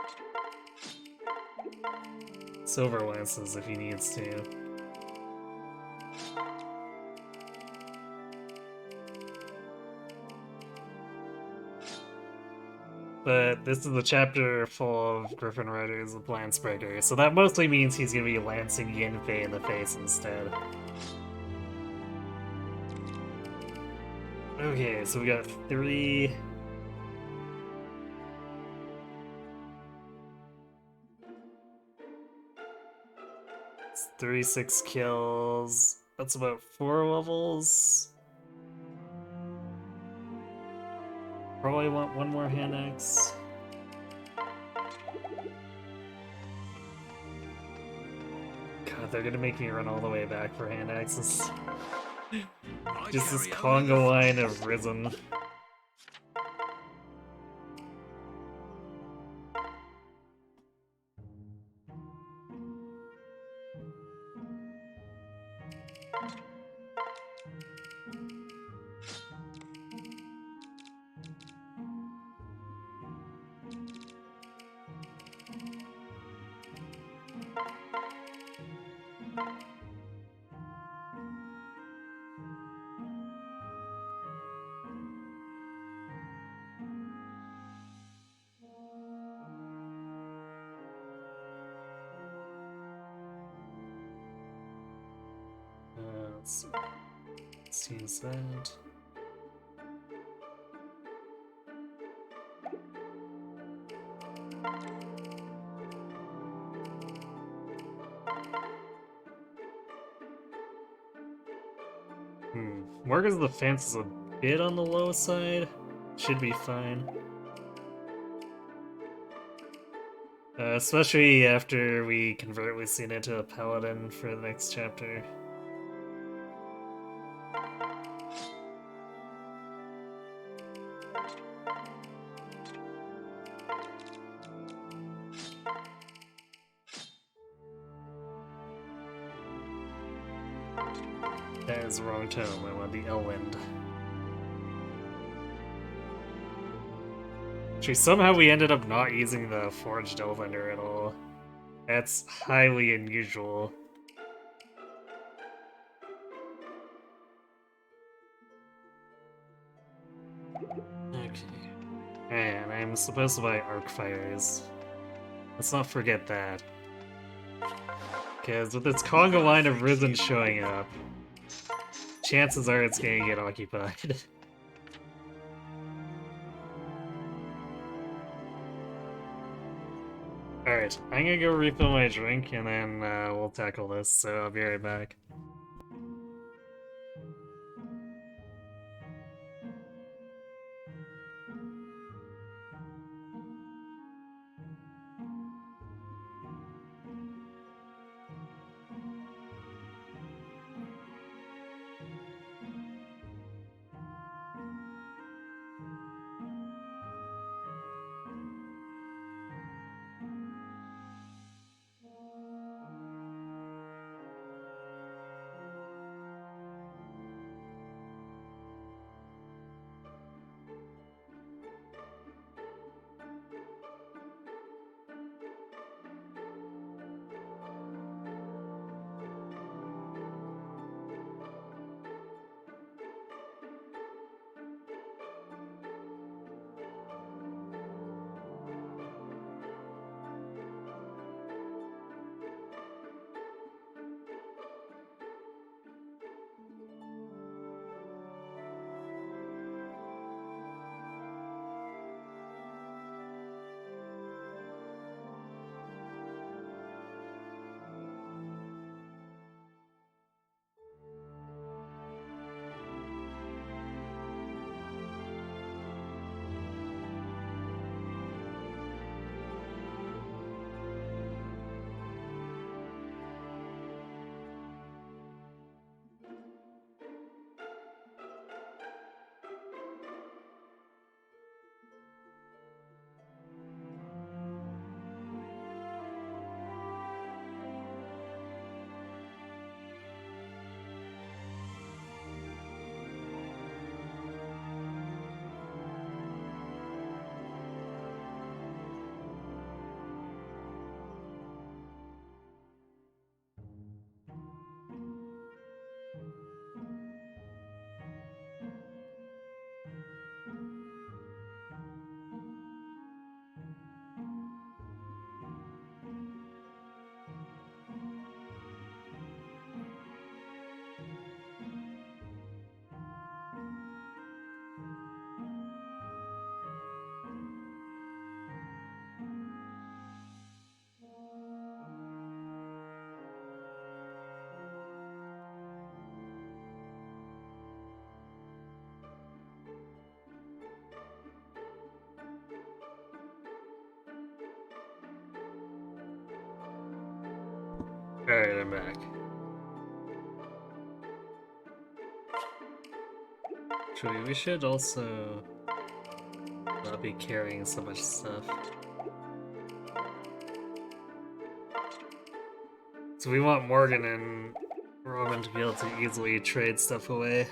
silver lances if he needs to. But this is a chapter full of Griffin Riders with Lancebreaker, so that mostly means he's gonna be lancing Yinfei in the face instead. Okay, so we got 3... It's 36 kills. That's about 4 levels. Probably want one more hand axe. God, they're gonna make me run all the way back for hand axes. Just this conga line of Risen. Let's see. Let's use that. Morgan's defense is a bit on the low side. Should be fine. Especially after we convert Lucina into a paladin for the next chapter. That is the wrong tone. I want the Elwind. Actually, somehow we ended up not using the Forged Elvinder at all. That's highly unusual. Okay. And I'm supposed to buy Arc Fires. Let's not forget that. Because with its conga line of Risen showing up, chances are it's gonna get occupied. Alright, I'm gonna go refill my drink and then we'll tackle this, so I'll be right back. Alright, I'm back. Truly, we should also not be carrying so much stuff. So we want Morgan and Roman to be able to easily trade stuff away.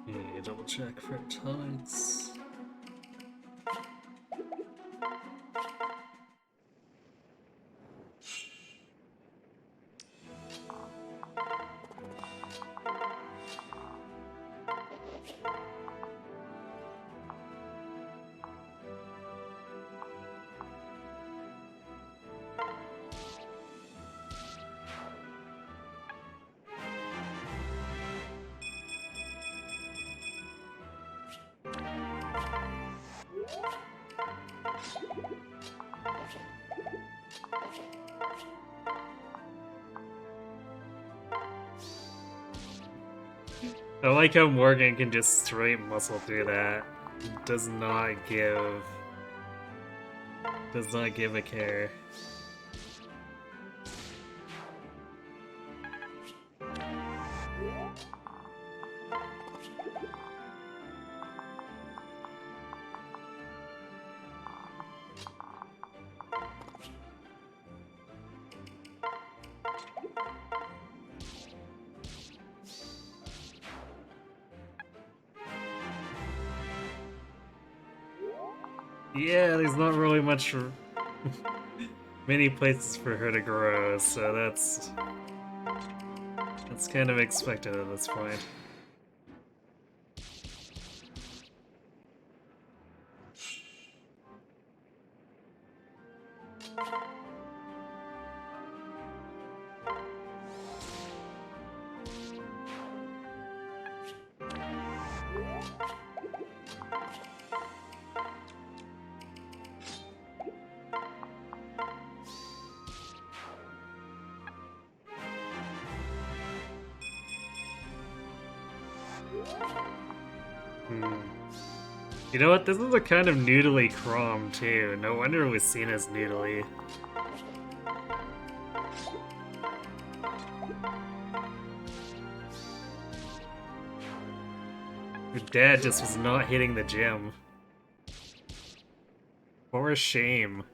Yeah, double check for tides. I like how Morgan can just straight muscle through that. Does not give a care. Yeah, there's not really much many places for her to grow, so that's kind of expected at this point. You know what? This is a kind of noodly Crom too. No wonder it was seen as noodly. Her dad just was not hitting the gym. For a shame.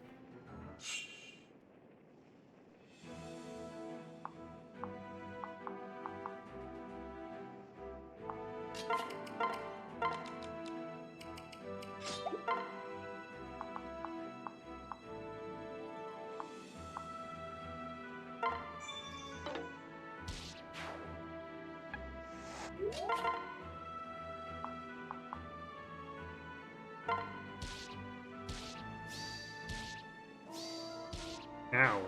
Ow,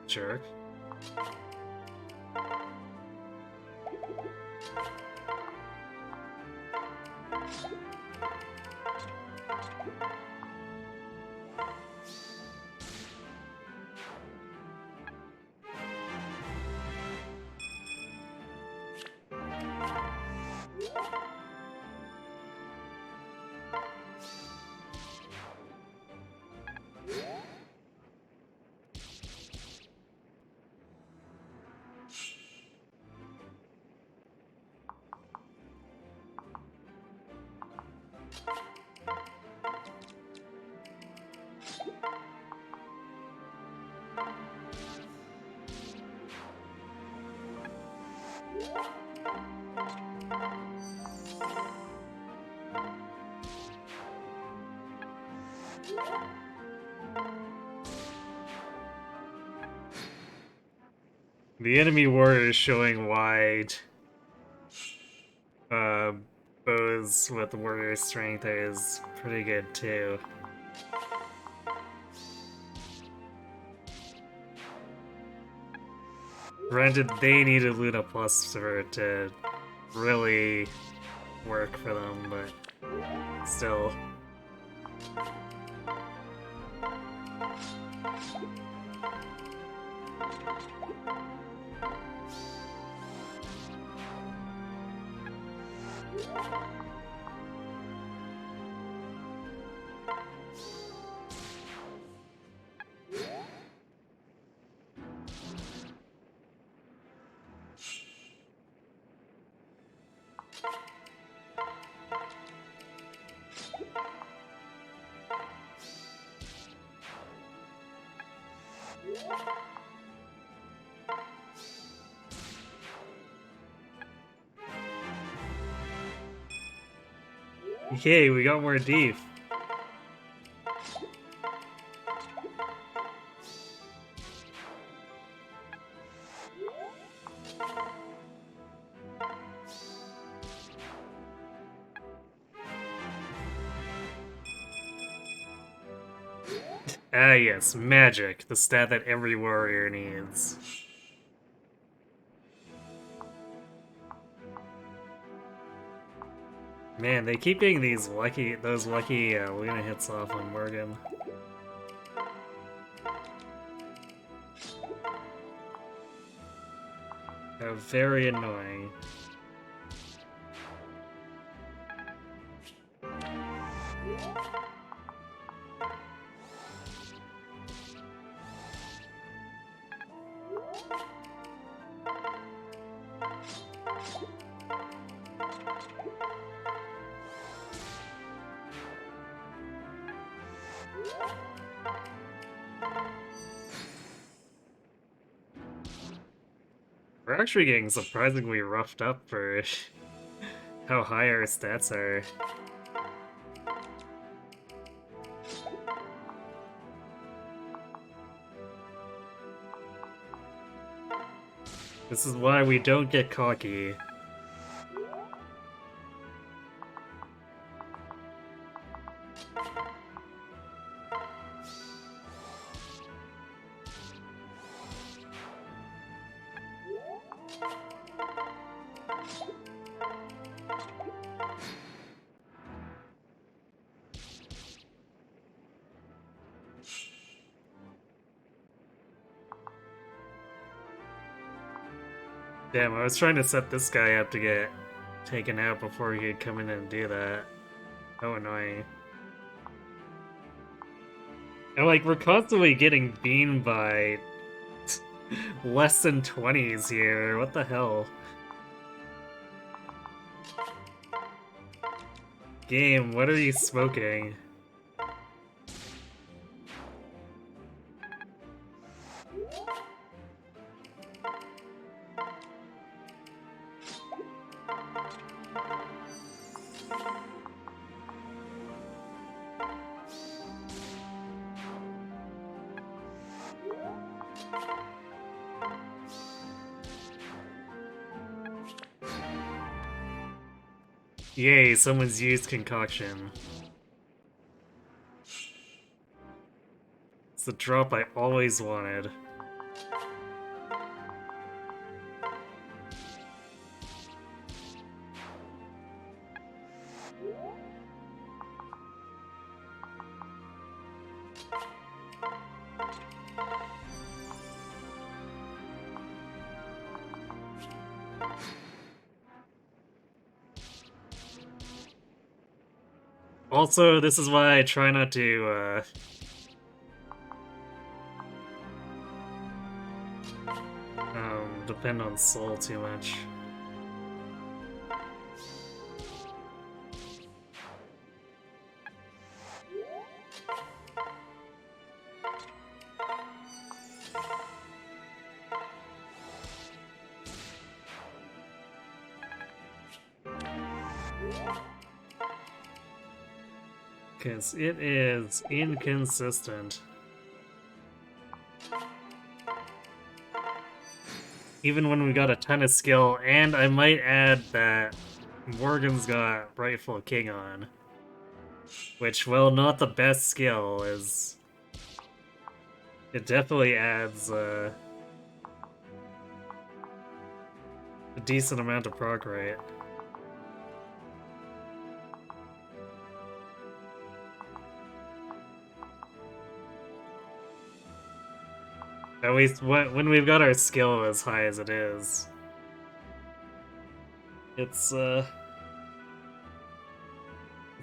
jerk. The enemy warrior is showing wide. uh, bows with warrior strength is pretty good too. Granted, they need a Luna Plus for it to really work for them, but still. Yay, we got more deep. Ah yes, magic, the stat that every warrior needs. Man, they keep getting those lucky Luna hits off on Morgan. Very annoying. We're actually getting surprisingly roughed up for how high our stats are. This is why we don't get cocky. Damn, I was trying to set this guy up to get taken out before he could come in and do that. How annoying. And like, we're constantly getting beamed by less than 20s here. What the hell? Game, what are you smoking? Yay, someone's used concoction. It's the drop I always wanted. Also, this is why I try not to, depend on Soul too much. Because it is inconsistent. Even when we got a ton of skill, and I might add that Morgan's got Rightful King on. Which, while not the best skill, is... It definitely adds a decent amount of proc rate. At least when we've got our skill as high as it is. It's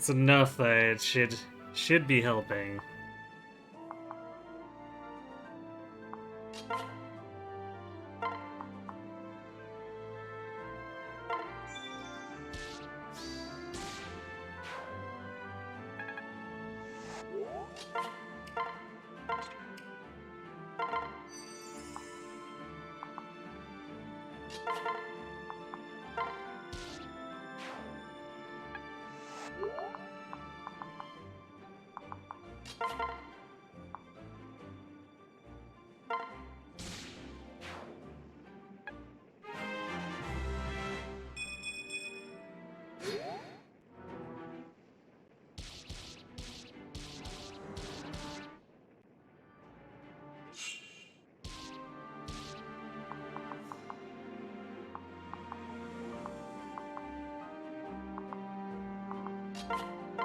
enough that it should be helping.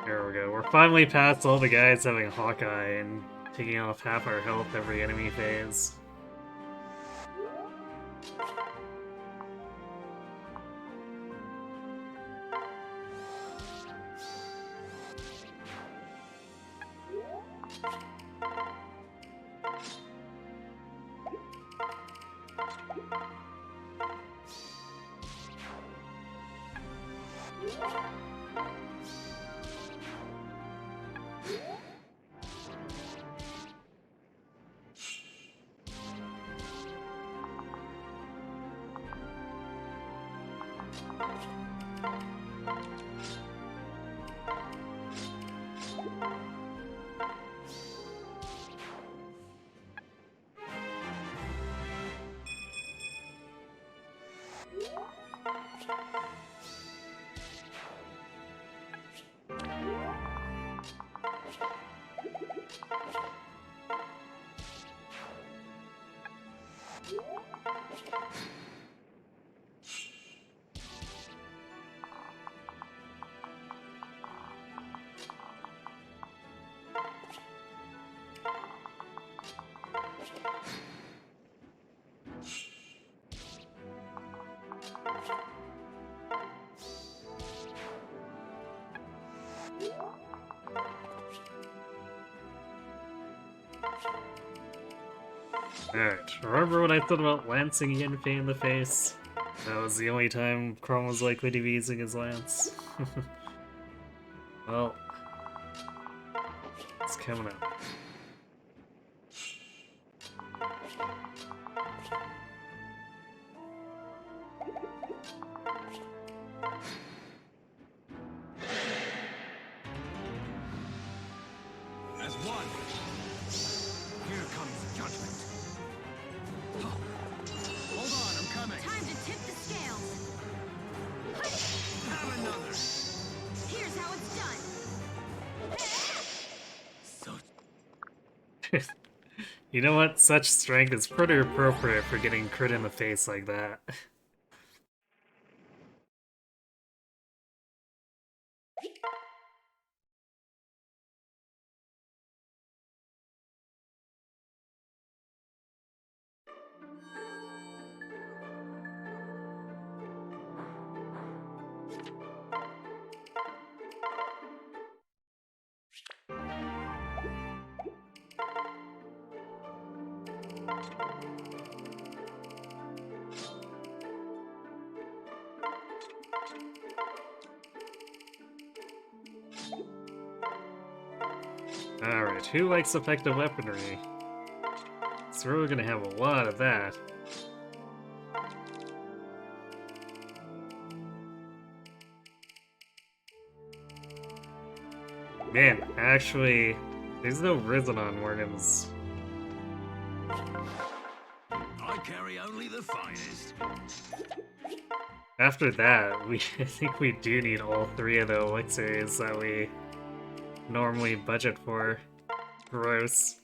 There we go. We're finally past all the guys having Hawkeye and taking off half our health every enemy phase. Alright, remember when I thought about lancing Yanfei in the face? That was the only time Chrome was likely to be using his lance. Well, it's coming up. As one. Here comes judgment. Hold on, I'm coming. Time to tip the scales. Have another. Here's how it's done. So You know what? Such strength is pretty appropriate for getting crit in the face like that. Alright, who likes effective weaponry? So we're gonna have a lot of that. Man, actually, there's no Risen on Morgan's. I carry only the finest. After that, I think we do need all three of the elixirs that we normally budget for. Gross.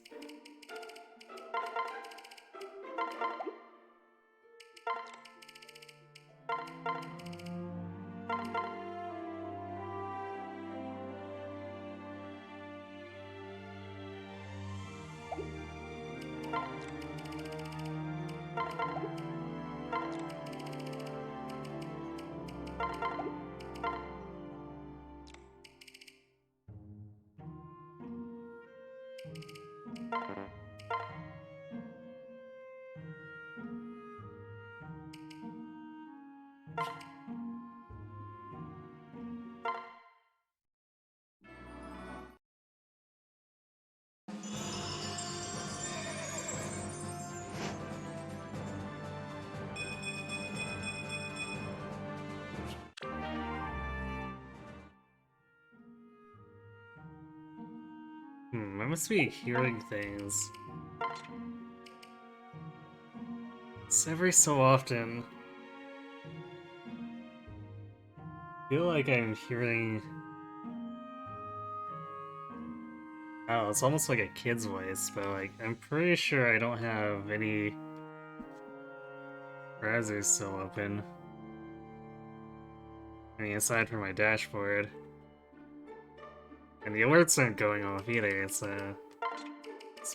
I must be hearing things. It's every so often. I feel like I'm hearing... Oh, it's almost like a kid's voice, but like, I'm pretty sure I don't have any browsers still open. I mean, aside from my dashboard. And the alerts aren't going off either, it's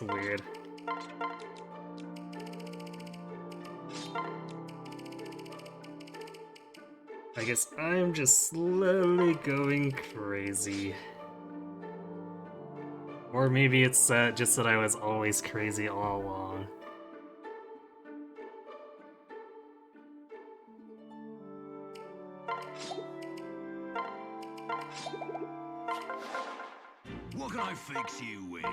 weird. I guess I'm just slowly going crazy. Or maybe it's just that I was always crazy all along. What can I fix you with?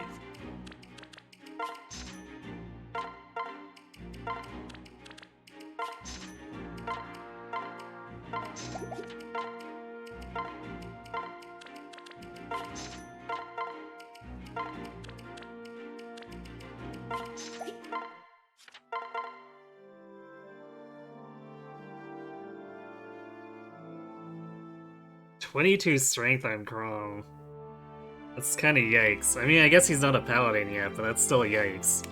"22 strength on Chrome. That's kinda yikes. I mean, I guess he's not a paladin yet, but that's still yikes.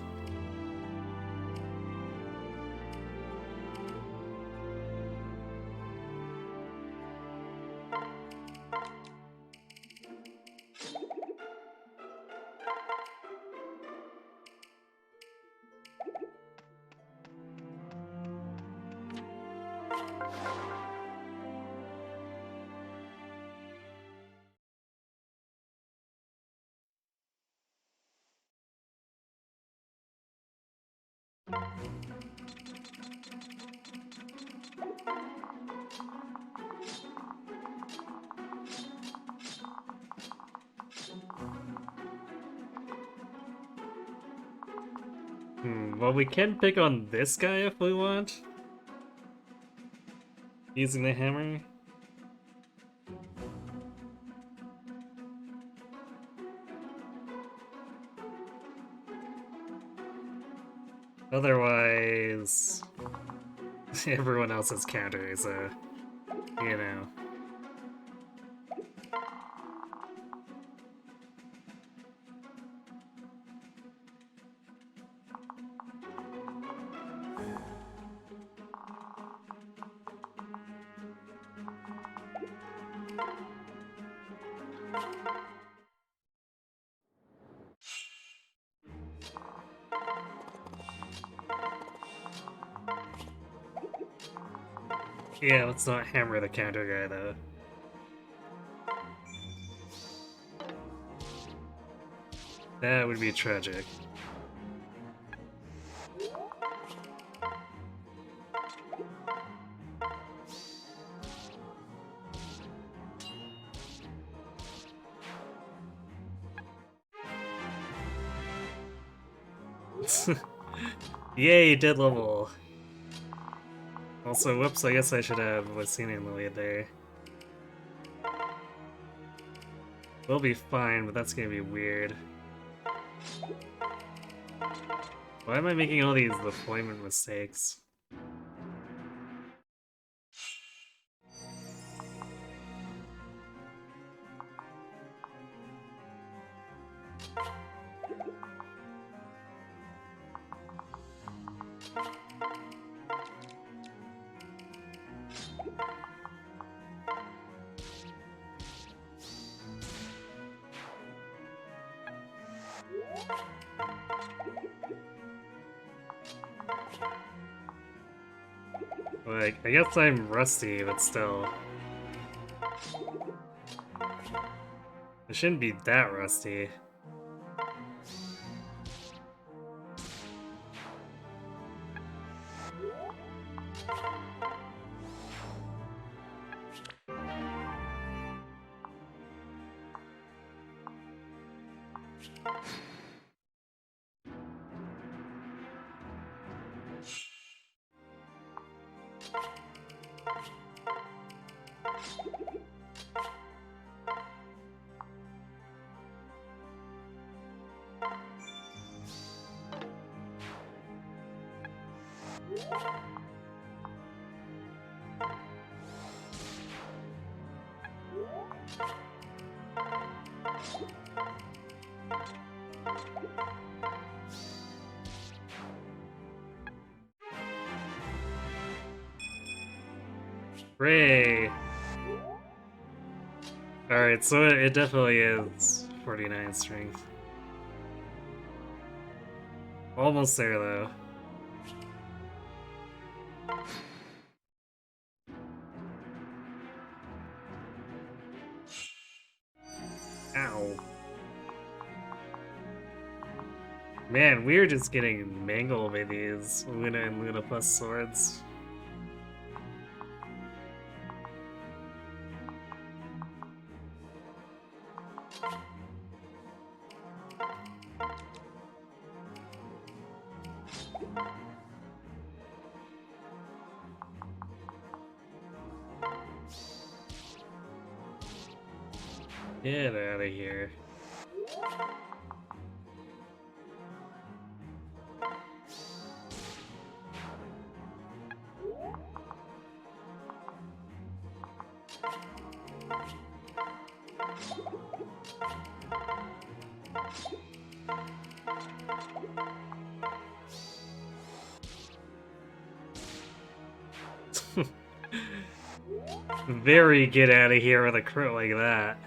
Well, we can pick on this guy if we want. Using the hammer. Otherwise, everyone else has counters, so, you know. Yeah, let's not hammer the counter guy, though. That would be tragic. Yay, dead level. Also, whoops, I guess I should have Wasina in the lead there. We'll be fine, but that's gonna be weird. Why am I making all these deployment mistakes? Like, I guess I'm rusty, but still. I shouldn't be that rusty. Hooray! Alright, so it definitely is 49 strength. Almost there, though. Ow. Man, we're just getting mangled by these Luna and Luna Plus swords. Get out of here. Very get out of here with a crit like that.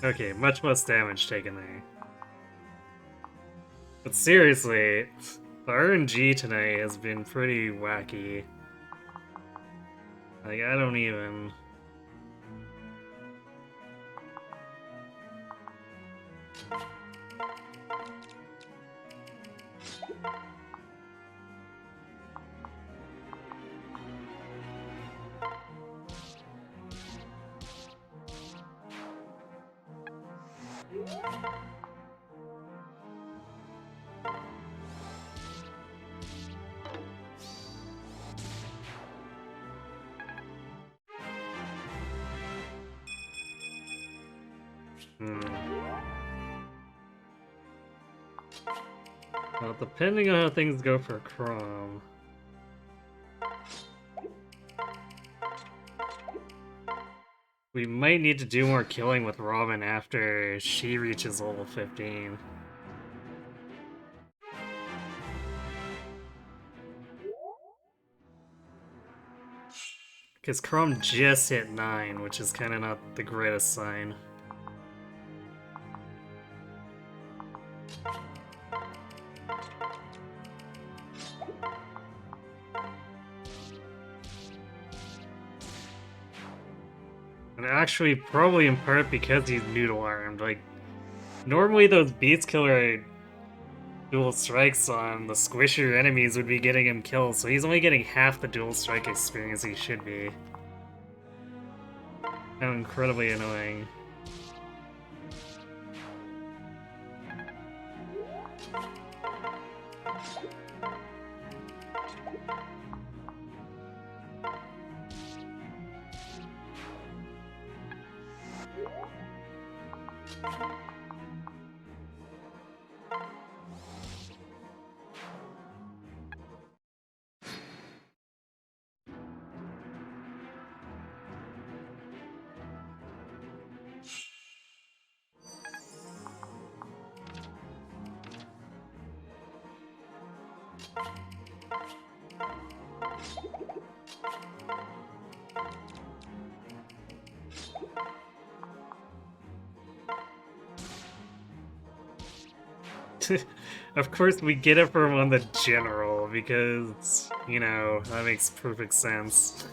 Okay, much less damage taken there. But seriously, the RNG tonight has been pretty wacky. Like, I don't even... Well, depending on how things go for Chrome... we might need to do more killing with Robin after she reaches level 15. Because Chrome just hit 9, which is kind of not the greatest sign. And actually, probably in part because he's noodle-armed. Like, normally those Beast Killer dual strikes on the squishier enemies would be getting him killed, so he's only getting half the dual strike experience he should be. How incredibly annoying. Of course, we get it from on the general because, you know, that makes perfect sense.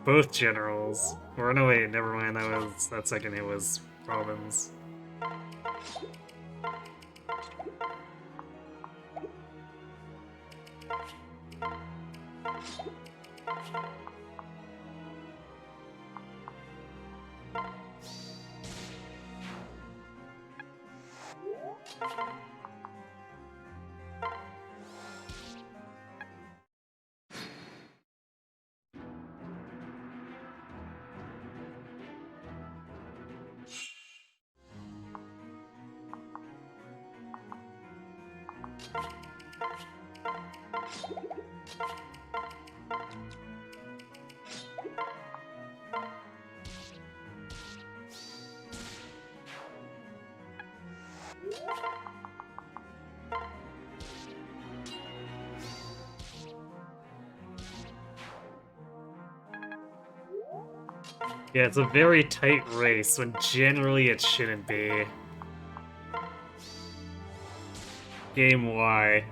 Both generals. Or no, wait, never mind. That second hit was Robin's. Yeah, it's a very tight race when generally it shouldn't be. Game Y.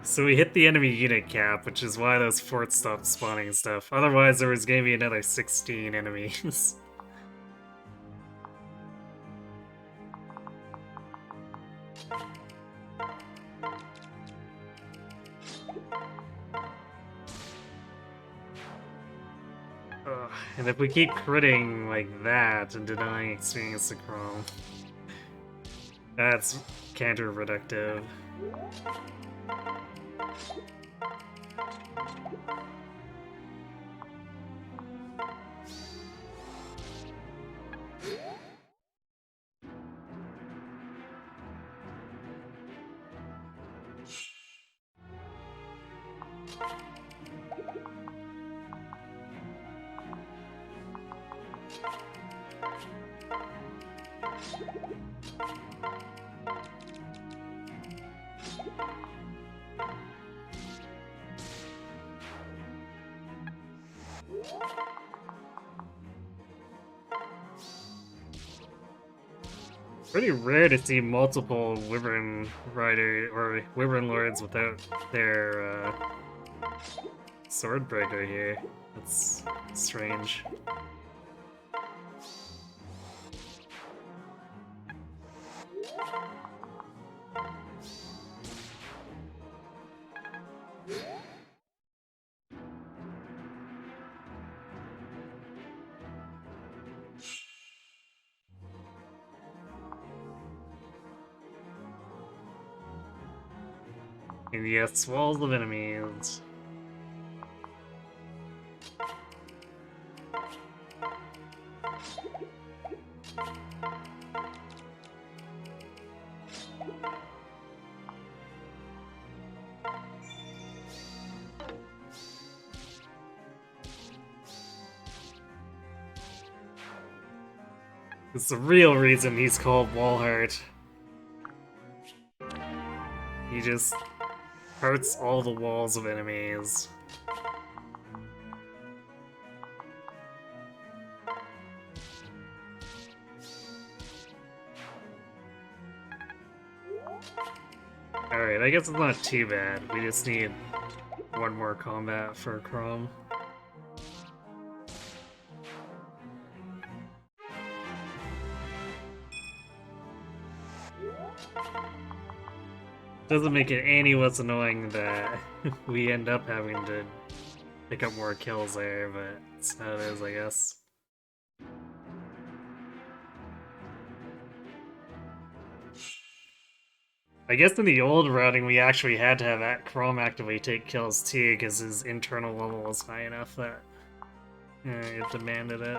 So we hit the enemy unit cap, which is why those forts stopped spawning and stuff. Otherwise, there was gonna be another 16 enemies. Ugh, and if we keep critting like that and denying experience to Chrome, that's counterproductive. Pretty rare to see multiple Wyvern Rider or Wyvern Lords without their Swordbreaker here. That's strange. And yes, walls of enemies. It's the real reason he's called Wallheart. He just hurts all the walls of enemies. Alright, I guess it's not too bad. We just need one more combat for Chrome. Doesn't make it any less annoying that we end up having to pick up more kills there, but it's how it is, I guess. I guess in the old routing we actually had to have that Chrome actively take kills too, because his internal level was high enough that it demanded it.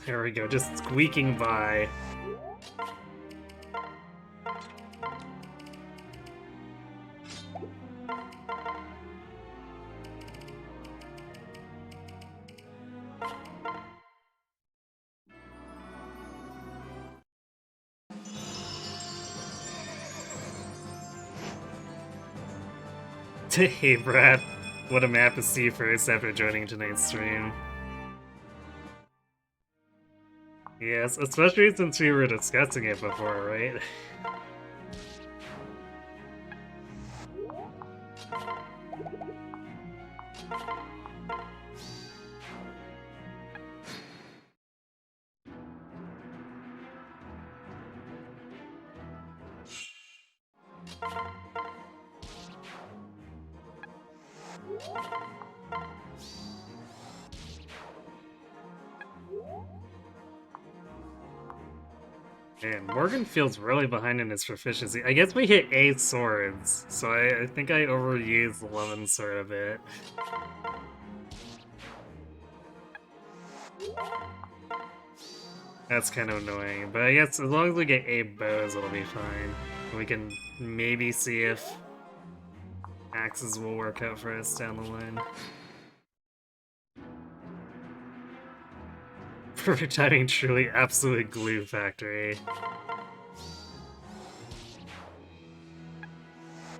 There we go, just squeaking by. Hey Brad, what a map to see first after joining tonight's stream. Yes, especially since we were discussing it before, right? Man, Morgan feels really behind in his proficiency. I guess we hit 8 swords, so I think I overused 11 sword a bit. That's kind of annoying, but I guess as long as we get 8 bows, it'll be fine. We can maybe see if axes will work out for us down the line. Perfect timing, truly absolute glue factory.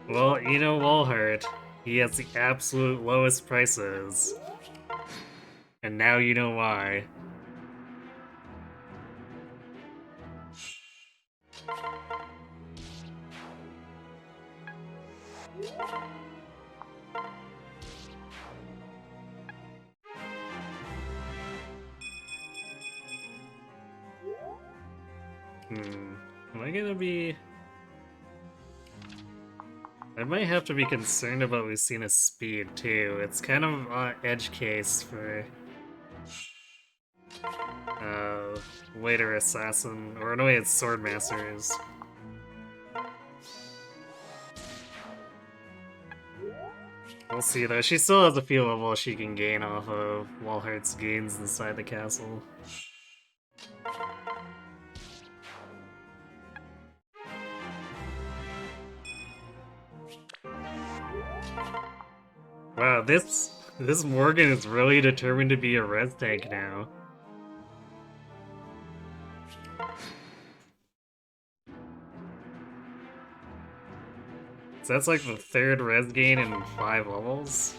Well, you know Walhart, he has the absolute lowest prices. And now you know why. Am I gonna be... I might have to be concerned about Lucina's speed, too. It's kind of edge case for... later assassin... Or no, it's swordmasters. We'll see, though. She still has a few levels she can gain off of Walhart's gains inside the castle. Wow, this Morgan is really determined to be a res tank now. So that's like the third res gain in 5 levels?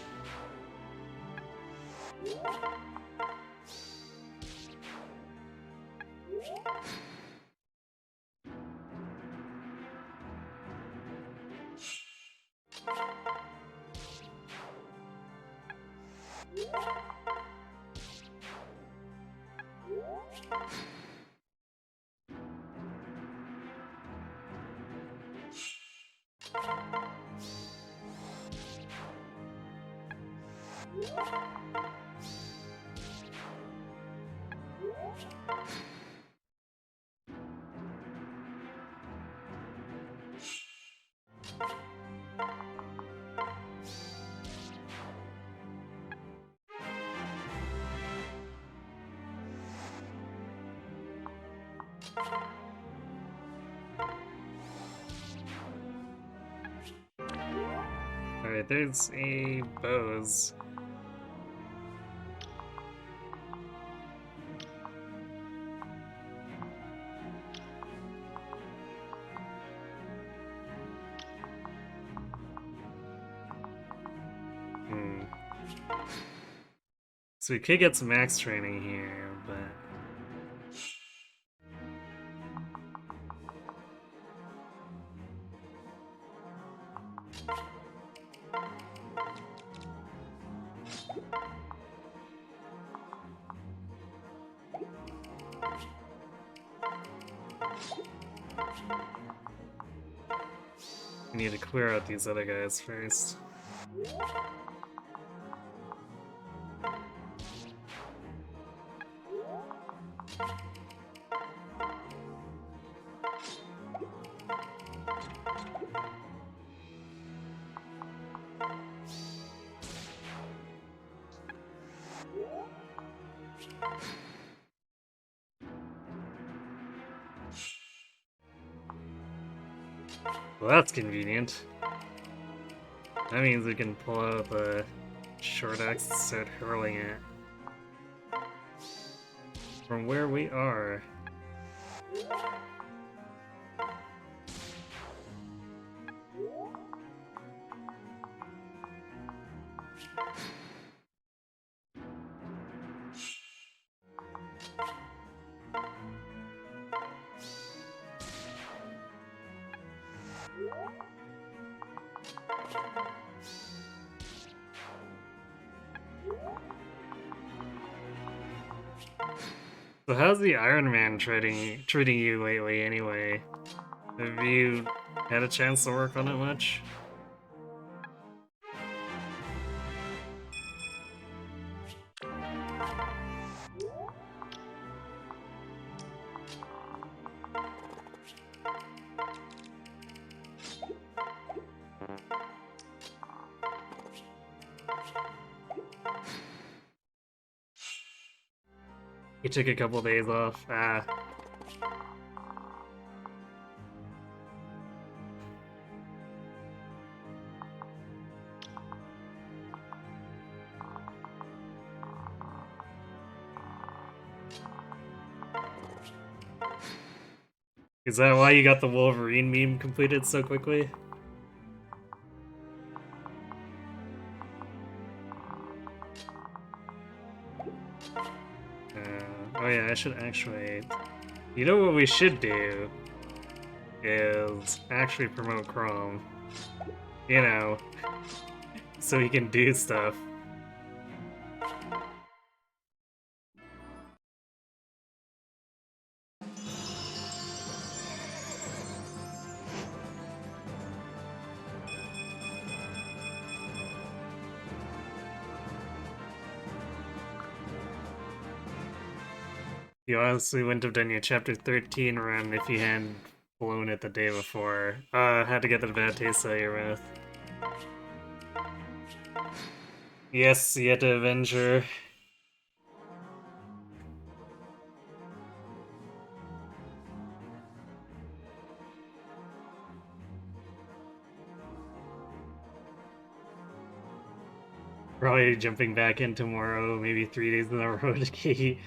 Alright, there's a bows. So we could get some max training here, but... We need to clear out these other guys first. Well, that's convenient. That means we can pull out the short axe and start hurling it from where we are. So how's the Iron Man treating you lately anyway? Have you had a chance to work on it much? You took a couple days off. Ah. Is that why you got the Wolverine meme completed so quickly? Oh yeah, I should actually... You know what we should do? Is actually promote Chrome. You know, so he can do stuff. You honestly wouldn't have done your chapter 13 run if you hadn't blown it the day before. Had to get the bad taste out of your mouth. Yes, you had to avenge her. Probably jumping back in tomorrow, maybe 3 days in a row to get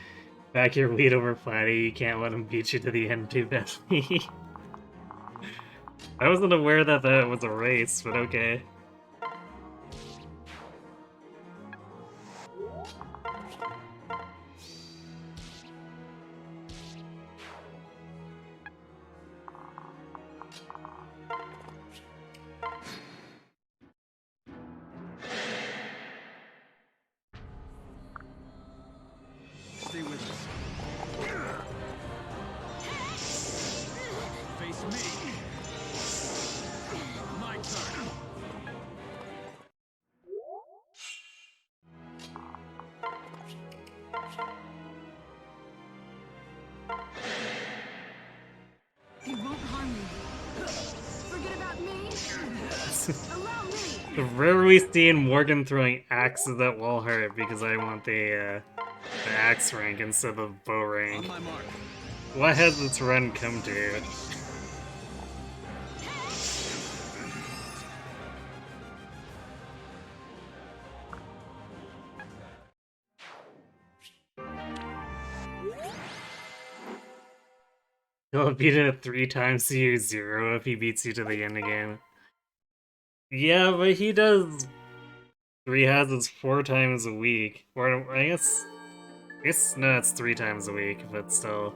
back your lead over Platy. You can't let him beat you to the end too badly. I wasn't aware that that was a race, but okay. Stay with us. Face me. My turn. He won't harm me. Forget about me. Allow me. Rare we seen Morgan throwing axes at Walhart because I want the axe rank instead of the bow rank. On my mark. What has this run come to? He'll beat it 3 times to your 0 if he beats you to the end again. Yeah, but he does 3 hazards 4 times a week. Or I guess no, it's 3 times a week, but still.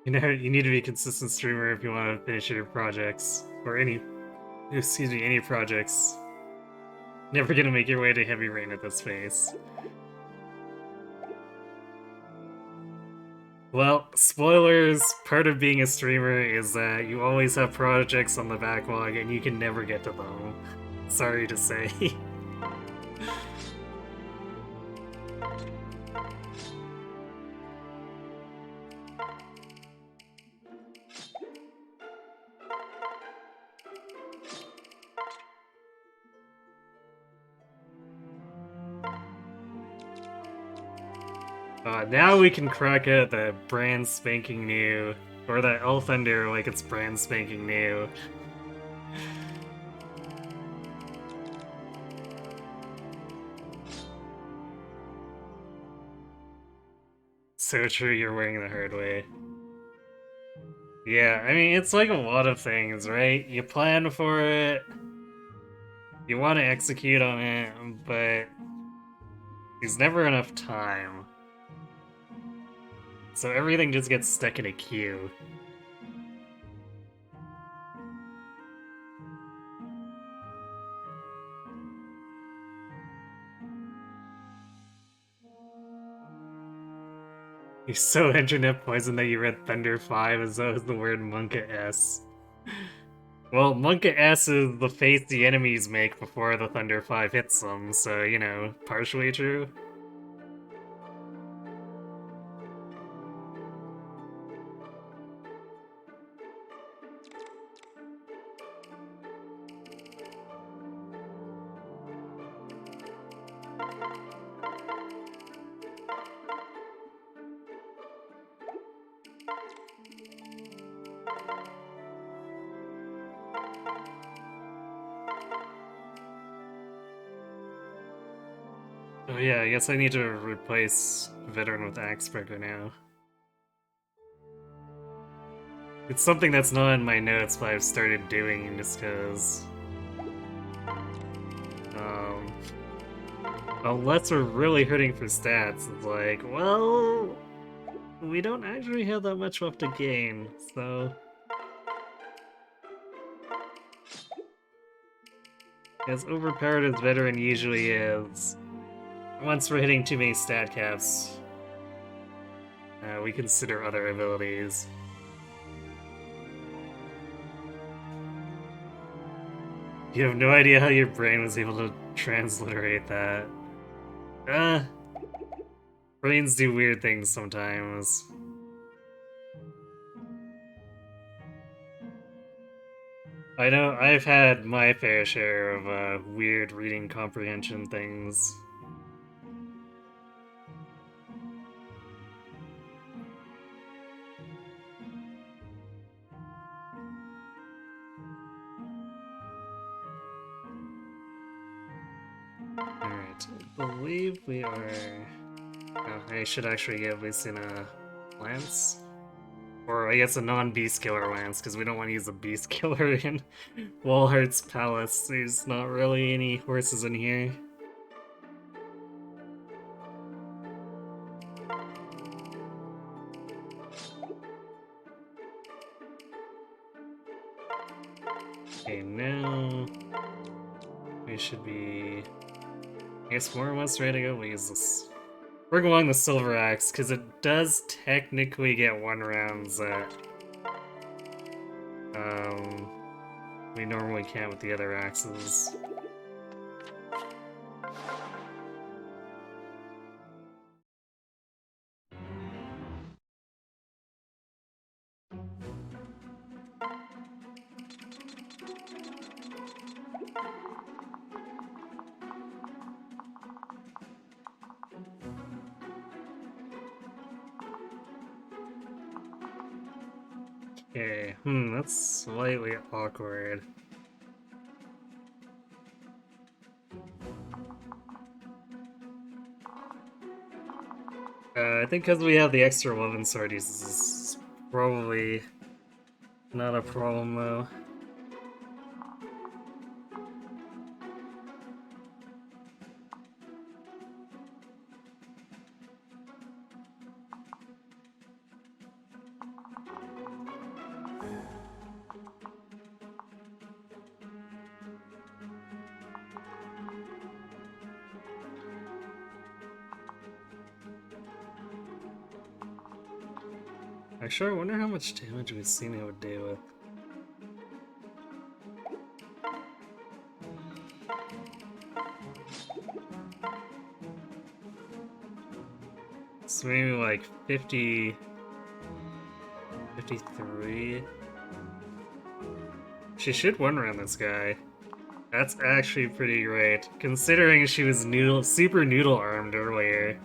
You know, you need to be a consistent streamer if you want to finish your projects. Or any, excuse me, any projects. Never gonna make your way to Heavy Rain at this pace. Well, spoilers, part of being a streamer is that you always have projects on the backlog and you can never get to them. Sorry to say. Now we can crack out the brand spanking new, or that Elf Thunder like it's brand spanking new. So true, you're wearing the hard way. Yeah, I mean, it's like a lot of things, right? You plan for it, you want to execute on it, but there's never enough time. So everything just gets stuck in a queue. You're so internet poisoned that you read Thunder 5 as though it was the word Monka S. Well, Monka S is the face the enemies make before the Thunder 5 hits them, so, you know, partially true. Oh yeah, I guess I need to replace Veteran with Axebreaker now. It's something that's not in my notes, but I've started doing just because... unless we're really hurting for stats, it's like, well... we don't actually have that much left to gain, so... as overpowered as Veteran usually is, once we're hitting too many stat caps, we consider other abilities. You have no idea how your brain was able to transliterate that. Brains do weird things sometimes. I know I've had my fair share of weird reading comprehension things. Alright, I believe we are... oh, I should actually give Lucina Lance. Or I guess a non-Beast Killer Lance, because we don't want to use a Beast Killer in Walhart's Palace. There's not really any horses in here. Okay, now... we should be... I guess more wants ready to go. We'll use this. We're going the Silver Axe, because it does technically get 1 rounds that we normally can't with the other axes. Okay, that's slightly awkward. I think because we have the extra weapon sorties, this is probably not a problem though. Actually, I wonder how much damage we've seen it would do with. So maybe like 50... 53? She should one-run this guy. That's actually pretty great, considering she was super noodle-armed earlier.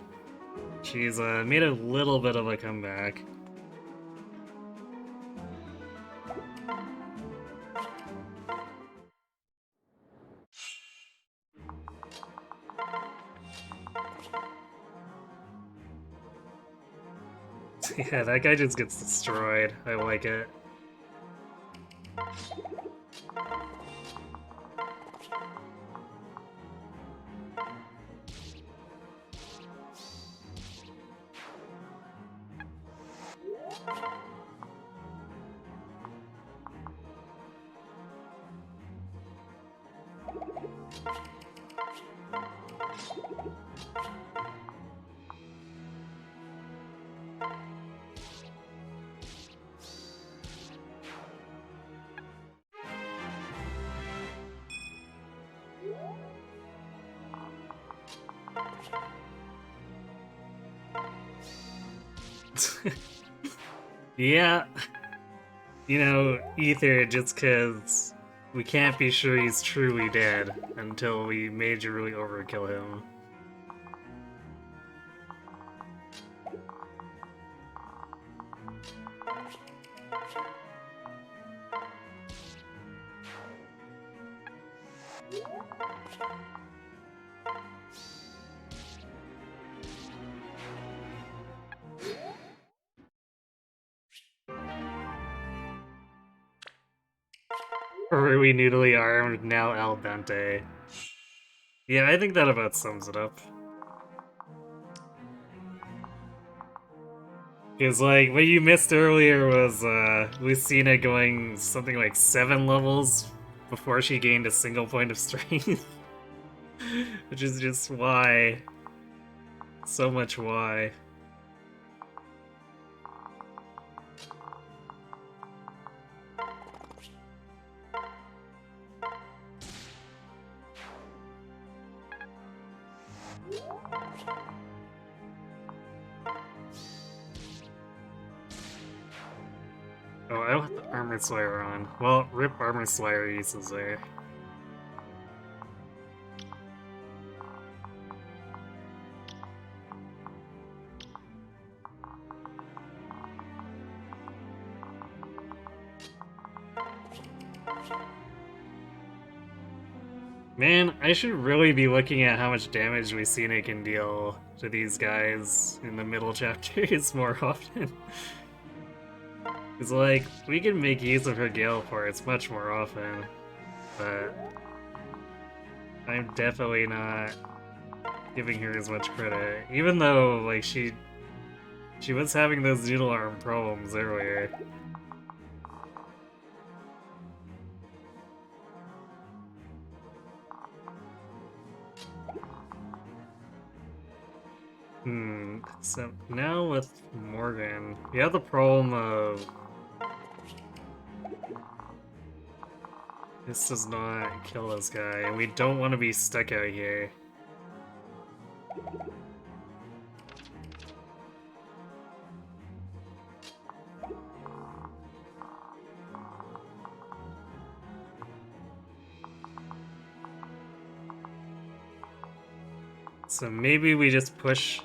She's made a little bit of a comeback. Yeah, that guy just gets destroyed. I like it. Yeah. You know, Ether, just cause we can't be sure he's truly dead until we majorly overkill him. Or we noodly armed, now al dente. Yeah, I think that about sums it up. Because, like, what you missed earlier was, Lucina going something like 7 levels before she gained a single point of strength. Which is just why. So much why. Oh, I don't have the Armor Slayer on. Well, rip Armor Slayer uses there. Man, I should really be looking at how much damage Lucina can deal to these guys in the middle chapters more often. Because, like, we can make use of her Gale Force much more often, but I'm definitely not giving her as much credit. Even though, like, she was having those noodle arm problems earlier. So now with Morgan, we have the problem of this does not kill this guy, and we don't want to be stuck out here. So maybe we just push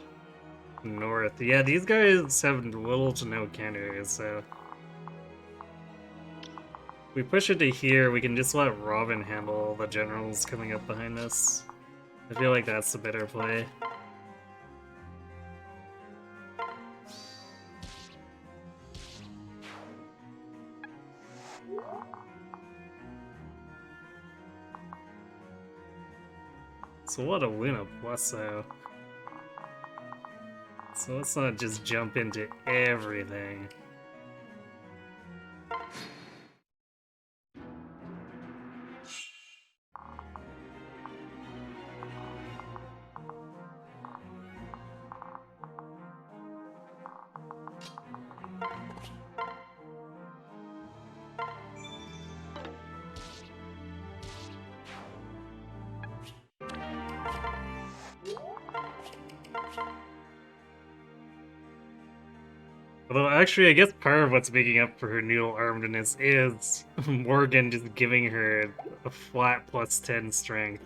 north. Yeah, these guys have little to no counters, so we push it to here, we can just let Robin handle the generals coming up behind us. I feel like that's the better play. So what a Luna plus though. So let's not just jump into everything. Although, actually, I guess part of what's making up for her new armedness is Morgan just giving her a flat +10 strength.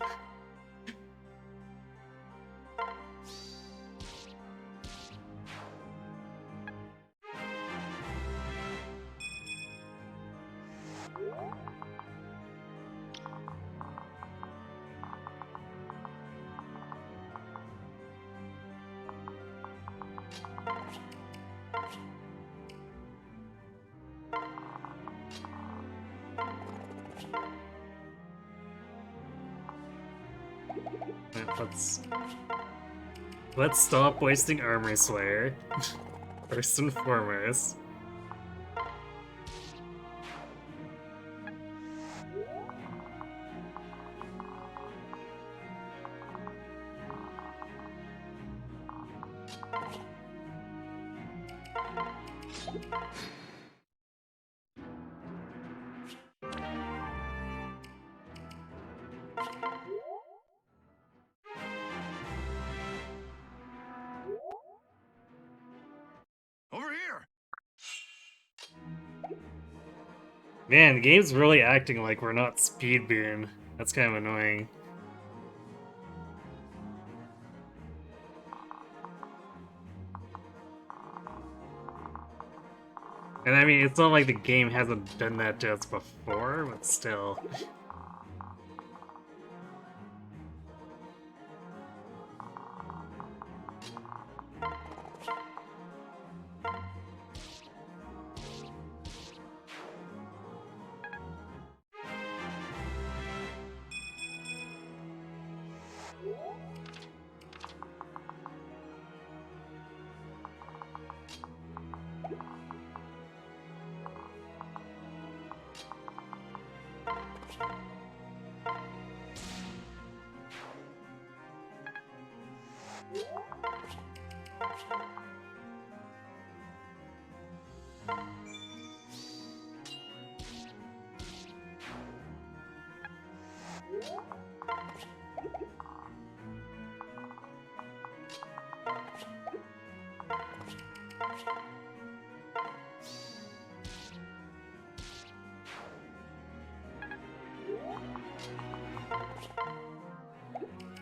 Let's stop wasting Armor Slayer. First and foremost. Over here. Man, the game's really acting like we're not Speed Boon. That's kind of annoying. And I mean, it's not like the game hasn't done that to us before, but still.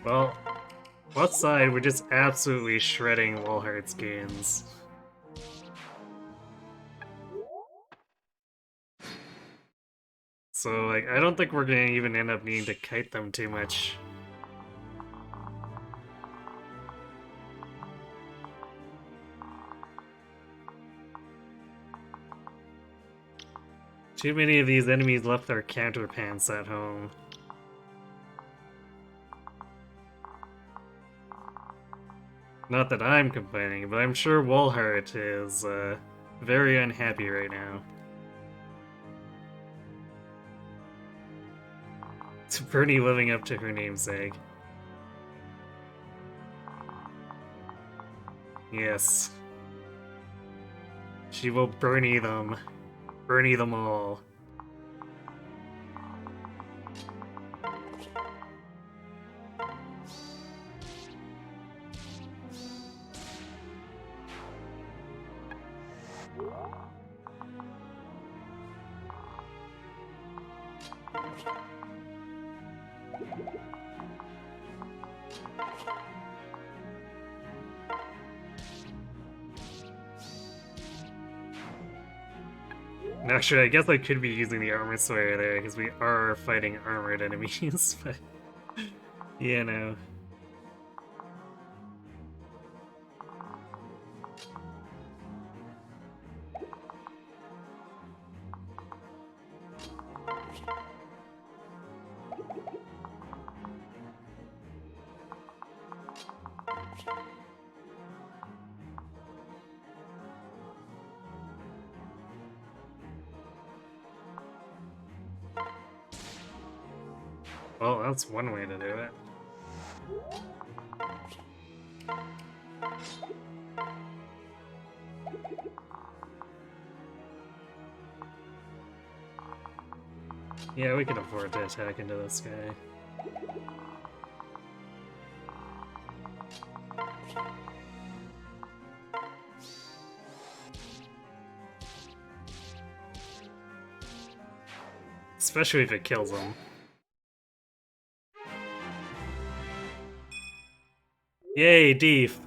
Well, plus side, we're just absolutely shredding Walhart's gains. So, like, I don't think we're gonna even end up needing to kite them too much. Too many of these enemies left their counterpants at home. Not that I'm complaining, but I'm sure Walhart is very unhappy right now. It's Bernie living up to her namesake. Yes. She will Bernie them. Bernie them all. Actually, I guess I could be using the Armor Slayer there, because we are fighting armored enemies, but... you know. Well, that's one way to do it. Yeah, we can afford to attack into this guy. especially if it kills him. Yay, Deef!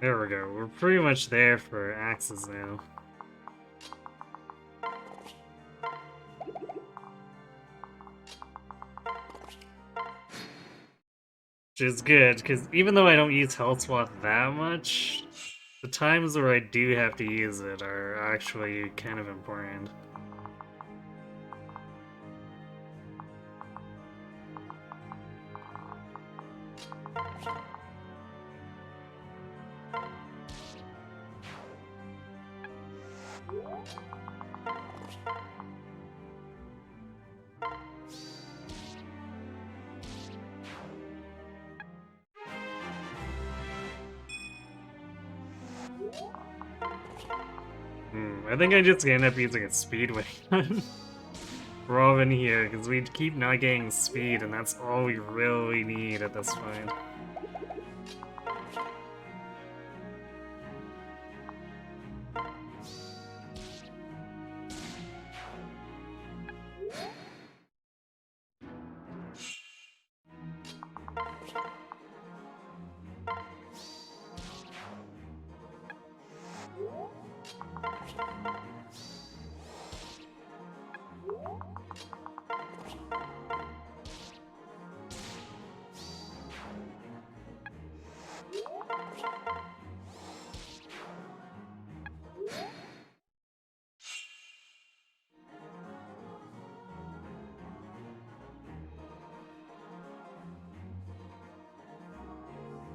There we go, we're pretty much there for axes now. Which is good, because even though I don't use Health Swap that much, the times where I do have to use it are actually kind of important. I think I just end up using a speedway gun. Robin here, because we keep not getting speed, and that's all we really need at this point.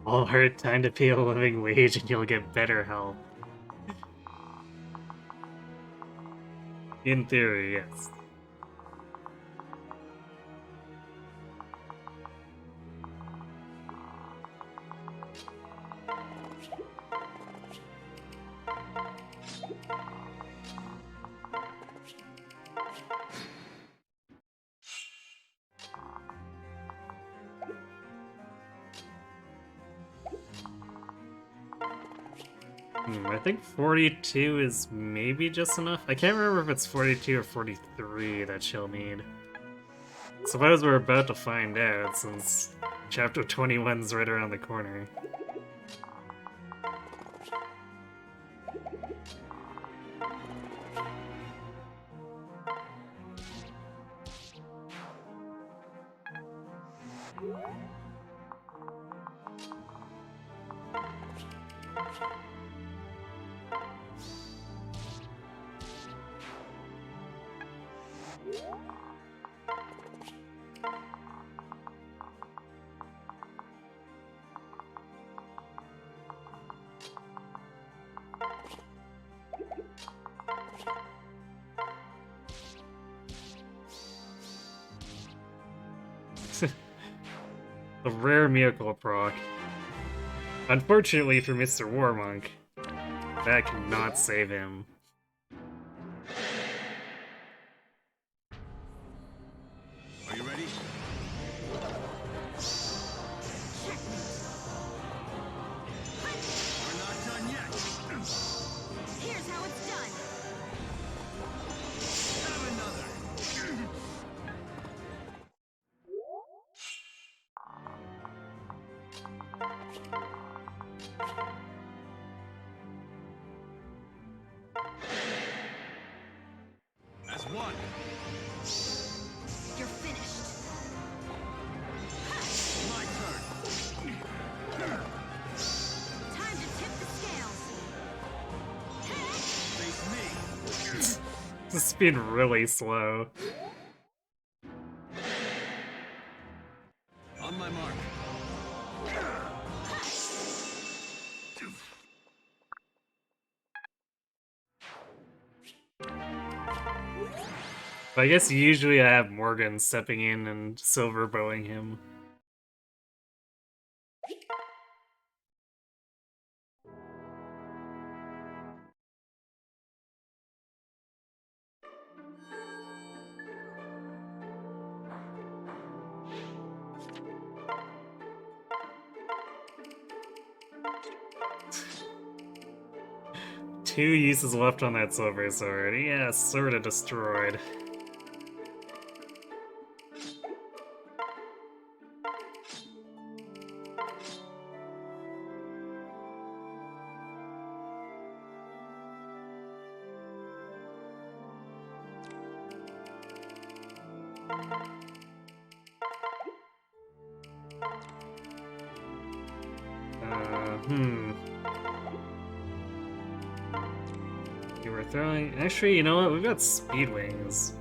All hurt, time to pay a living wage and you'll get better health. In theory, yes. I think 42 is maybe just enough. I can't remember if it's 42 or 43 that she'll need. Suppose we're about to find out, since chapter 21's right around the corner. A rare miracle proc. Unfortunately for Mr. Warmonk, that cannot save him. Are you ready? We're not done yet. Here's how it's done. Have another. That's one. You're finished. My turn. Time to tip the scales. Face me. This has been really slow. On my mark. But I guess usually I have Morgan stepping in and silver bowing him. Two uses left on that silver sword. Yeah, sorta destroyed. Hmm. You were throwing. Actually, you know what? We've got speed wings.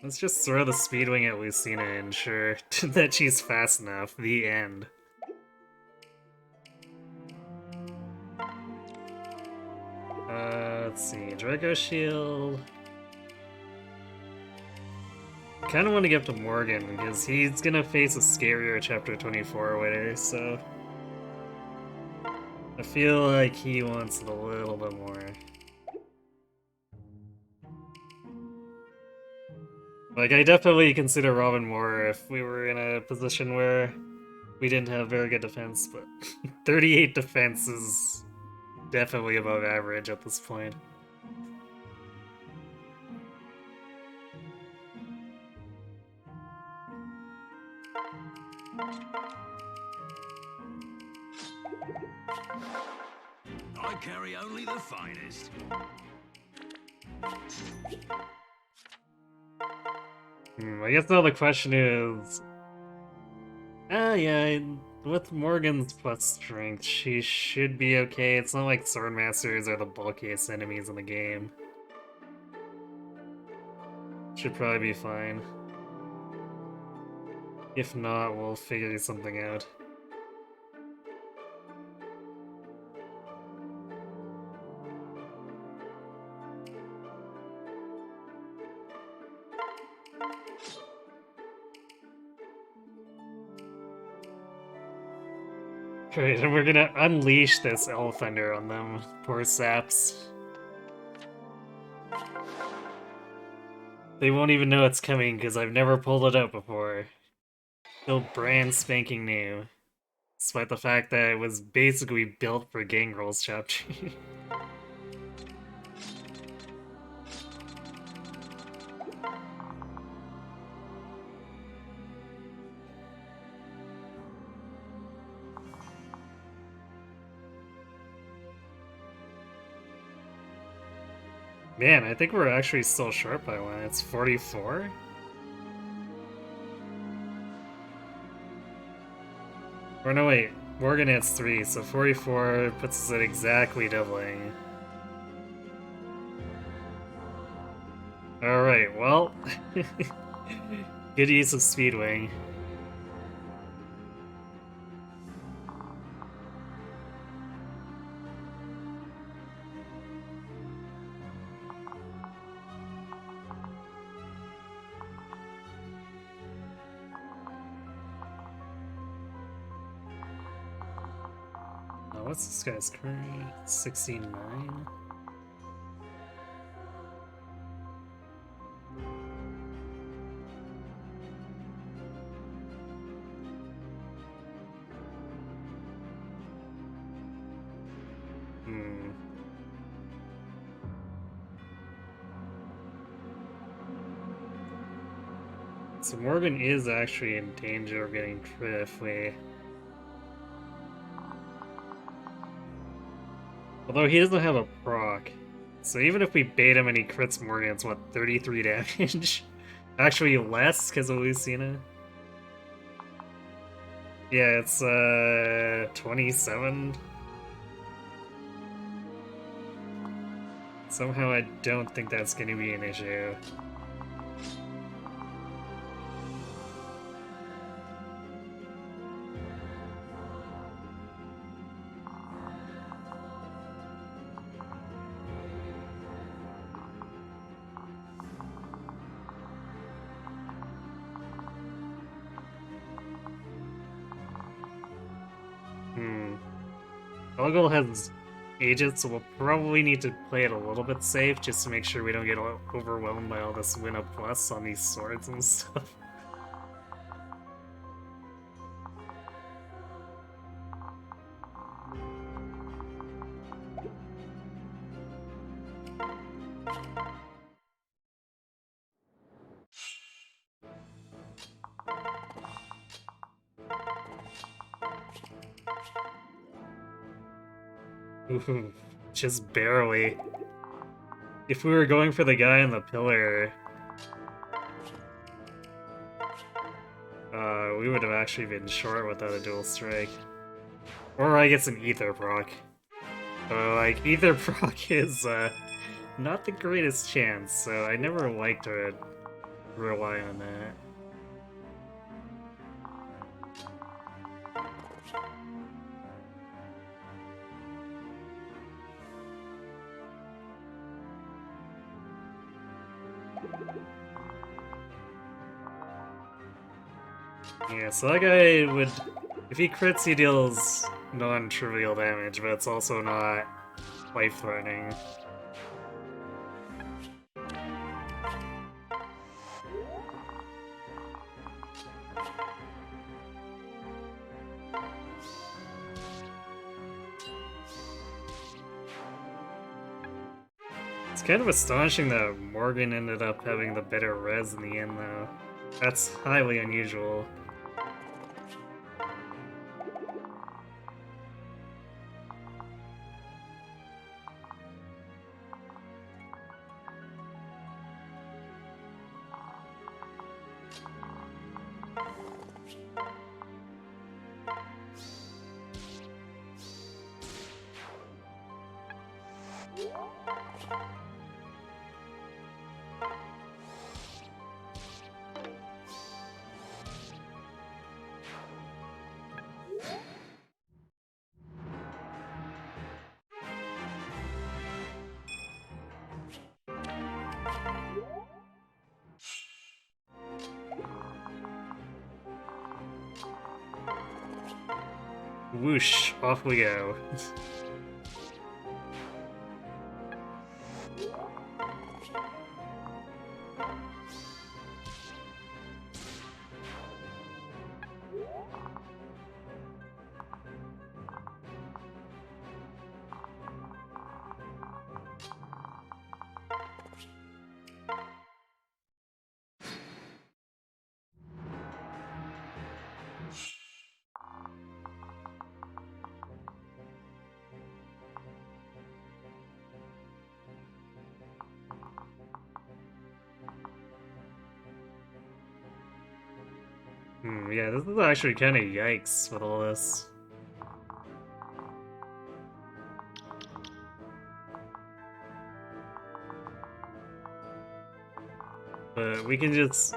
Let's just throw the speed wing at Lucina and ensure that she's fast enough. The end. Let's see. Draco Shield. Kind of want to give to Morgan because he's gonna face a scarier Chapter 24 winner, so I feel like he wants it a little bit more. Like, I definitely consider Robin more if we were in a position where we didn't have very good defense, but 38 defense is definitely above average at this point. I carry only the finest. I guess now the question is... yeah, with Morgan's plus strength, she should be okay. It's not like Swordmasters are the bulkiest enemies in the game. Should probably be fine. If not, we'll figure something out. Great, and we're gonna unleash this Thunder on them. Poor saps. They won't even know it's coming because I've never pulled it out before. Still brand spanking new. Despite the fact that it was basically built for Gangrel's chapter. Man, I think we're actually still short by one. It's 44? Or no, wait. Morgan hits 3, so 44 puts us at exactly doubling. Alright, well... good use of Speedwing. What's this guy's current? 69? So Morgan is actually in danger of getting crit if we... Although he doesn't have a proc. So even if we bait him and he crits Morgan, it's what, 33 damage? Actually less because of Lucina? Yeah, it's 27. Somehow I don't think that's going to be an issue. Elgol has Aegis, so we'll probably need to play it a little bit safe just to make sure we don't get overwhelmed by all this win up plus on these swords and stuff. Ooh, just barely. If we were going for the guy on the pillar, we would have actually been short without a dual strike. Or I guess an ether proc. Like, ether proc is, not the greatest chance, so I never like to rely on that. Yeah, so that guy would... If he crits, he deals non-trivial damage, but it's also not life-threatening. It's kind of astonishing that Morgan ended up having the better res in the end, though. That's highly unusual. Whoosh, off we go. Yeah, this is actually kind of yikes with all this. But we can just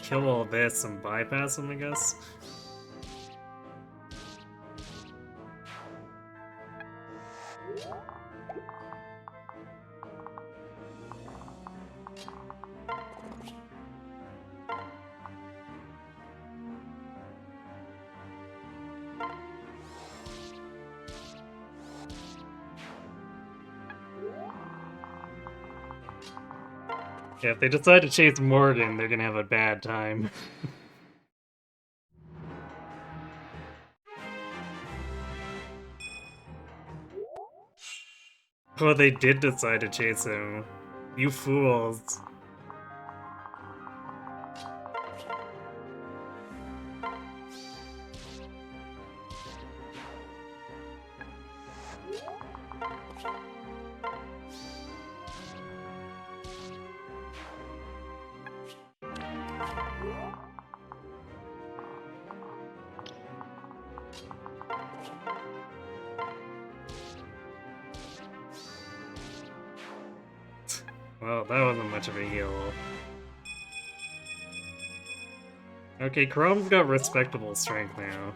kill all this and bypass him, I guess. Yeah, if they decide to chase Morgan, they're gonna have a bad time. Oh, they did decide to chase him. You fools. Well, that wasn't much of a heal. Okay, Chrome's got respectable strength now.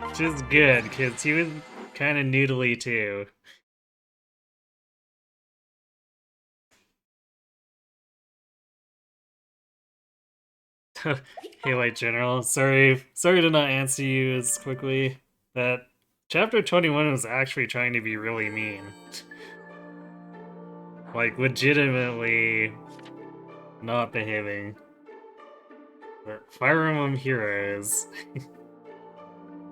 Which is good, because he was kind of noodly too. Hey, White General. Sorry to not answer you as quickly. That chapter 21 was actually trying to be really mean. Like, legitimately not behaving. But Fire Emblem Heroes.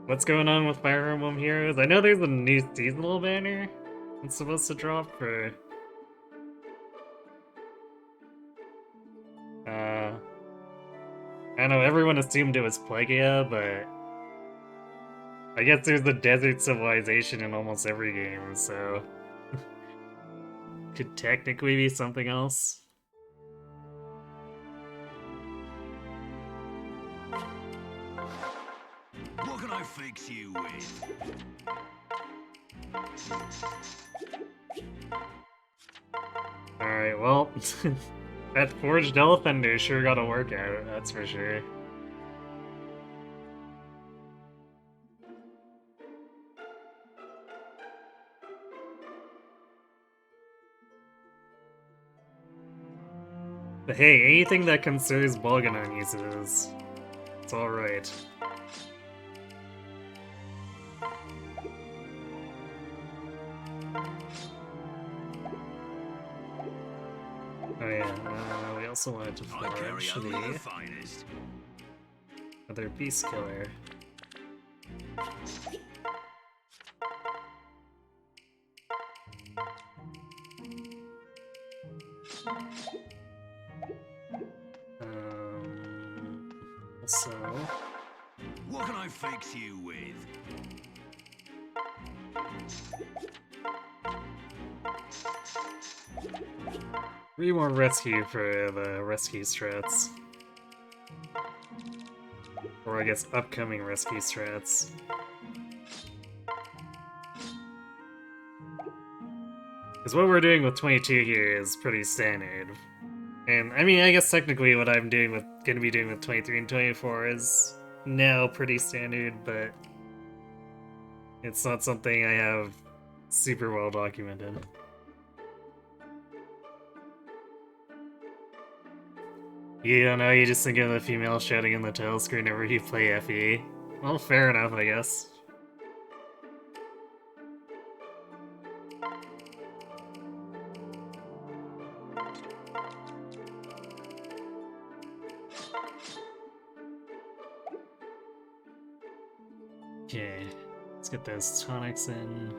What's going on with Fire Emblem Heroes? I know there's a new seasonal banner that's supposed to drop for... I know everyone assumed it was Plagia, but I guess there's a desert civilization in almost every game, so could technically be something else. What can I fix you with? Alright, well, that Forged Elephant sure got a workout, that's for sure. But hey, anything that concerns Bolganon uses, it's alright. Oh yeah, we also wanted to I carry forge only the the finest. other Beast Killer. Also... What can I fix you with? 3 more rescue for the rescue strats. Or I guess upcoming rescue strats. Because what we're doing with 22 here is pretty standard. And I mean, I guess technically what I'm gonna be doing with 23 and 24 is now pretty standard, but it's not something I have super well documented. You don't know, you just think of the female shouting in the title screen whenever you play FE. Well, fair enough, I guess. Okay, let's get those tonics in.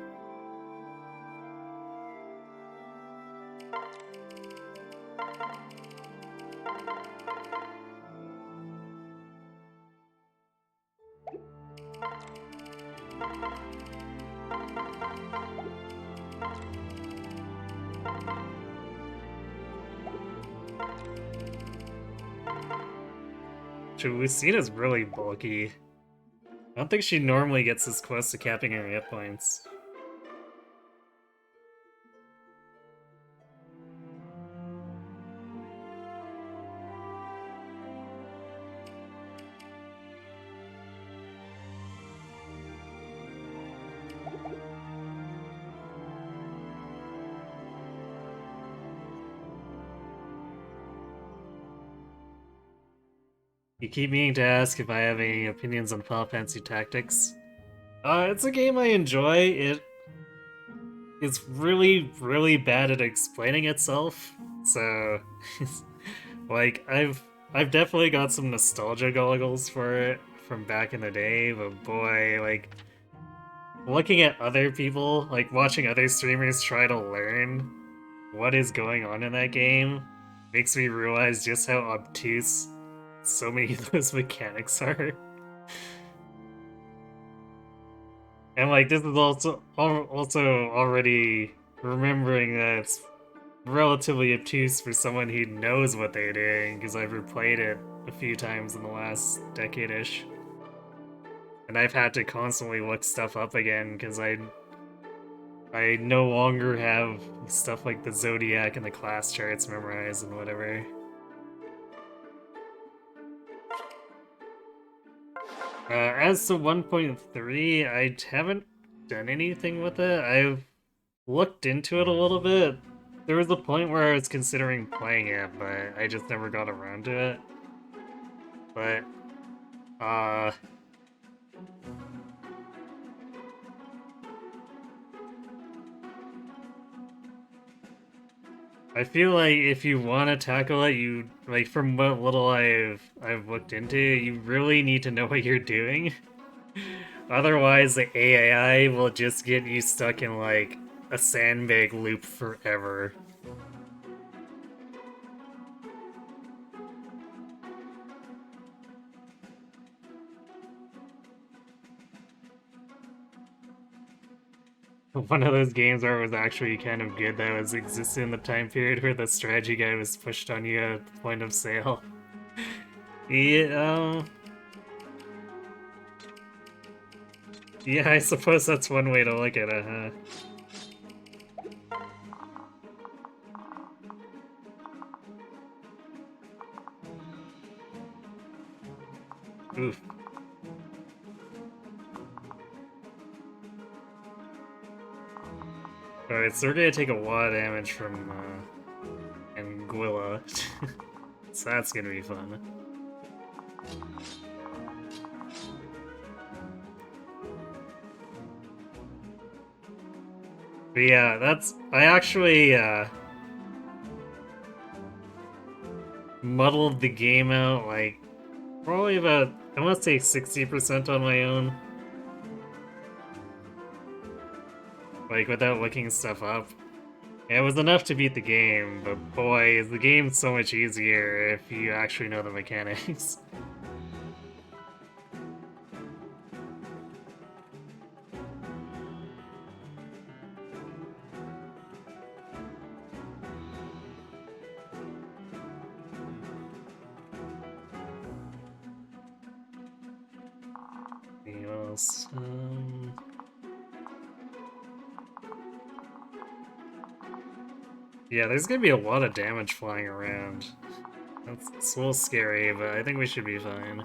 Lucina's really bulky. I don't think she normally gets this close to capping her hit points. You keep meaning to ask if I have any opinions on Final Fantasy Tactics. It's a game I enjoy. It's really, really bad at explaining itself. So, like, I've definitely got some nostalgia goggles for it from back in the day, but boy, like, looking at other people, like watching other streamers try to learn what is going on in that game makes me realize just how obtuse so many of those mechanics are. And like this is also already remembering that it's relatively obtuse for someone who knows what they're doing, because I've replayed it a few times in the last decade-ish. And I've had to constantly look stuff up again because I no longer have stuff like the Zodiac and the class charts memorized and whatever. As to 1.3, I haven't done anything with it. I've looked into it a little bit. There was a point where I was considering playing it, but I just never got around to it. But, I feel like if you want to tackle it, you like from what little I've looked into, you really need to know what you're doing. Otherwise, the AI will just get you stuck in like a sandbag loop forever. One of those games where it was actually kind of good that was existing in the time period where the strategy guide was pushed on you at the point of sale. Yeah, yeah, I suppose that's one way to look at it, huh? Oof. Alright, so we're gonna take a lot of damage from, Anguilla. So that's gonna be fun. But yeah, I actually, muddled the game out, like, probably about, I want to say 60% on my own. Like, without looking stuff up. Yeah, it was enough to beat the game, but boy, is the game so much easier if you actually know the mechanics. Anything else? Yeah, there's gonna be a lot of damage flying around. It's a little scary, but I think we should be fine.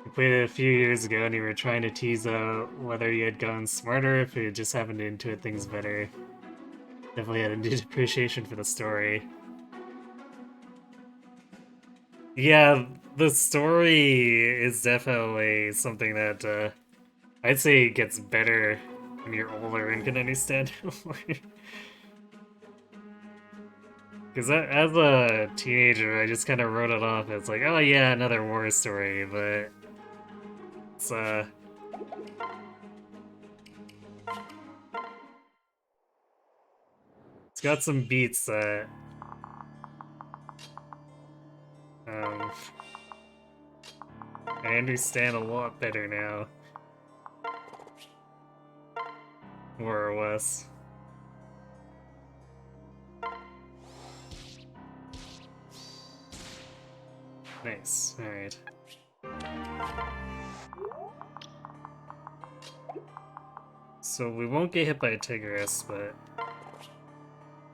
We played it a few years ago and you were trying to tease out whether you had gone smarter, if you just happened to intuit things better. Definitely had a appreciation for the story. Yeah, the story is definitely something that I'd say gets better when you're older and can understand it more. Because as a teenager, I just kind of wrote it off as like, oh yeah, another war story, but it's it's got some beats that um, I understand a lot better now, more or less. Nice. All right. So we won't get hit by a Tigris, but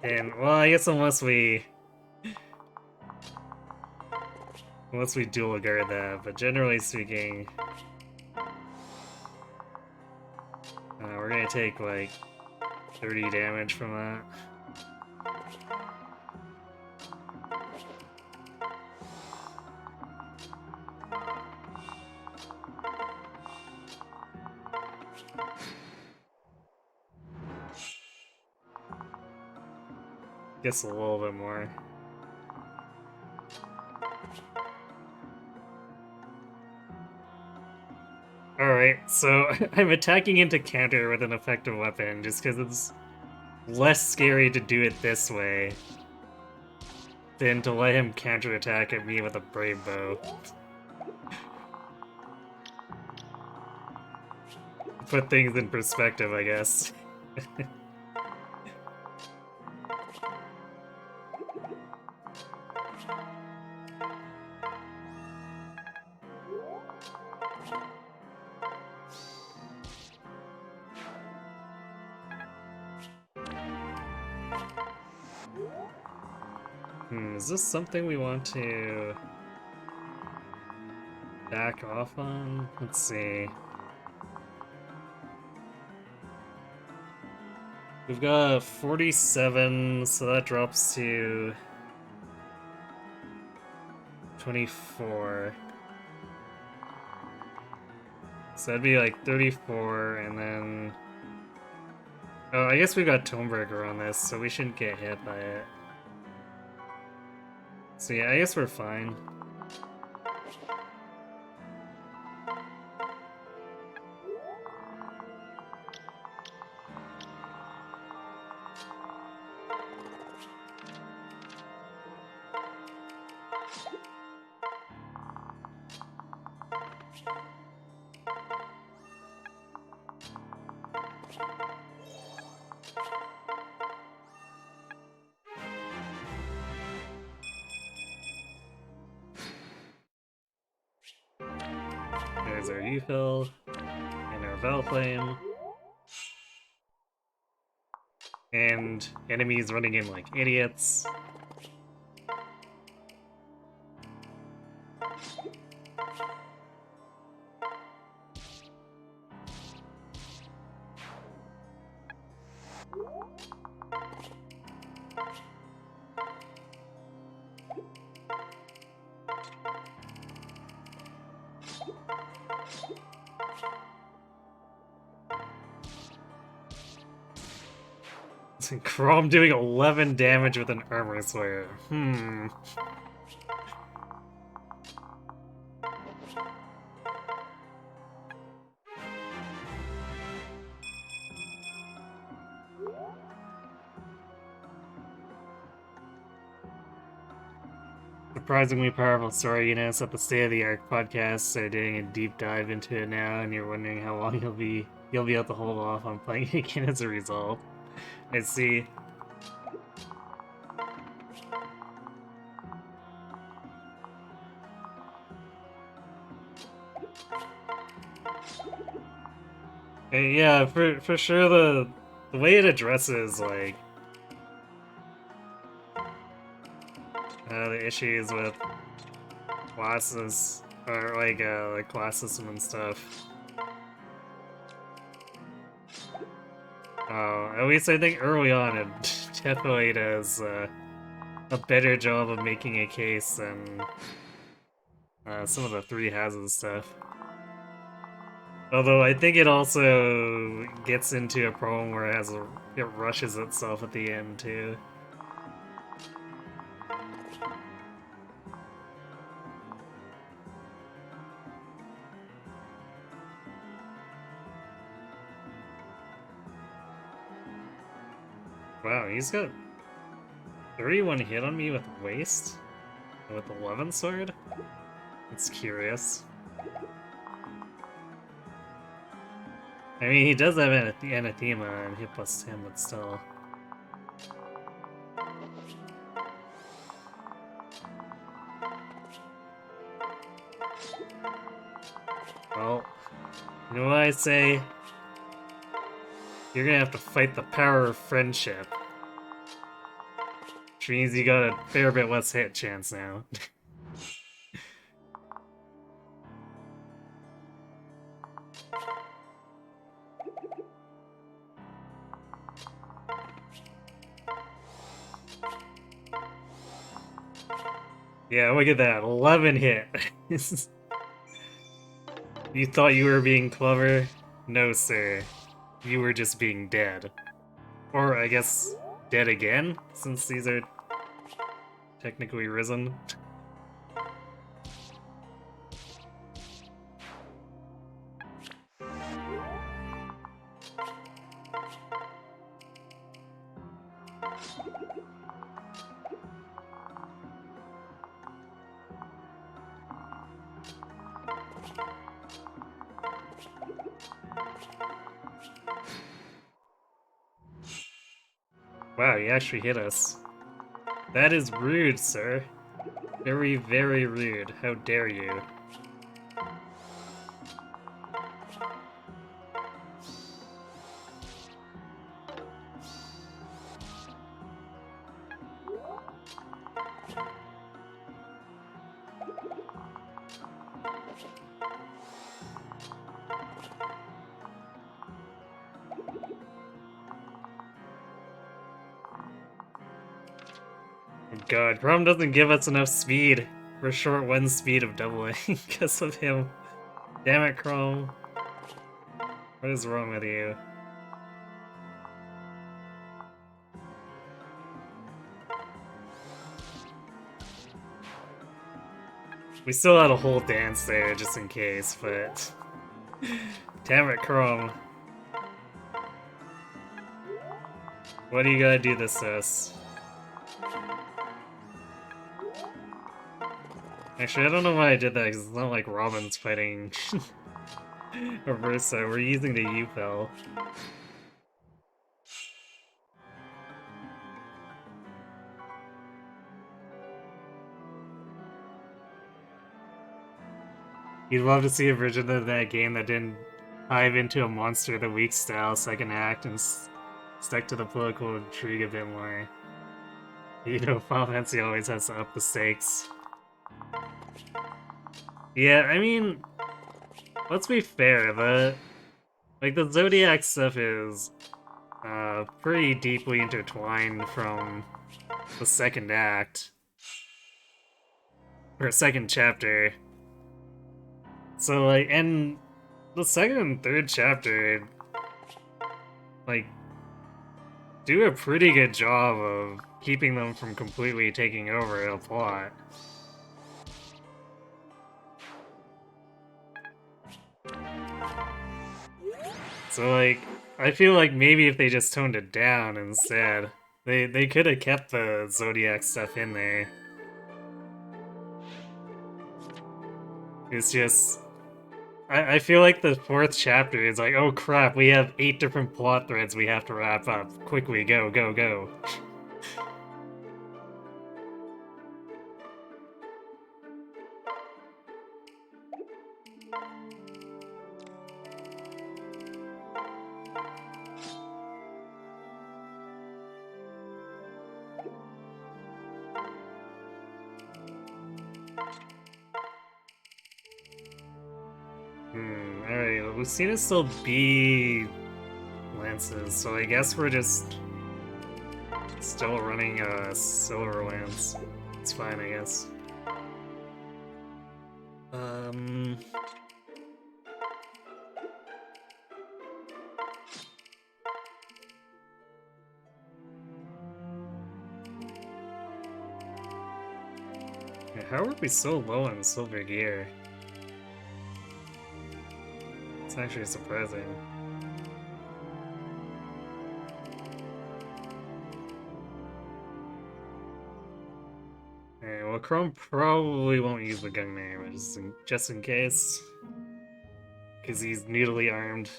well, I guess unless we dual guard that, but generally speaking, we're gonna take like 30 damage from that. Guess a little bit more. Alright, so I'm attacking into counter with an effective weapon just because it's less scary to do it this way than to let him counterattack at me with a brave bow. Put things in perspective, I guess. Is this something we want to back off on? Let's see. We've got 47, so that drops to 24. So that'd be like 34, and then... Oh, I guess we've got Tomebreaker on this, so we shouldn't get hit by it. So yeah, I guess we're fine. There's our U-Fill, and our Valflame. And enemies running in like idiots. Chrome doing 11 damage with an armor slayer. Surprisingly powerful story, you know, it's at the State of the Art podcast. They're doing a deep dive into it now, and you're wondering how long you'll be able to hold off on playing it again as a result. I see. Yeah, for sure the way it addresses like the issues with classes or like class system and stuff. At least I think early on it definitely does a better job of making a case than some of the 3 hazard stuff. Although I think it also gets into a problem where it rushes itself at the end too. Wow, he's got 31 hit on me with Waste? With the 11 sword? That's curious. I mean, he does have Anathema and hit plus 10, but still. Well, you know what I say? You're gonna have to fight the power of friendship. Which means you got a fair bit less hit chance now. Yeah, look at that. 11 hit. You thought you were being clever? No, sir. You were just being dead. Or, I guess, dead again? Since these are technically risen. Wow, you actually hit us. That is rude, sir. Very, very rude. How dare you? god, Chrome doesn't give us enough speed. We're short one speed of doubling because of him. Damn it, Chrome. What is wrong with you? We still had a whole dance there just in case, but... Damn it, Chrome. What do you gotta do this to us? Actually, I don't know why I did that, because it's not like Robin's fighting Reversa. We're using the U-Fell. You'd love to see a version of that game that didn't dive into a Monster of the Week style second act and stuck to the political intrigue a bit more. You know, Final Fantasy always has to up the stakes. Yeah, I mean, let's be fair, the Zodiac stuff is pretty deeply intertwined from the second act. Or second chapter. So, like, and the second and third chapter, like, do a pretty good job of keeping them from completely taking over the plot. So, like, I feel like maybe if they just toned it down instead, they could have kept the Zodiac stuff in there. It's just... I feel like the fourth chapter is like, oh crap, we have 8 different plot threads we have to wrap up. Quickly, go, go, go. Alright, Lucina's still B lances, so I guess we're just still running silver lance. It's fine, I guess. Yeah, how are we so low on silver gear? It's actually surprising. Alright, well, Chrome probably won't use the Gungname, but just in case. Because he's needly armed.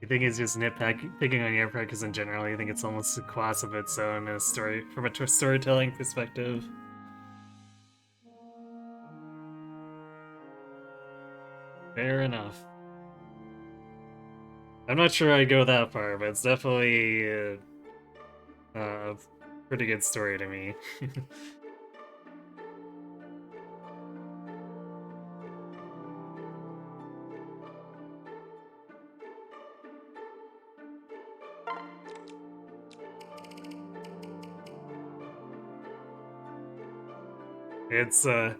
You think he's just picking on your because in general, you think it's almost a class of its own in a story, from a storytelling perspective? Fair enough. I'm not sure I'd go that far, but it's definitely a pretty good story to me. It's, I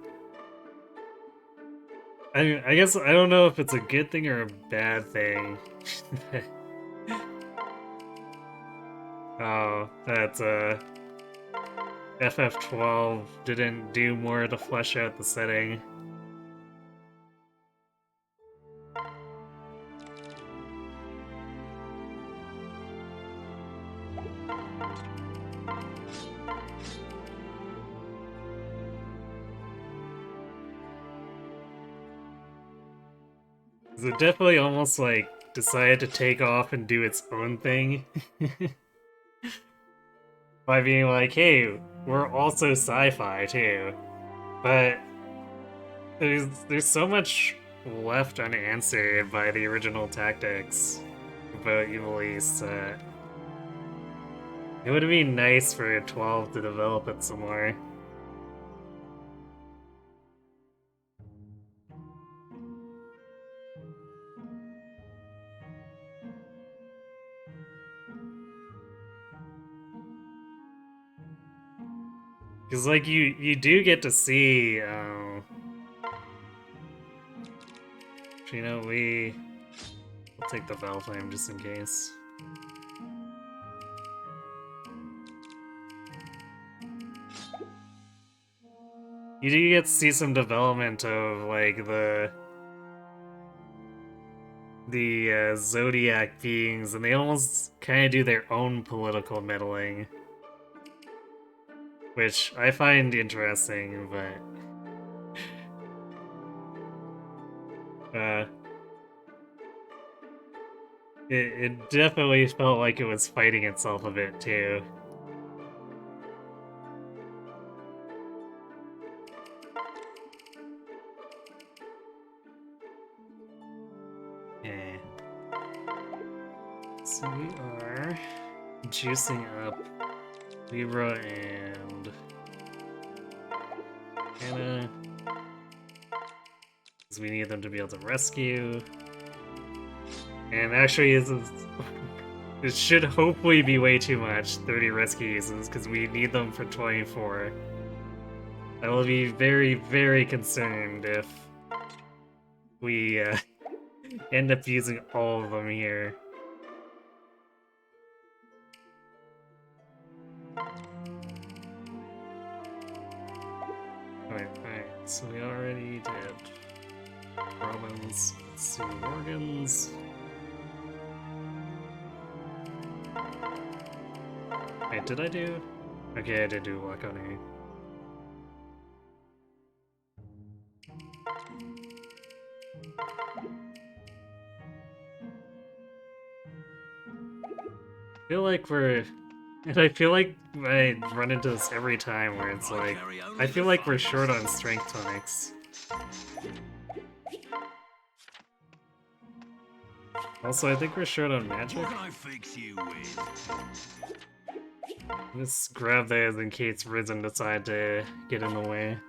guess I don't know if it's a good thing or a bad thing. Oh, that, FF12 didn't do more to flesh out the setting. It definitely almost like decided to take off and do its own thing. By being like, hey, we're also sci-fi too. But there's so much left unanswered by the original tactics about Evil East that it would be nice for 12 to develop it some more. Because, like, you do get to see, you know, we'll take the Val Flame just in case. You do get to see some development of, like, the Zodiac beings, and they almost kind of do their own political meddling. Which I find interesting, but... it definitely felt like it was fighting itself a bit, too. Yeah. So we are juicing up Libra and Anna, because we need them to be able to rescue. And actually, it should hopefully be way too much, 30 rescue uses, because we need them for 24. I will be very, very concerned if we end up using all of them here. Alright, so we already did Robin's. Let's see, Morgan's. Wait, did I do? Okay, I did do Wakone. I feel like I feel like I run into this every time where it's like, I feel like we're short on strength tonics. Also, I think we're short on magic. What can I fix you with? Let's grab those in case Risen decide to get in the way.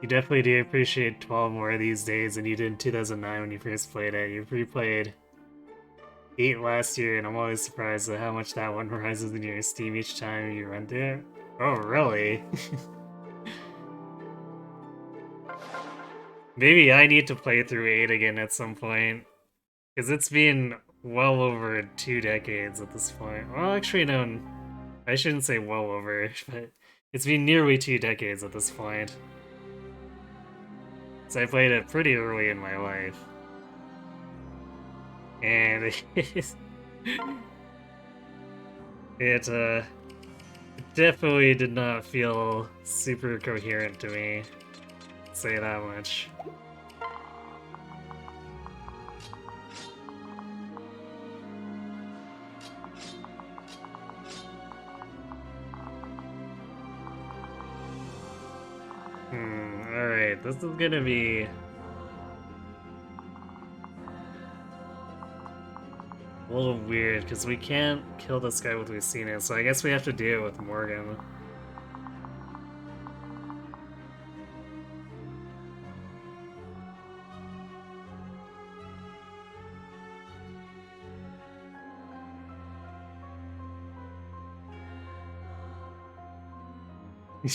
You definitely do appreciate 12 more these days than you did in 2009 when you first played it. You've replayed 8 last year, and I'm always surprised at how much that one rises in your esteem each time you run through it. Oh, really? Maybe I need to play through 8 again at some point. Because it's been well over 2 decades at this point. Well, actually, no, I shouldn't say well over, but it's been nearly 2 decades at this point. So I played it pretty early in my life. And it definitely did not feel super coherent to me, say that much. Alright, this is gonna be a little weird, because we can't kill this guy with Lucina, so I guess we have to do it with Morgan.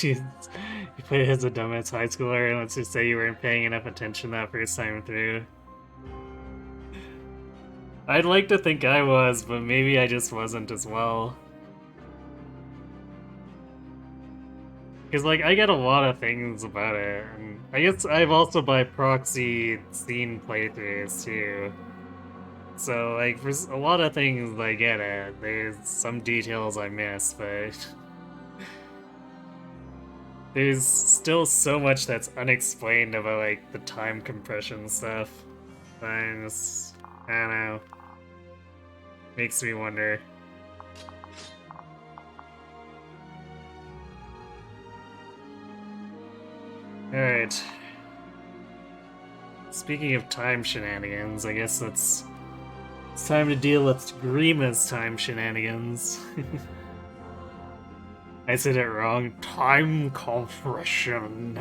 You played as a dumbass high schooler, and let's just say you weren't paying enough attention that first time through. I'd like to think I was, but maybe I just wasn't as well. Because, like, I get a lot of things about it, and I guess I've also by proxy seen playthroughs too. So, like, for a lot of things I get it. There's some details I miss, but there's still so much that's unexplained about, like, the time compression stuff. I don't know. Makes me wonder. Alright. Speaking of time shenanigans, I guess it's time to deal with Grima's time shenanigans. I said it wrong. Time compression.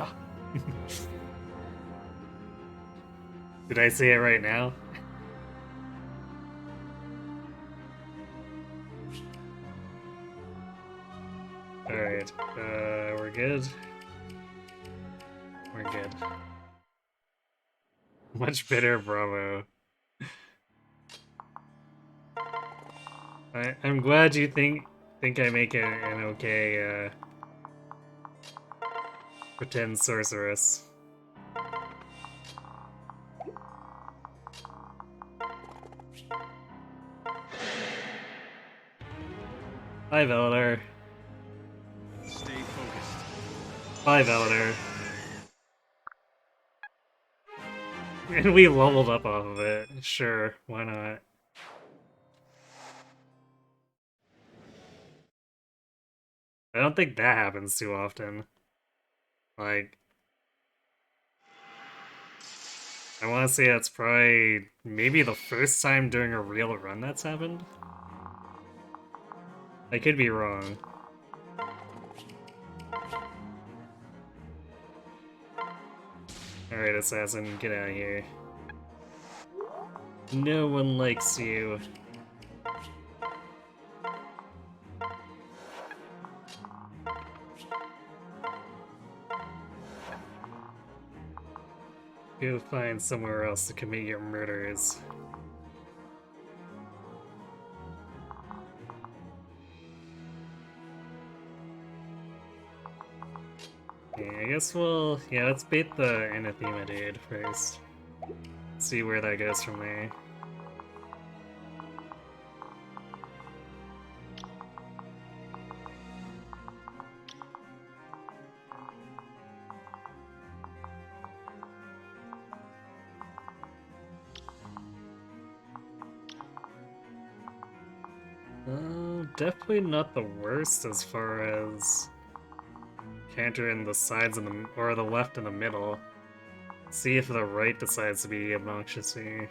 Did I say it right now? Alright, we're good. We're good. Much better, bravo. I'm glad you think I make an okay pretend sorceress. Hi, Veladar. Stay focused. Bye, Veladar. And we leveled up off of it. Sure, why not? I don't think that happens too often. Like, I want to say that's probably maybe the first time during a real run that's happened. I could be wrong. Alright, Assassin, get out of here. No one likes you. Go find somewhere else to commit your murders. Yeah, I guess yeah, let's bait the Anathema dude first. See where that goes from there. Definitely not the worst as far as countering the sides and or the left and the middle. See if the right decides to be obnoxious here.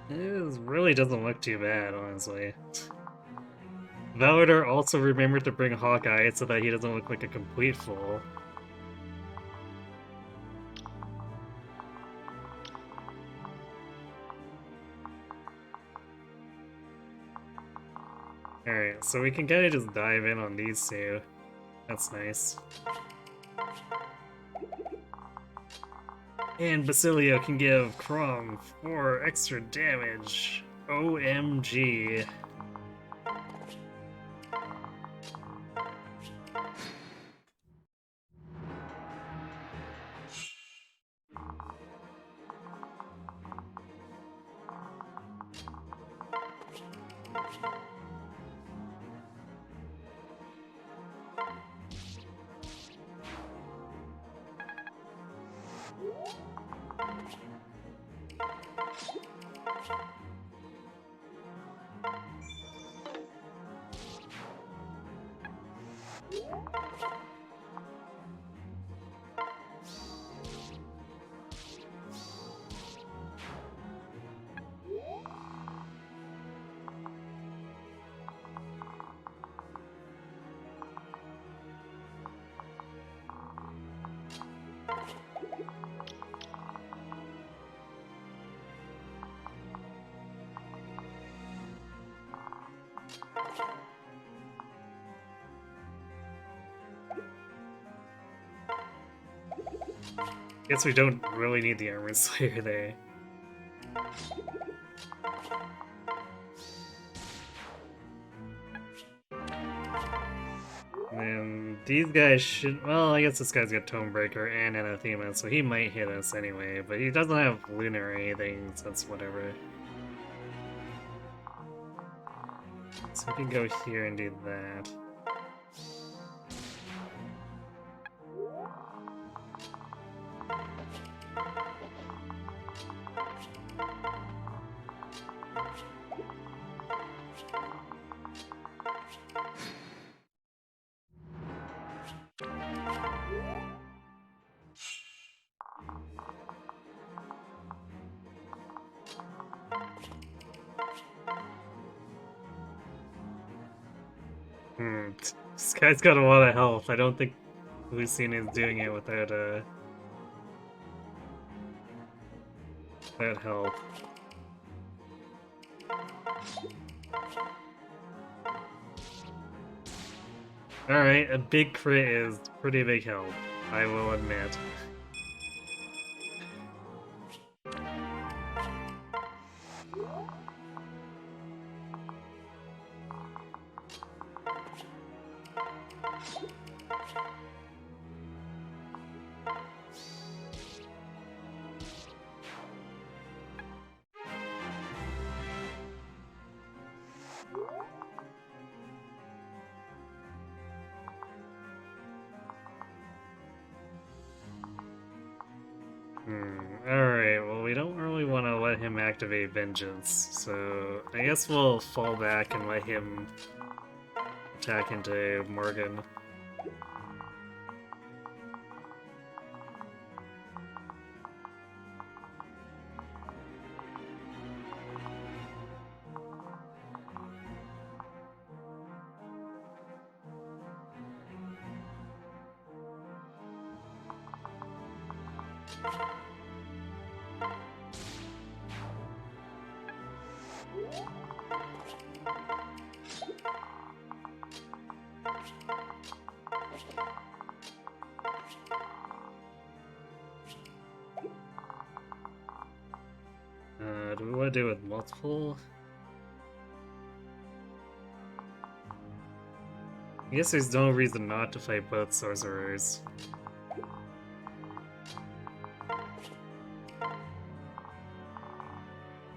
It really doesn't look too bad, honestly. Valadar also remembered to bring Hawkeye so that he doesn't look like a complete fool. Alright, so we can kinda just dive in on these two. That's nice. And Basilio can give Crom 4 extra damage. OMG. Guess we don't really need the Armor Slayer there. And these guys should... Well, I guess this guy's got Tomebreaker and Anathema, so he might hit us anyway, but he doesn't have Lunar or anything, so that's whatever. So we can go here and do that. This guy's got a lot of health. I don't think Lucina is doing it without health. Alright, a big crit is pretty big help, I will admit. Alright, well we don't really want to let him activate Vengeance, so I guess we'll fall back and let him attack into Morgan. Do we want to do it with multiple? I guess there's no reason not to fight both sorcerers.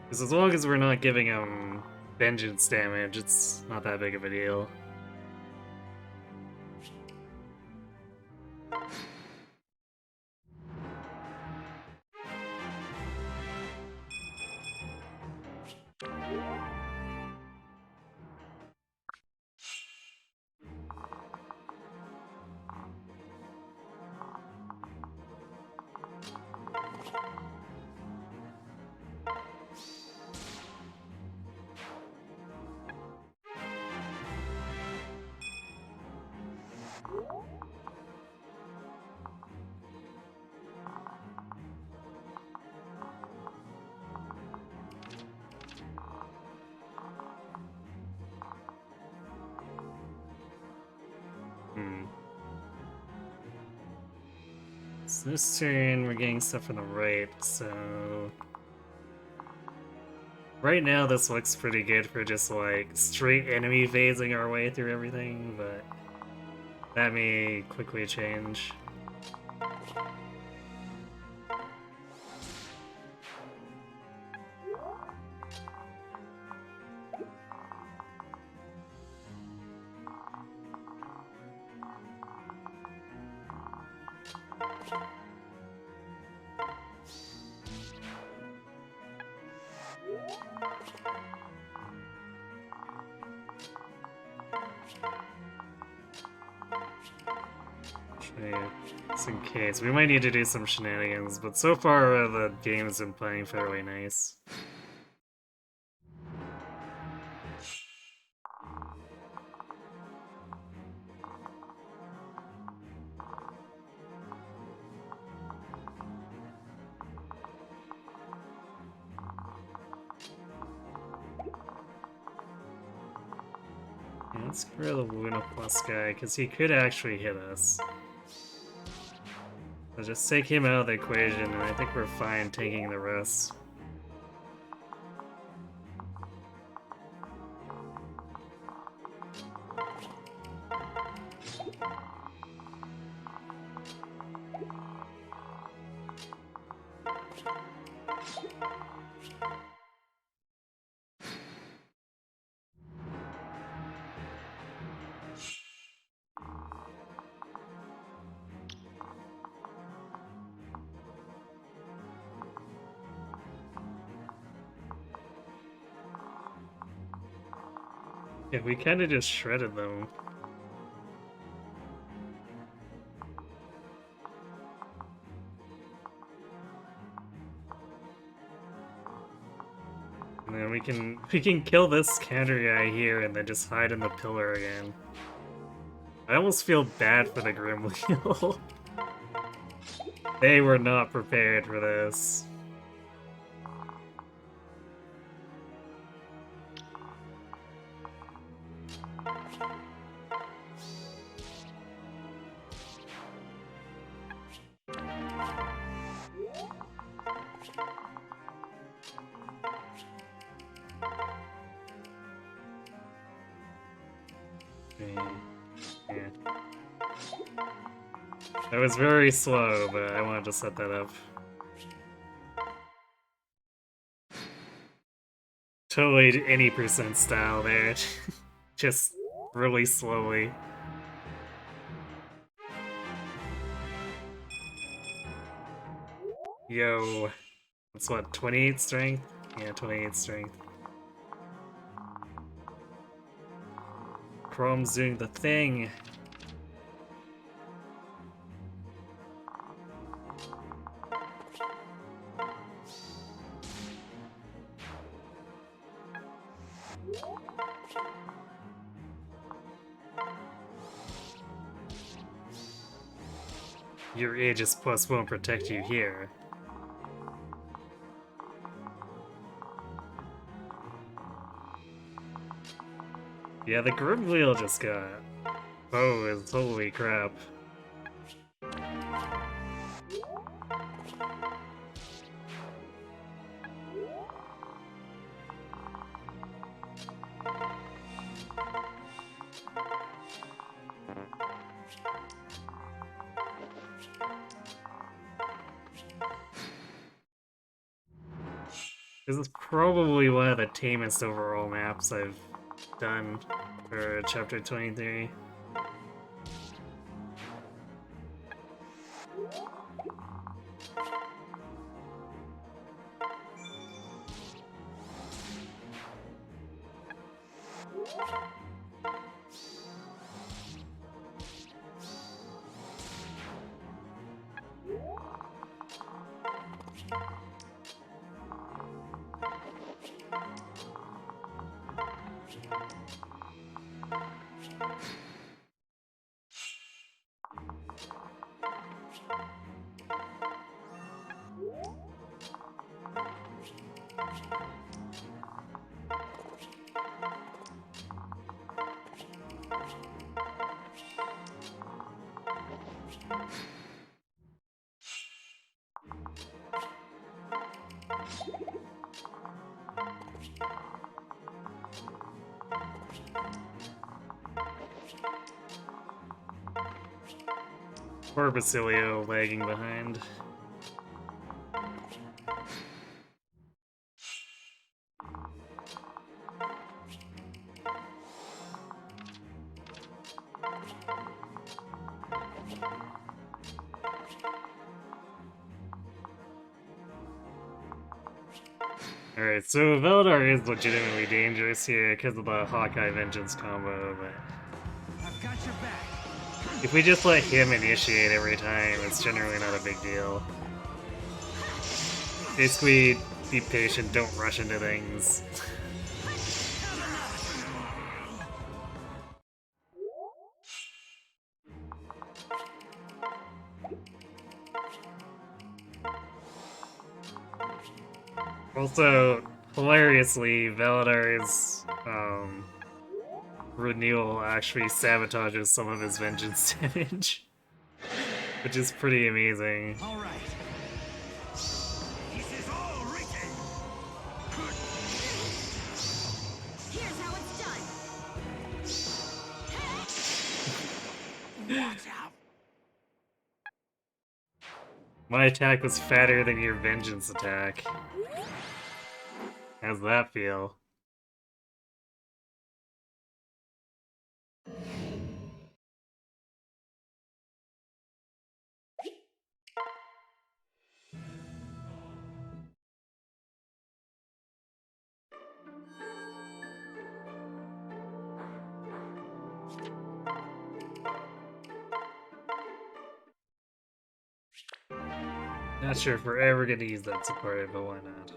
Because as long as we're not giving him vengeance damage, it's not that big of a deal. So this turn we're getting stuff from the right, so... Right now this looks pretty good for just like straight enemy phasing our way through everything, but that may quickly change. Just in case. We might need to do some shenanigans, but so far the game has been playing fairly nice. Let's get rid of the Luna Plus guy, because he could actually hit us. So just take him out of the equation, and I think we're fine taking the rest. Yeah, we kind of just shredded them. And then we can kill this counter guy here and then just hide in the pillar again. I almost feel bad for the Grimwheel. They were not prepared for this. Yeah. That was very slow, but I wanted to set that up. Totally any percent style there. Just really slowly. Yo. That's what, 28 strength? Yeah, 28 strength. Chrome's doing the thing. Your Aegis Plus won't protect you here. Yeah, the Grim Wheel just got... Oh, holy crap. This is probably one of the tamest overall maps I've done for Chapter 23. Poor Basilio lagging behind. Alright, so Veladar is legitimately dangerous here because of the Hawkeye Vengeance combo, but I've got your back. if we just let him initiate every time, it's generally not a big deal. Basically, be patient, don't rush into things. Also, hilariously, Valadar's renewal actually sabotages some of his vengeance damage, which is pretty amazing. All right. This is all written. Here's how it's done. Watch out. My attack was fatter than your vengeance attack. How's that feel? Not sure if we're ever gonna use that support, but why not?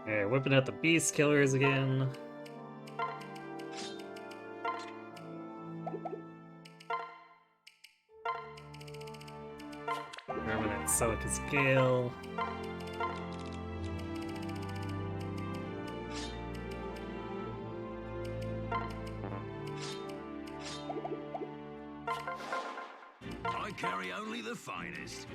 Alright, whipping out the beast killers again. Permanent Silica Scale. I carry only the finest.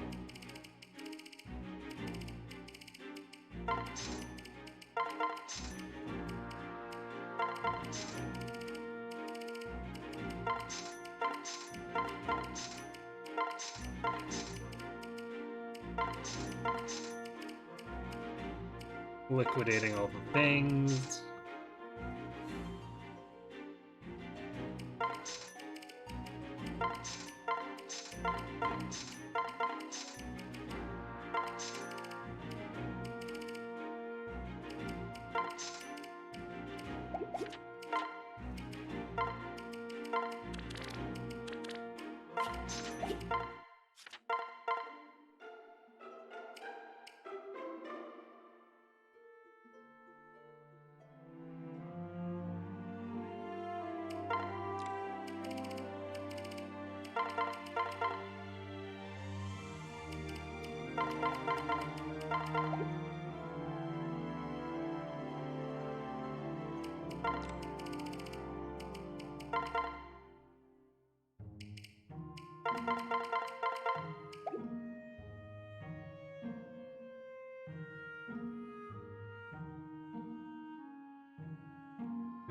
Liquidating all the things.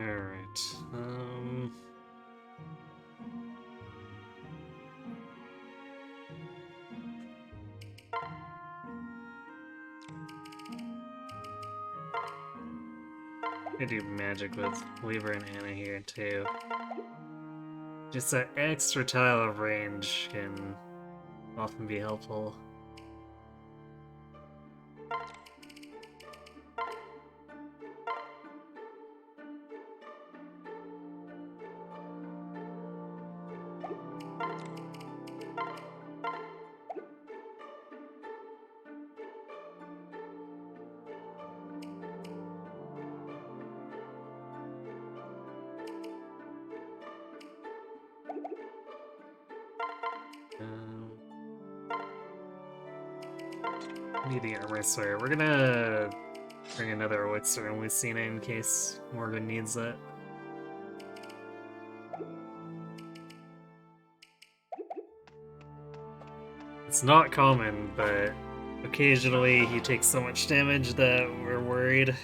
Alright, I do magic with Weaver and Anna here too. Just that extra tile of range can often be helpful. Need the armor sawyer. We're gonna bring another elixir and Lucina in case Morgan needs it. It's not common, but occasionally he takes so much damage that we're worried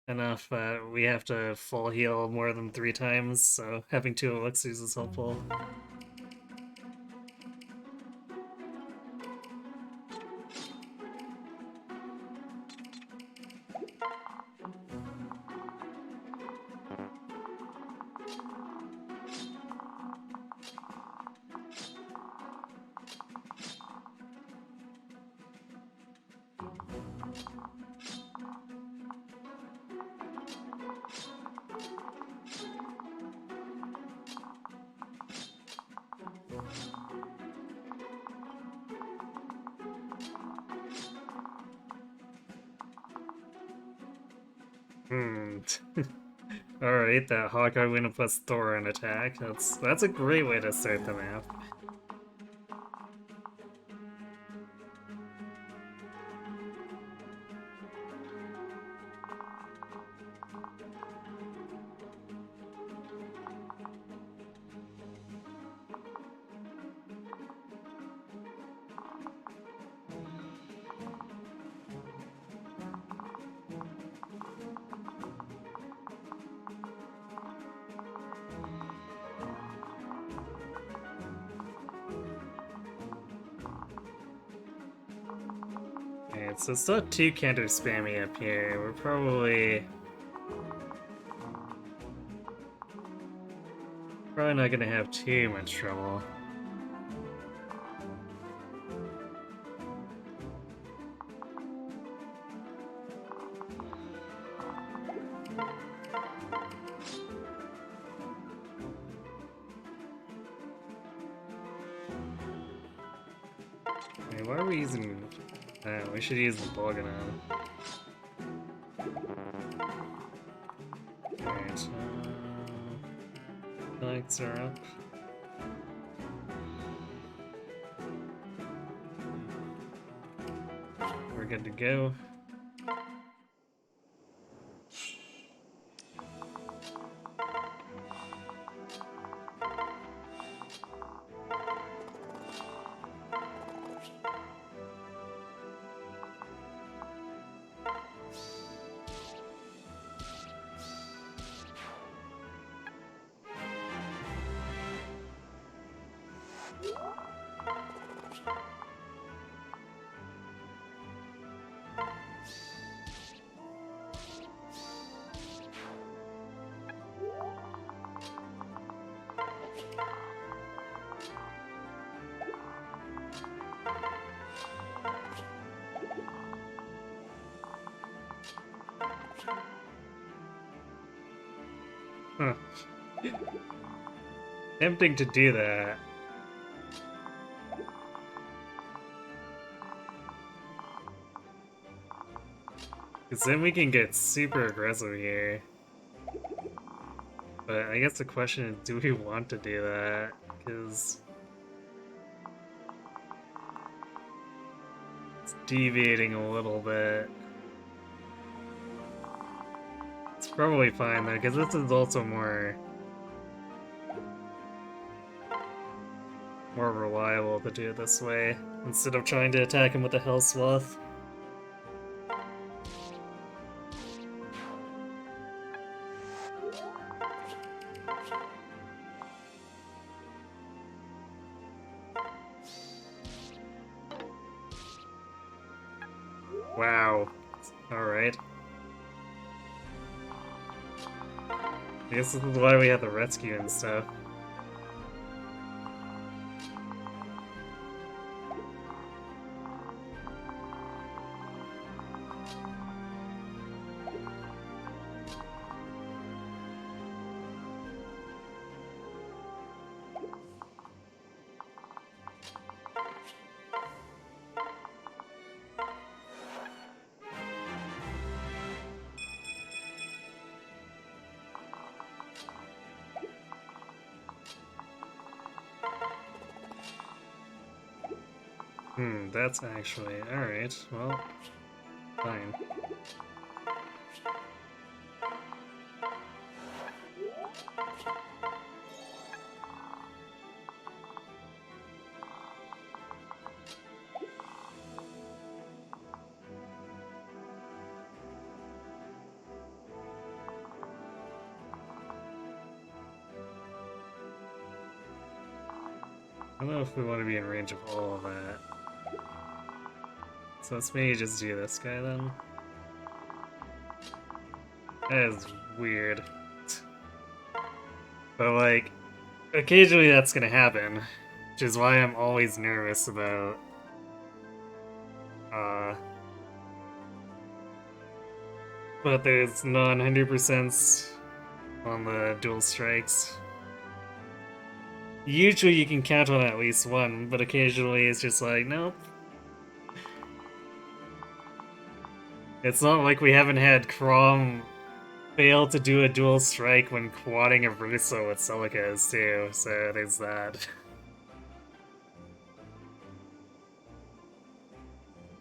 enough that we have to full heal more than 3 times, so having 2 elixirs is helpful. Alright, that Hawkeye win plus Thor in attack. That's a great way to start the map. Alright, so it's not too counter spammy up here. We're probably not gonna have too much trouble. Why are we using We should use the Bolganone. Alright, lights are up. We're good to go. Huh. Tempting to do that. Because then we can get super aggressive here. But I guess the question is, do we want to do that? Because it's deviating a little bit. It's probably fine though, because this is also more reliable to do it this way, instead of trying to attack him with a Hell Sloth. Wow. Alright. I guess this is why we have the rescue and stuff. That's actually... Alright, well, fine. I don't know if we want to be in range of all of that. So let's maybe just do this guy then. That is weird. But like, occasionally that's gonna happen. Which is why I'm always nervous about but there's non-100% on the dual strikes. Usually you can count on at least one, but occasionally it's just like, nope. It's not like we haven't had Crom fail to do a dual strike when quadding a Russo with Silicas too, so there's that.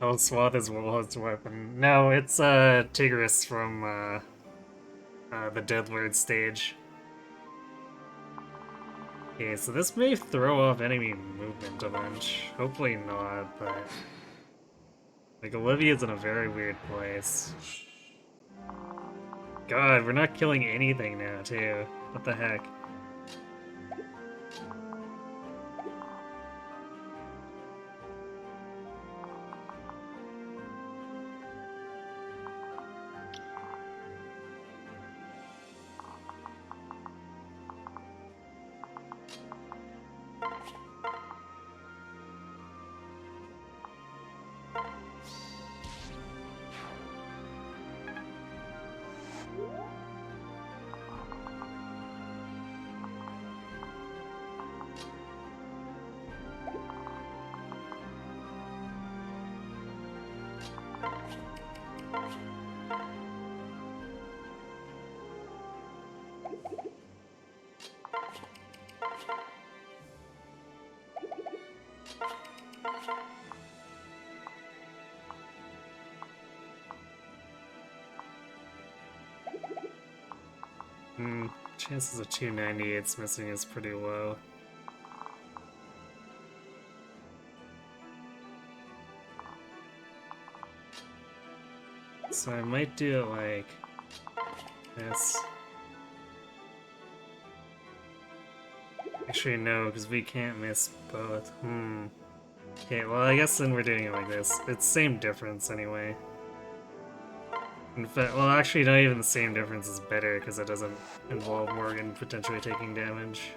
Oh, Swath is Warlord's weapon. No, it's Tigris from the Deadlord stage. Okay, so this may throw off enemy movement a bunch. Hopefully not, but... Like, Olivia's in a very weird place. God, we're not killing anything now, too. What the heck? Chances of 298s missing is pretty low. So I might do it like this. Actually, no, because we can't miss both. Okay, well, I guess then we're doing it like this. It's same difference anyway. In fact, well, actually, not even the same difference is better because it doesn't involve Morgan potentially taking damage.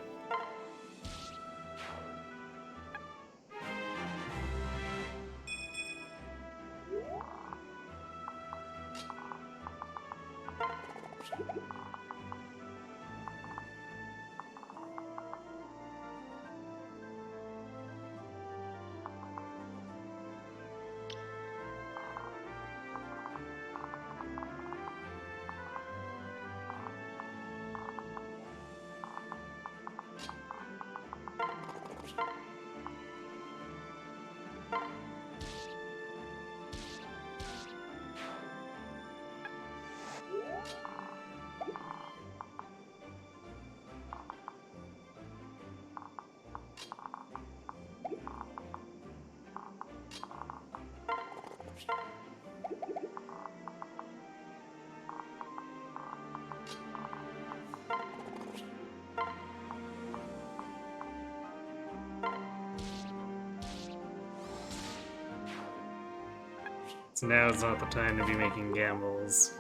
So now is not the time to be making gambles.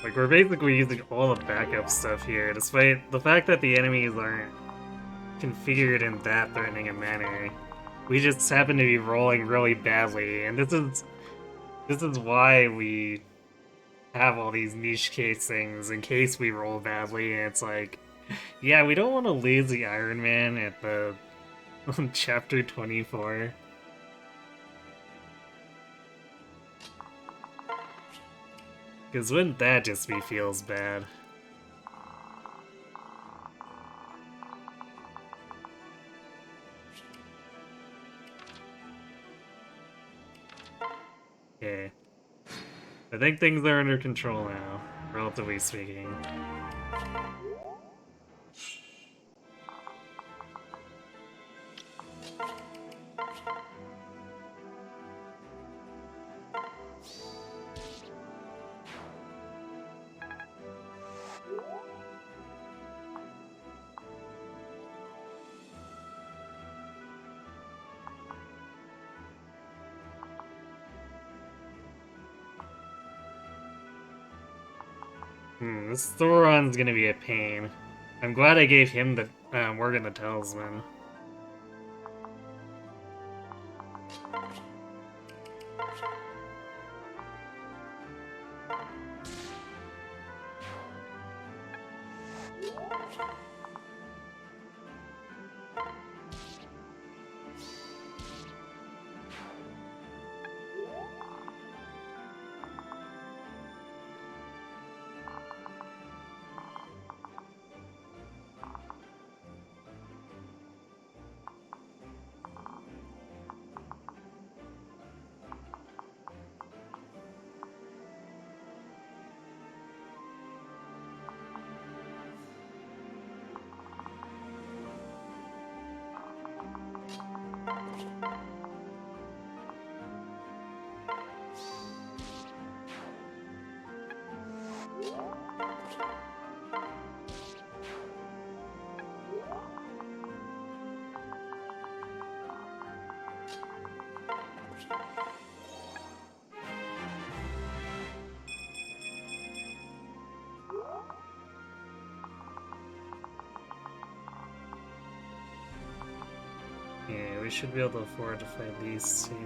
Like, we're basically using all the backup stuff here, despite the fact that the enemies aren't configured in that threatening a manner. We just happen to be rolling really badly, and this is why we have all these niche case things in case we roll badly, and it's like, yeah, we don't want to lose the Iron Man at the chapter 24. Because wouldn't that just be feels bad? Okay. I think things are under control now, relatively speaking. This Thoron's gonna be a pain. I'm glad I gave him the Morgan the Talisman. we should be able to afford to fight these two.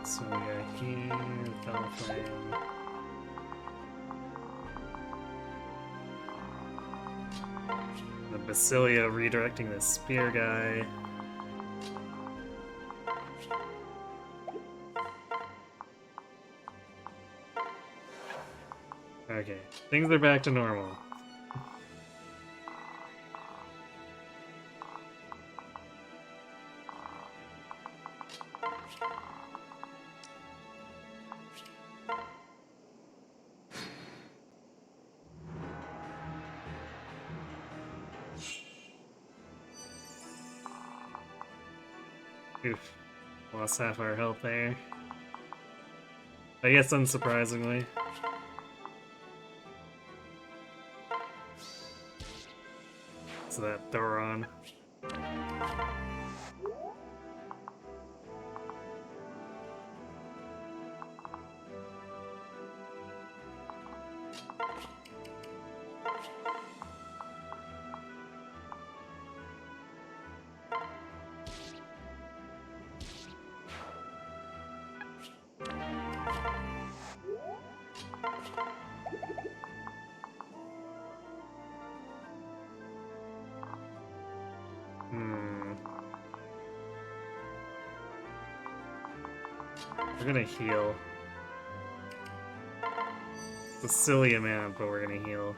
So we got here, Belflame. The Basilia redirecting the spear guy. Okay, things are back to normal. Oof. Lost half our health there. I guess unsurprisingly. So that Thoron. We're gonna heal. It's a silly amount, but we're gonna heal.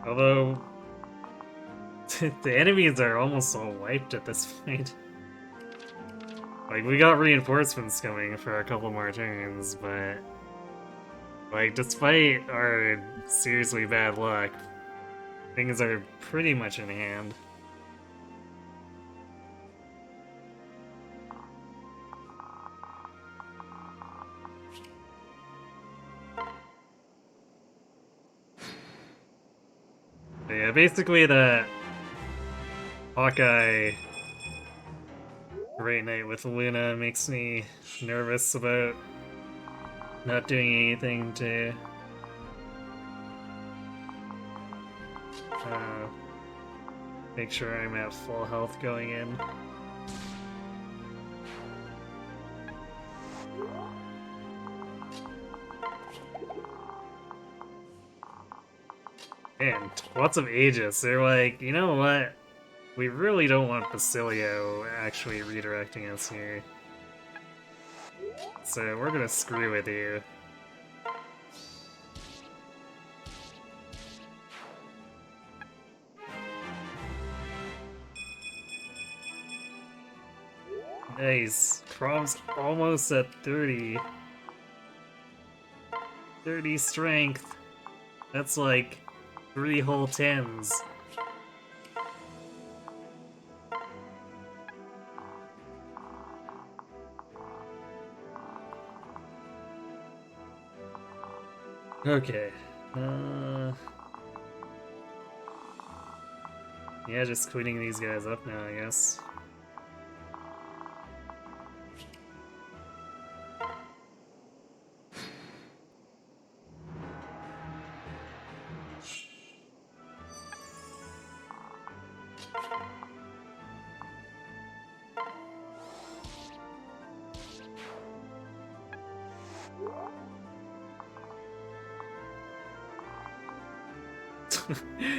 Although, the enemies are almost all wiped at this point. Like, we got reinforcements coming for a couple more turns, but... Like, despite our seriously bad luck, things are pretty much in hand. But yeah, basically the Hawkeye Great Night with Luna makes me nervous about not doing anything to make sure I'm at full health going in. And lots of Aegis. They're like, you know what? We really don't want Basilio actually redirecting us here. So we're gonna screw with you. Nice. Crom's almost at 30. 30 strength. That's like 3 whole 10s. Okay. Yeah, just cleaning these guys up now, I guess.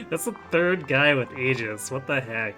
That's the third guy with Aegis. What the heck?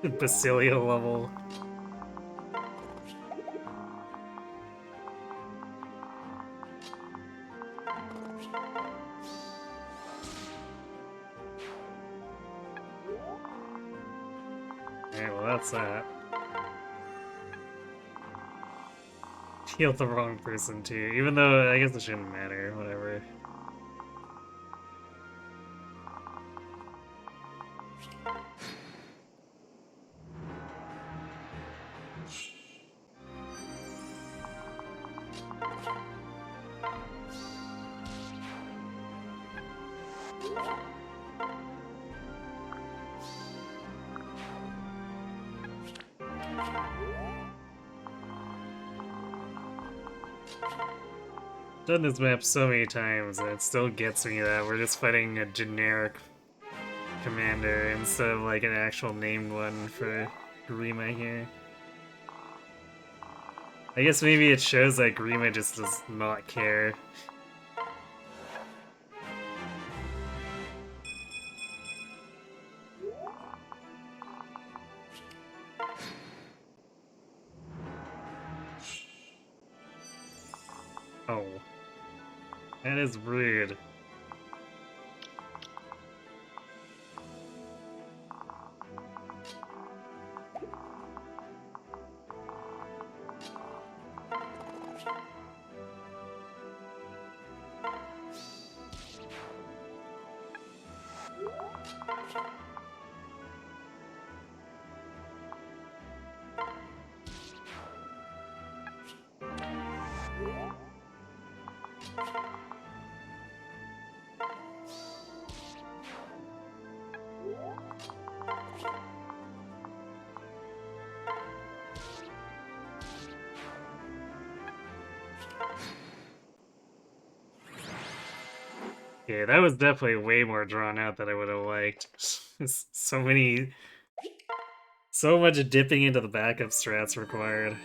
Basilia level. Alright, well that's that. Healed the wrong person too, even though I guess it shouldn't matter, whatever. Done this map so many times and it still gets me that we're just fighting a generic commander instead of like an actual named one for Grima here. I guess maybe it shows that Grima just does not care. Oh. That is rude. Yeah, that was definitely way more drawn out than I would have liked. So much dipping into the backup strats required.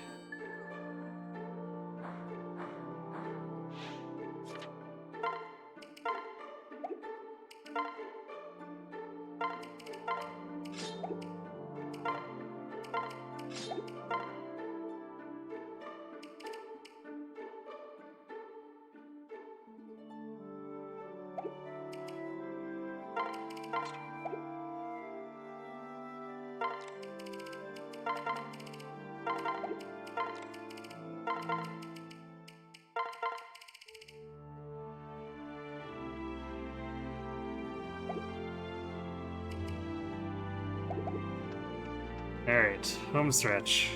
Alright, home stretch.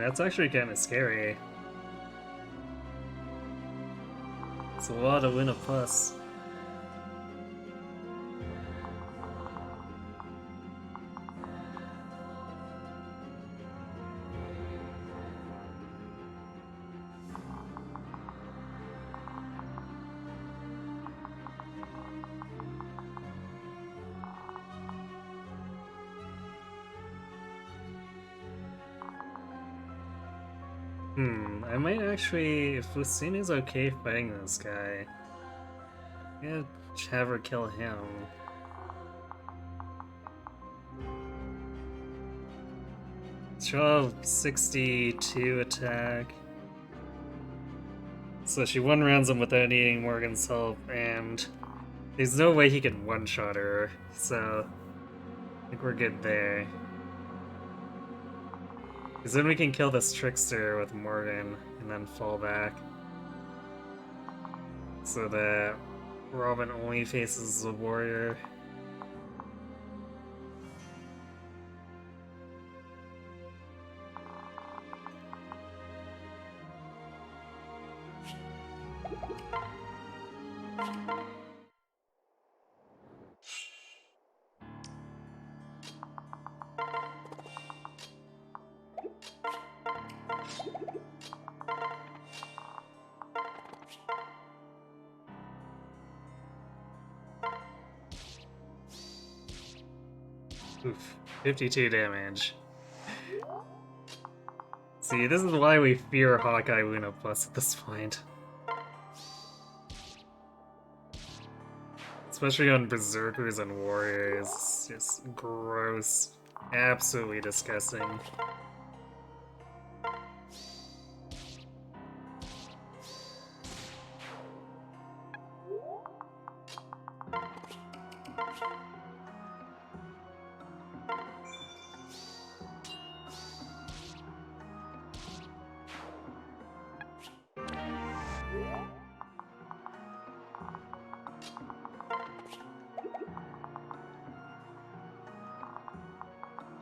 That's actually kind of scary. It's a lot of win a plus. I might actually, if Lucine's okay fighting this guy, I'm gonna have her kill him. 1262 attack. So she one-rounds him without needing Morgan's help, and there's no way he can one-shot her, so I think we're good there. Because then we can kill this trickster with Morgan and then fall back. So that Robin only faces the warrior. Oof, 52 damage. See, this is why we fear Hawkeye Luna Plus at this point. Especially on Berserkers and Warriors. It's just gross. Absolutely disgusting.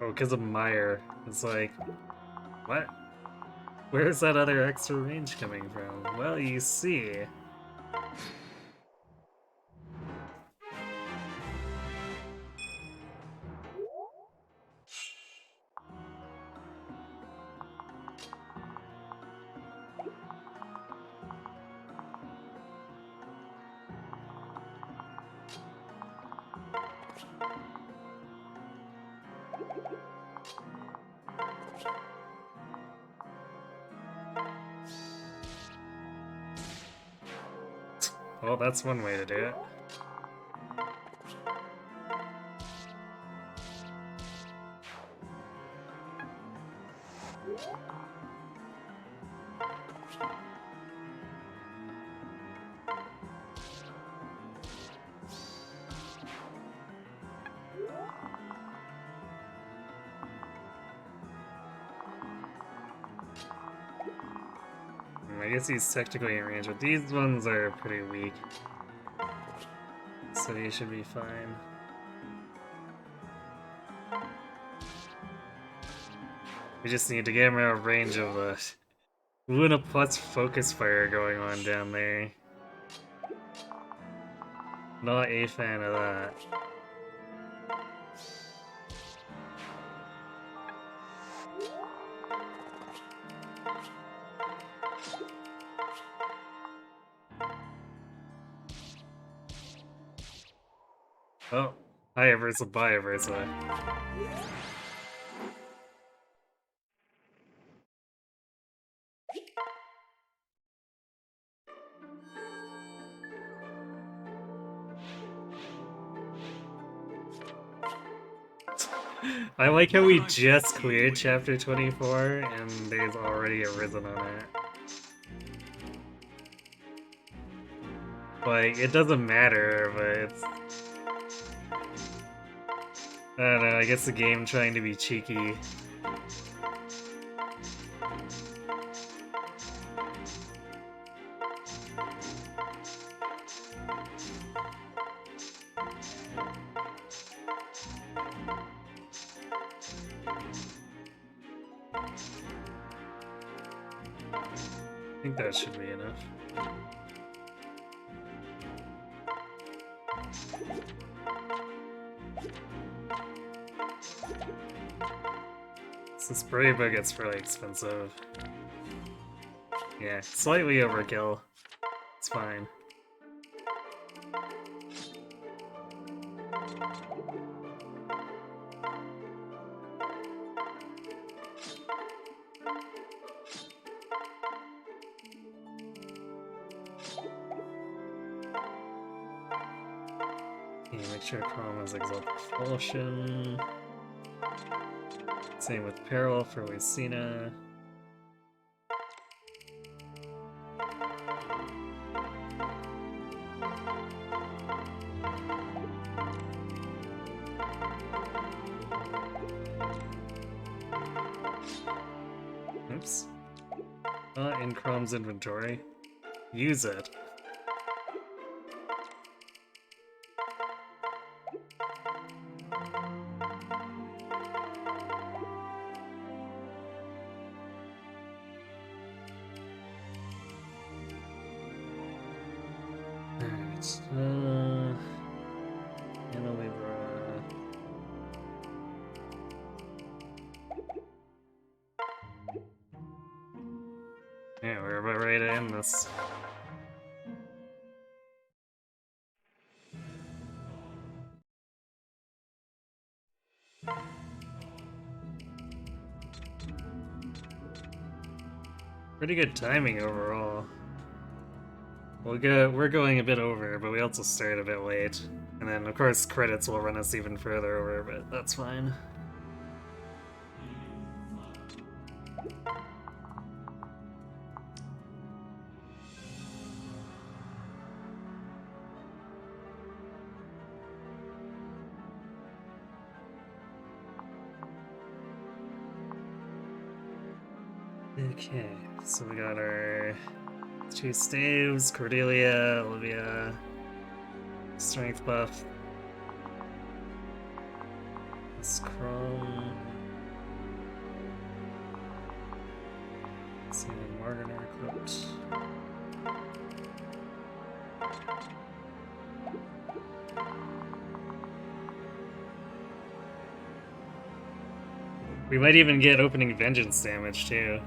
Oh, because of Meyer. It's like, what? Where's that other extra range coming from? Well, you see. Well, that's one way to do it. I guess he's technically in range, but these ones are pretty weak. So he should be fine. We just need to get him out of range of the Luna Plus focus fire going on down there. Not a fan of that. Oh, hi Versa, bye Versa. I like how we just cleared chapter 24 and there's already a Risen on it. Like, it doesn't matter, but it's... I don't know, I guess the game trying to be cheeky. I think that should be enough. So spray book gets really expensive. Yeah, slightly overkill. It's fine. Okay, make sure Chrome is Exalt Propulsion. Same with Peril for Lucina. Oops. In Chrome's inventory. Use it. Alright, Anna Libra. Yeah, we're about ready to end this. Pretty good timing overall. We're going a bit over, but we also started a bit late. And then, of course, credits will run us even further over, but that's fine. Okay, so we got our 2 staves, Cordelia, Olivia, strength buff. This Chrome. See Martin are equipped. We might even get opening vengeance damage too.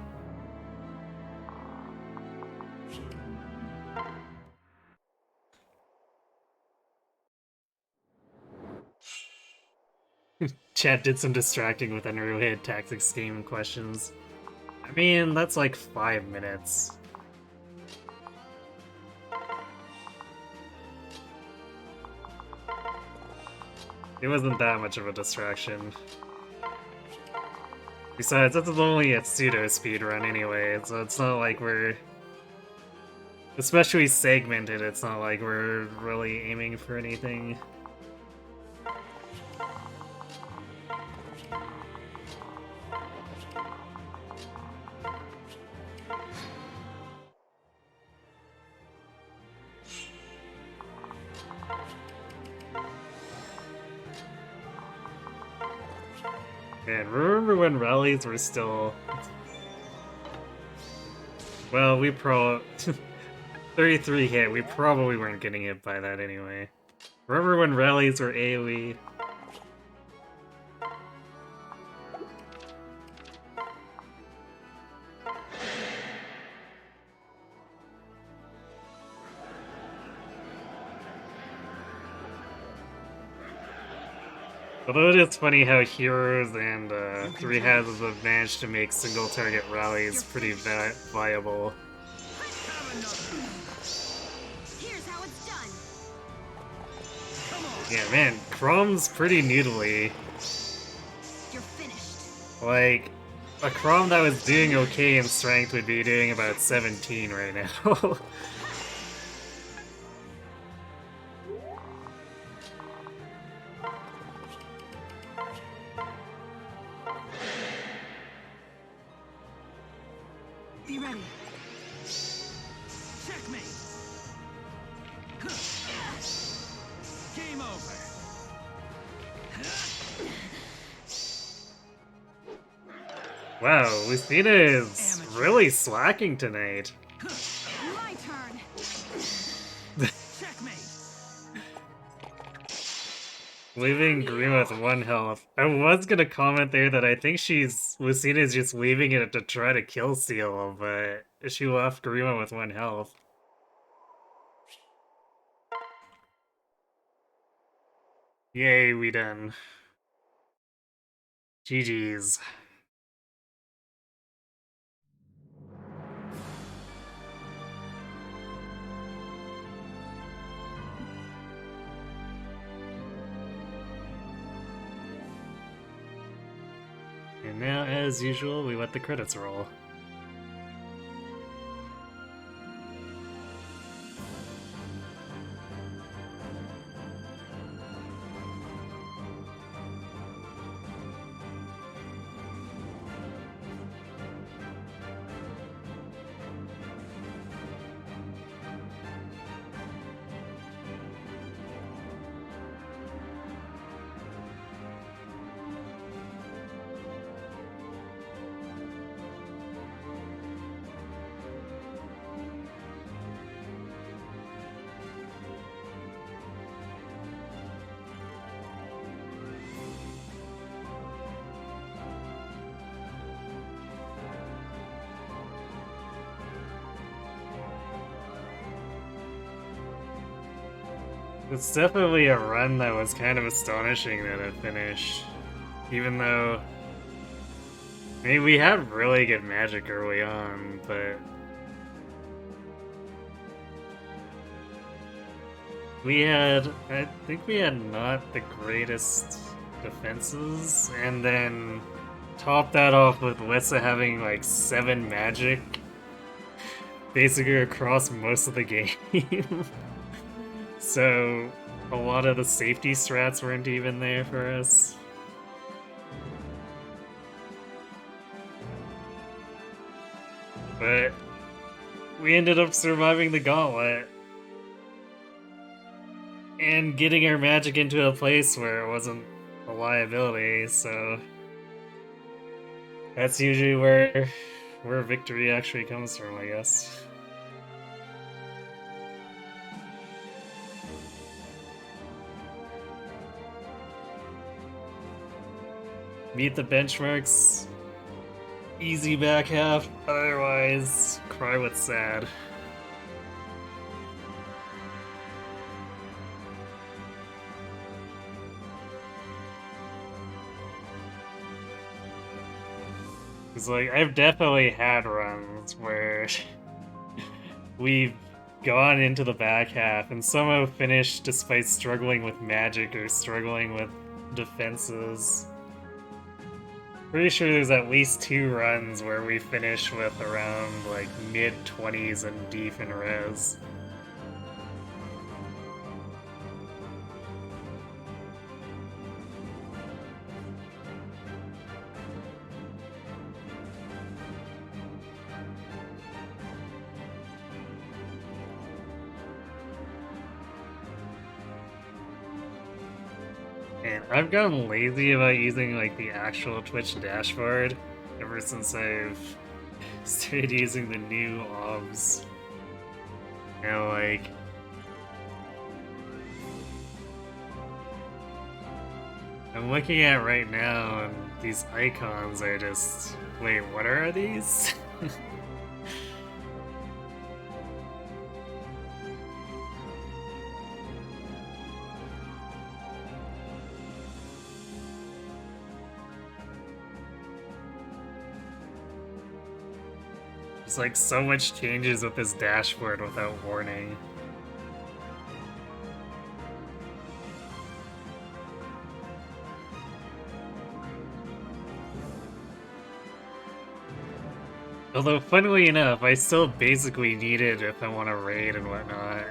Chat did some distracting with unrelated tactics game questions. I mean, that's like 5 minutes. It wasn't that much of a distraction. Besides, that's only a pseudo speedrun anyway, so it's not like we're... Especially segmented, it's not like we're really aiming for anything. Man, remember when rallies were still... Well, we 33 hit, we probably weren't getting hit by that anyway. Remember when rallies were AoE? Although it is funny how heroes and 3 houses have managed to make single target rallies pretty viable. Here's how it's done. Yeah, man, Chrom's pretty noodly. You're finished. Like, a Chrom that was doing okay in strength would be doing about 17 right now. Be ready. Checkmate. Game over. Wow, Lucina is really slacking tonight. My turn. Checkmate. Leaving Green with 1 health. I was gonna comment there that I think Lucina's just leaving it to try to kill Seal, but she left Grima with 1 health. Yay, we done. GG's. And now, as usual, we let the credits roll. It's definitely a run that was kind of astonishing that it finished. Even though I mean, we had really good magic early on, but I think we had not the greatest defenses, and then top that off with Wessa having like 7 magic basically across most of the game. So a lot of the safety strats weren't even there for us. But we ended up surviving the gauntlet and getting our magic into a place where it wasn't a liability, so that's usually where victory actually comes from, I guess. Meet the benchmarks, easy back half, otherwise cry with sad. It's like, I've definitely had runs where we've gone into the back half and somehow finished despite struggling with magic or struggling with defenses. Pretty sure there's at least 2 runs where we finish with around like mid-20s and deep in res. And I've gotten lazy about using like the actual Twitch dashboard ever since I've started using the new obs. And like, I'm looking at right now and these icons are just, wait, what are these? It's like so much changes with this dashboard without warning. Although, funnily enough, I still basically need it if I want to raid and whatnot.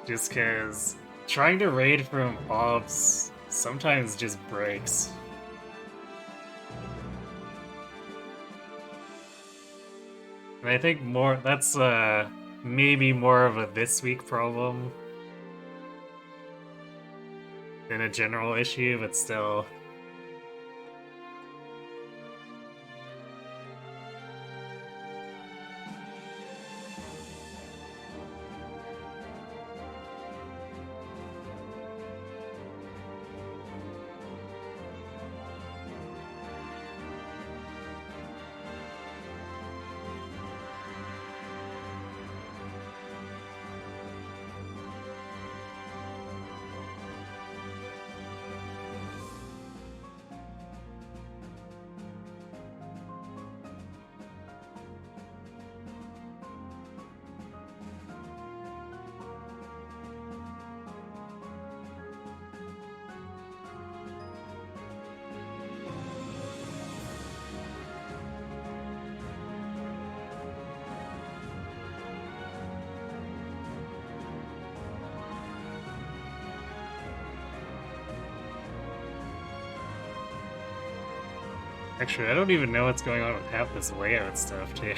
Just because trying to raid from obs sometimes just breaks. And I think that's maybe more of a this week problem than a general issue, but still. Actually, I don't even know what's going on with half this layout stuff, too.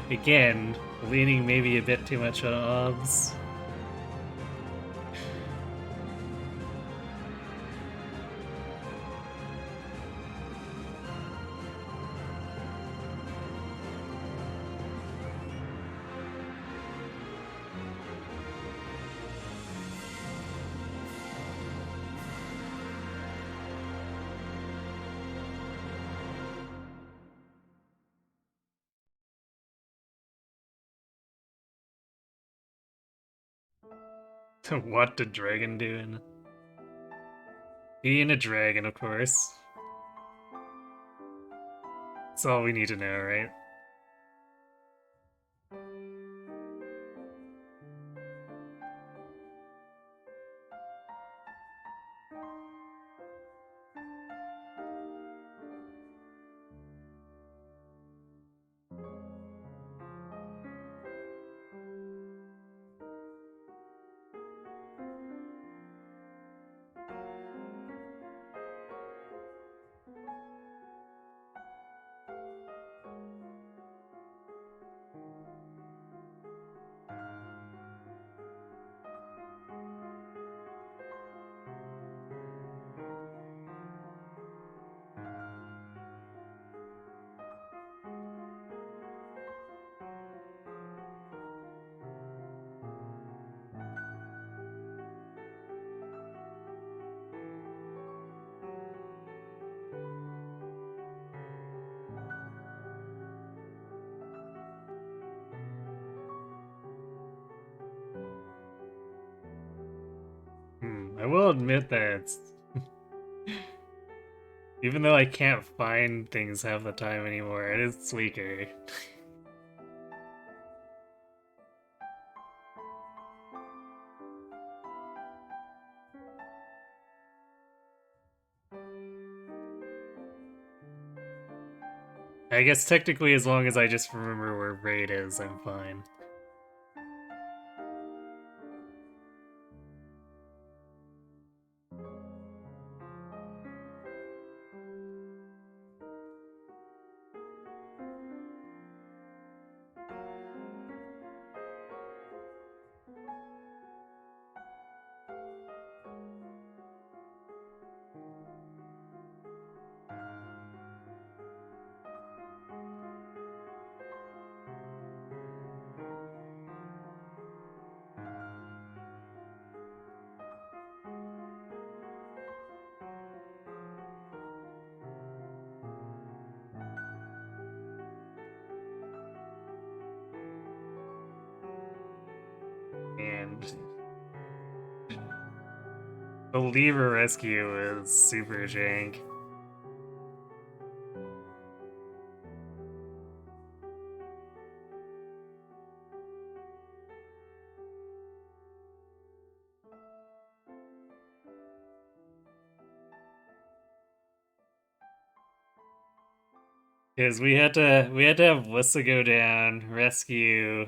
Again, leaning maybe a bit too much on obs. What did Dragon doing? Being a dragon, of course. That's all we need to know, right? I will admit that even though I can't find things half the time anymore, it is Suika. I guess technically as long as I just remember where Raid is, I'm fine. And the lever rescue is super jank. Because we had to have Lissa go down, rescue,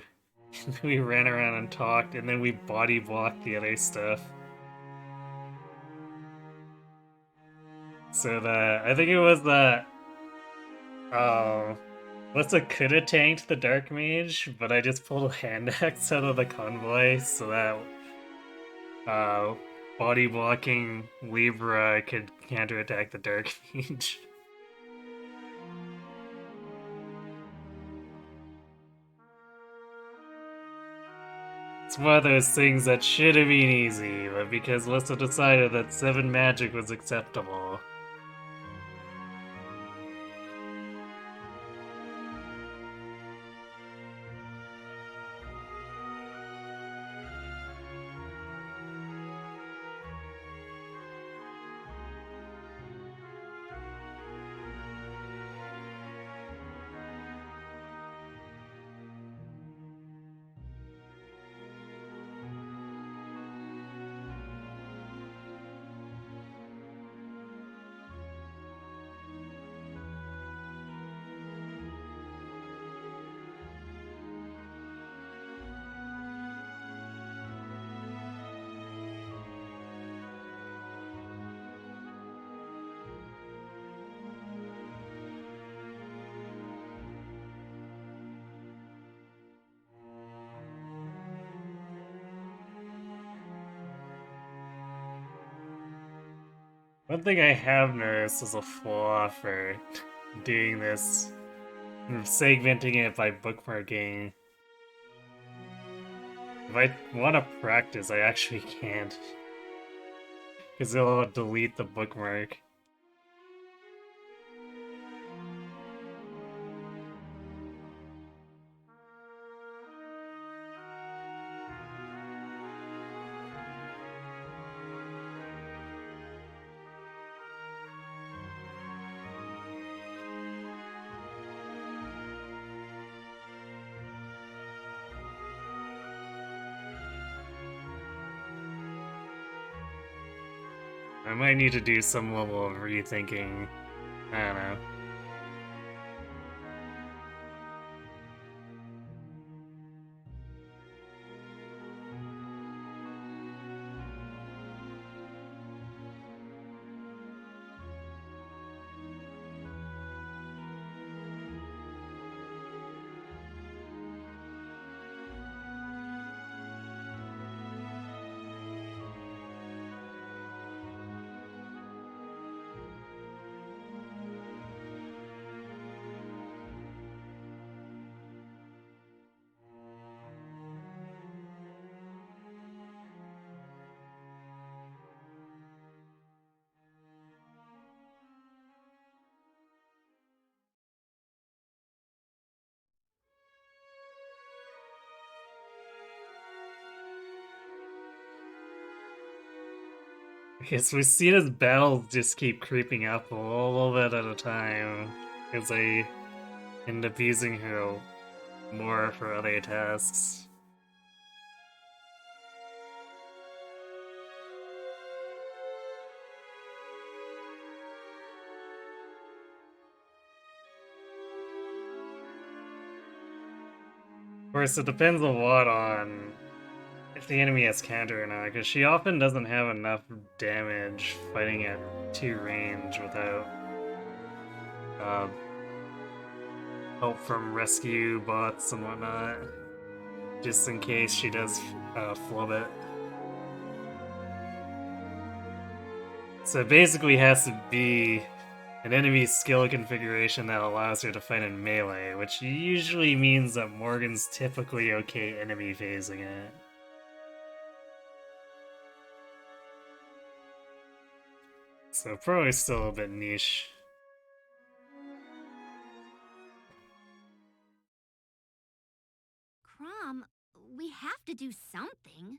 we ran around and talked, and then we body blocked the other stuff. So I think it was Lissa could have tanked the Dark Mage, but I just pulled a hand axe out of the convoy so that body blocking Libra could counterattack the Dark Mage. It's one of those things that should have been easy, but because Lissa decided that 7 magic was acceptable. One thing I have noticed is a flaw for doing this, segmenting it by bookmarking. If I want to practice, I actually can't. Because it'll delete the bookmark. I might need to do some level of rethinking. I don't know. Okay, so we see his battles just keep creeping up a little bit at a time, because I end up using her more for other tasks. Of course, it depends a lot on if the enemy has counter or not, because she often doesn't have enough damage fighting at 2 range without uh, help from rescue bots and whatnot, just in case she does flub it. So it basically has to be an enemy skill configuration that allows her to fight in melee, which usually means that Morgan's typically okay enemy phasing it. So probably still a bit niche. Crom, we have to do something.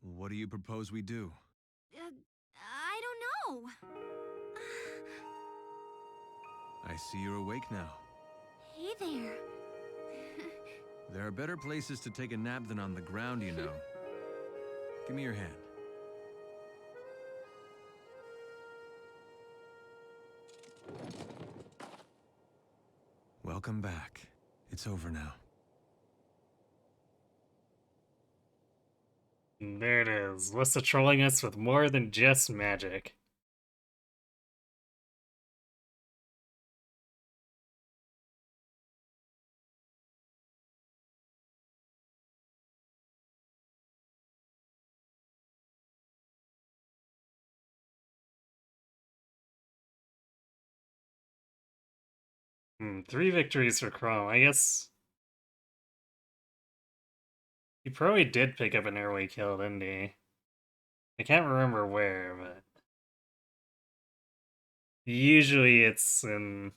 What do you propose we do? I don't know. I see you're awake now. Hey there. There are better places to take a nap than on the ground, you know. Give me your hand. Welcome back. It's over now. And there it is. Lissa trolling us with more than just magic. Hmm, 3 victories for Chrome. I guess he probably did pick up an airway kill, didn't he? I can't remember where, but usually it's in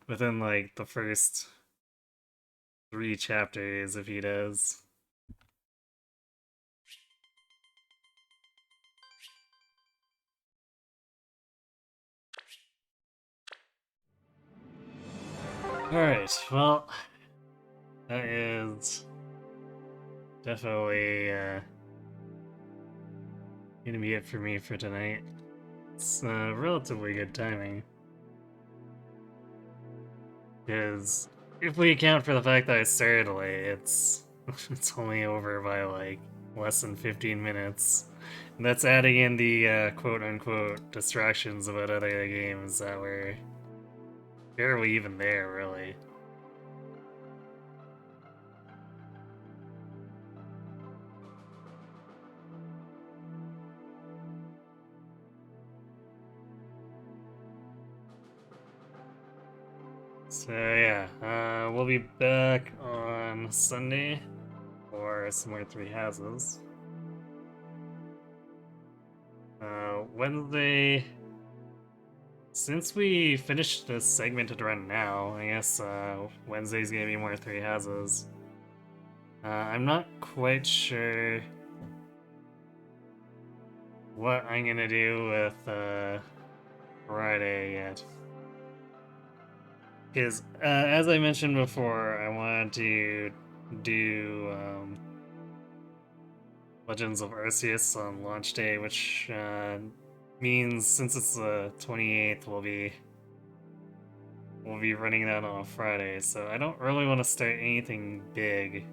within like the first 3 chapters if he does. Alright, well, that is definitely gonna be it for me for tonight. It's relatively good timing. Because if we account for the fact that I started late, it's it's only over by like less than 15 minutes. And that's adding in the quote-unquote distractions about other games that were barely even there, really. So yeah, we'll be back on Sunday for some more Three Houses. Wednesday, since we finished this segmented run now, I guess Wednesday's gonna be more Three Houses. I'm not quite sure what I'm gonna do with Friday yet. Because, as I mentioned before, I wanted to do Legends of Arceus on launch day, which means since it's the 28th, we'll be running that on a Friday. So I don't really want to start anything big,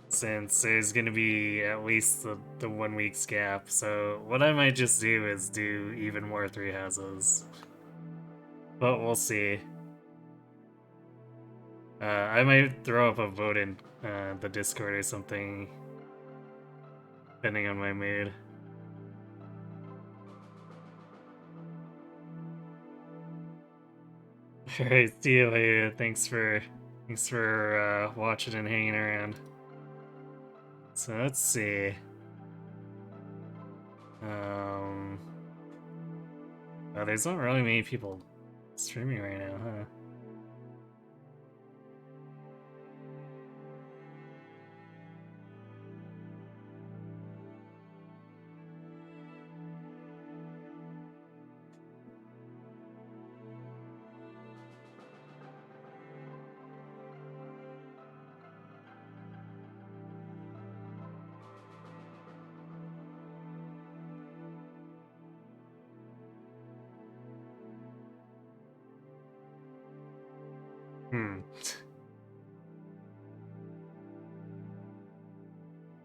since there's gonna be at least the 1 week's gap. So what I might just do is do even more 3 houses, but we'll see. I might throw up a vote in the Discord or something, depending on my mood. Alright, see you later. Thanks for watching and hanging around. So let's see. Oh, there's not really many people streaming right now, huh?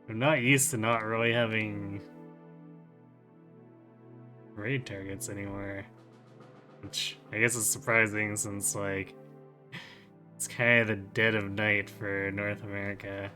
I'm not used to not really having raid targets anymore, which I guess is surprising since, like, it's kind of the dead of night for North America.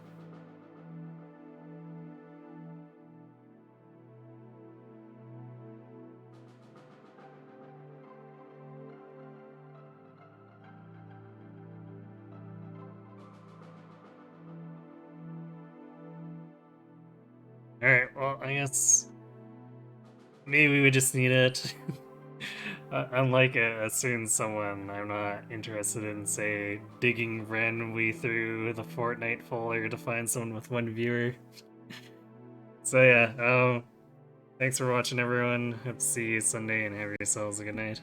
Alright, well, I guess maybe we just need it. Unlike a certain someone, I'm not interested in, say, digging randomly through the Fortnite folder to find someone with 1 viewer. So yeah, thanks for watching, everyone. Hope to see you Sunday, and have yourselves a good night.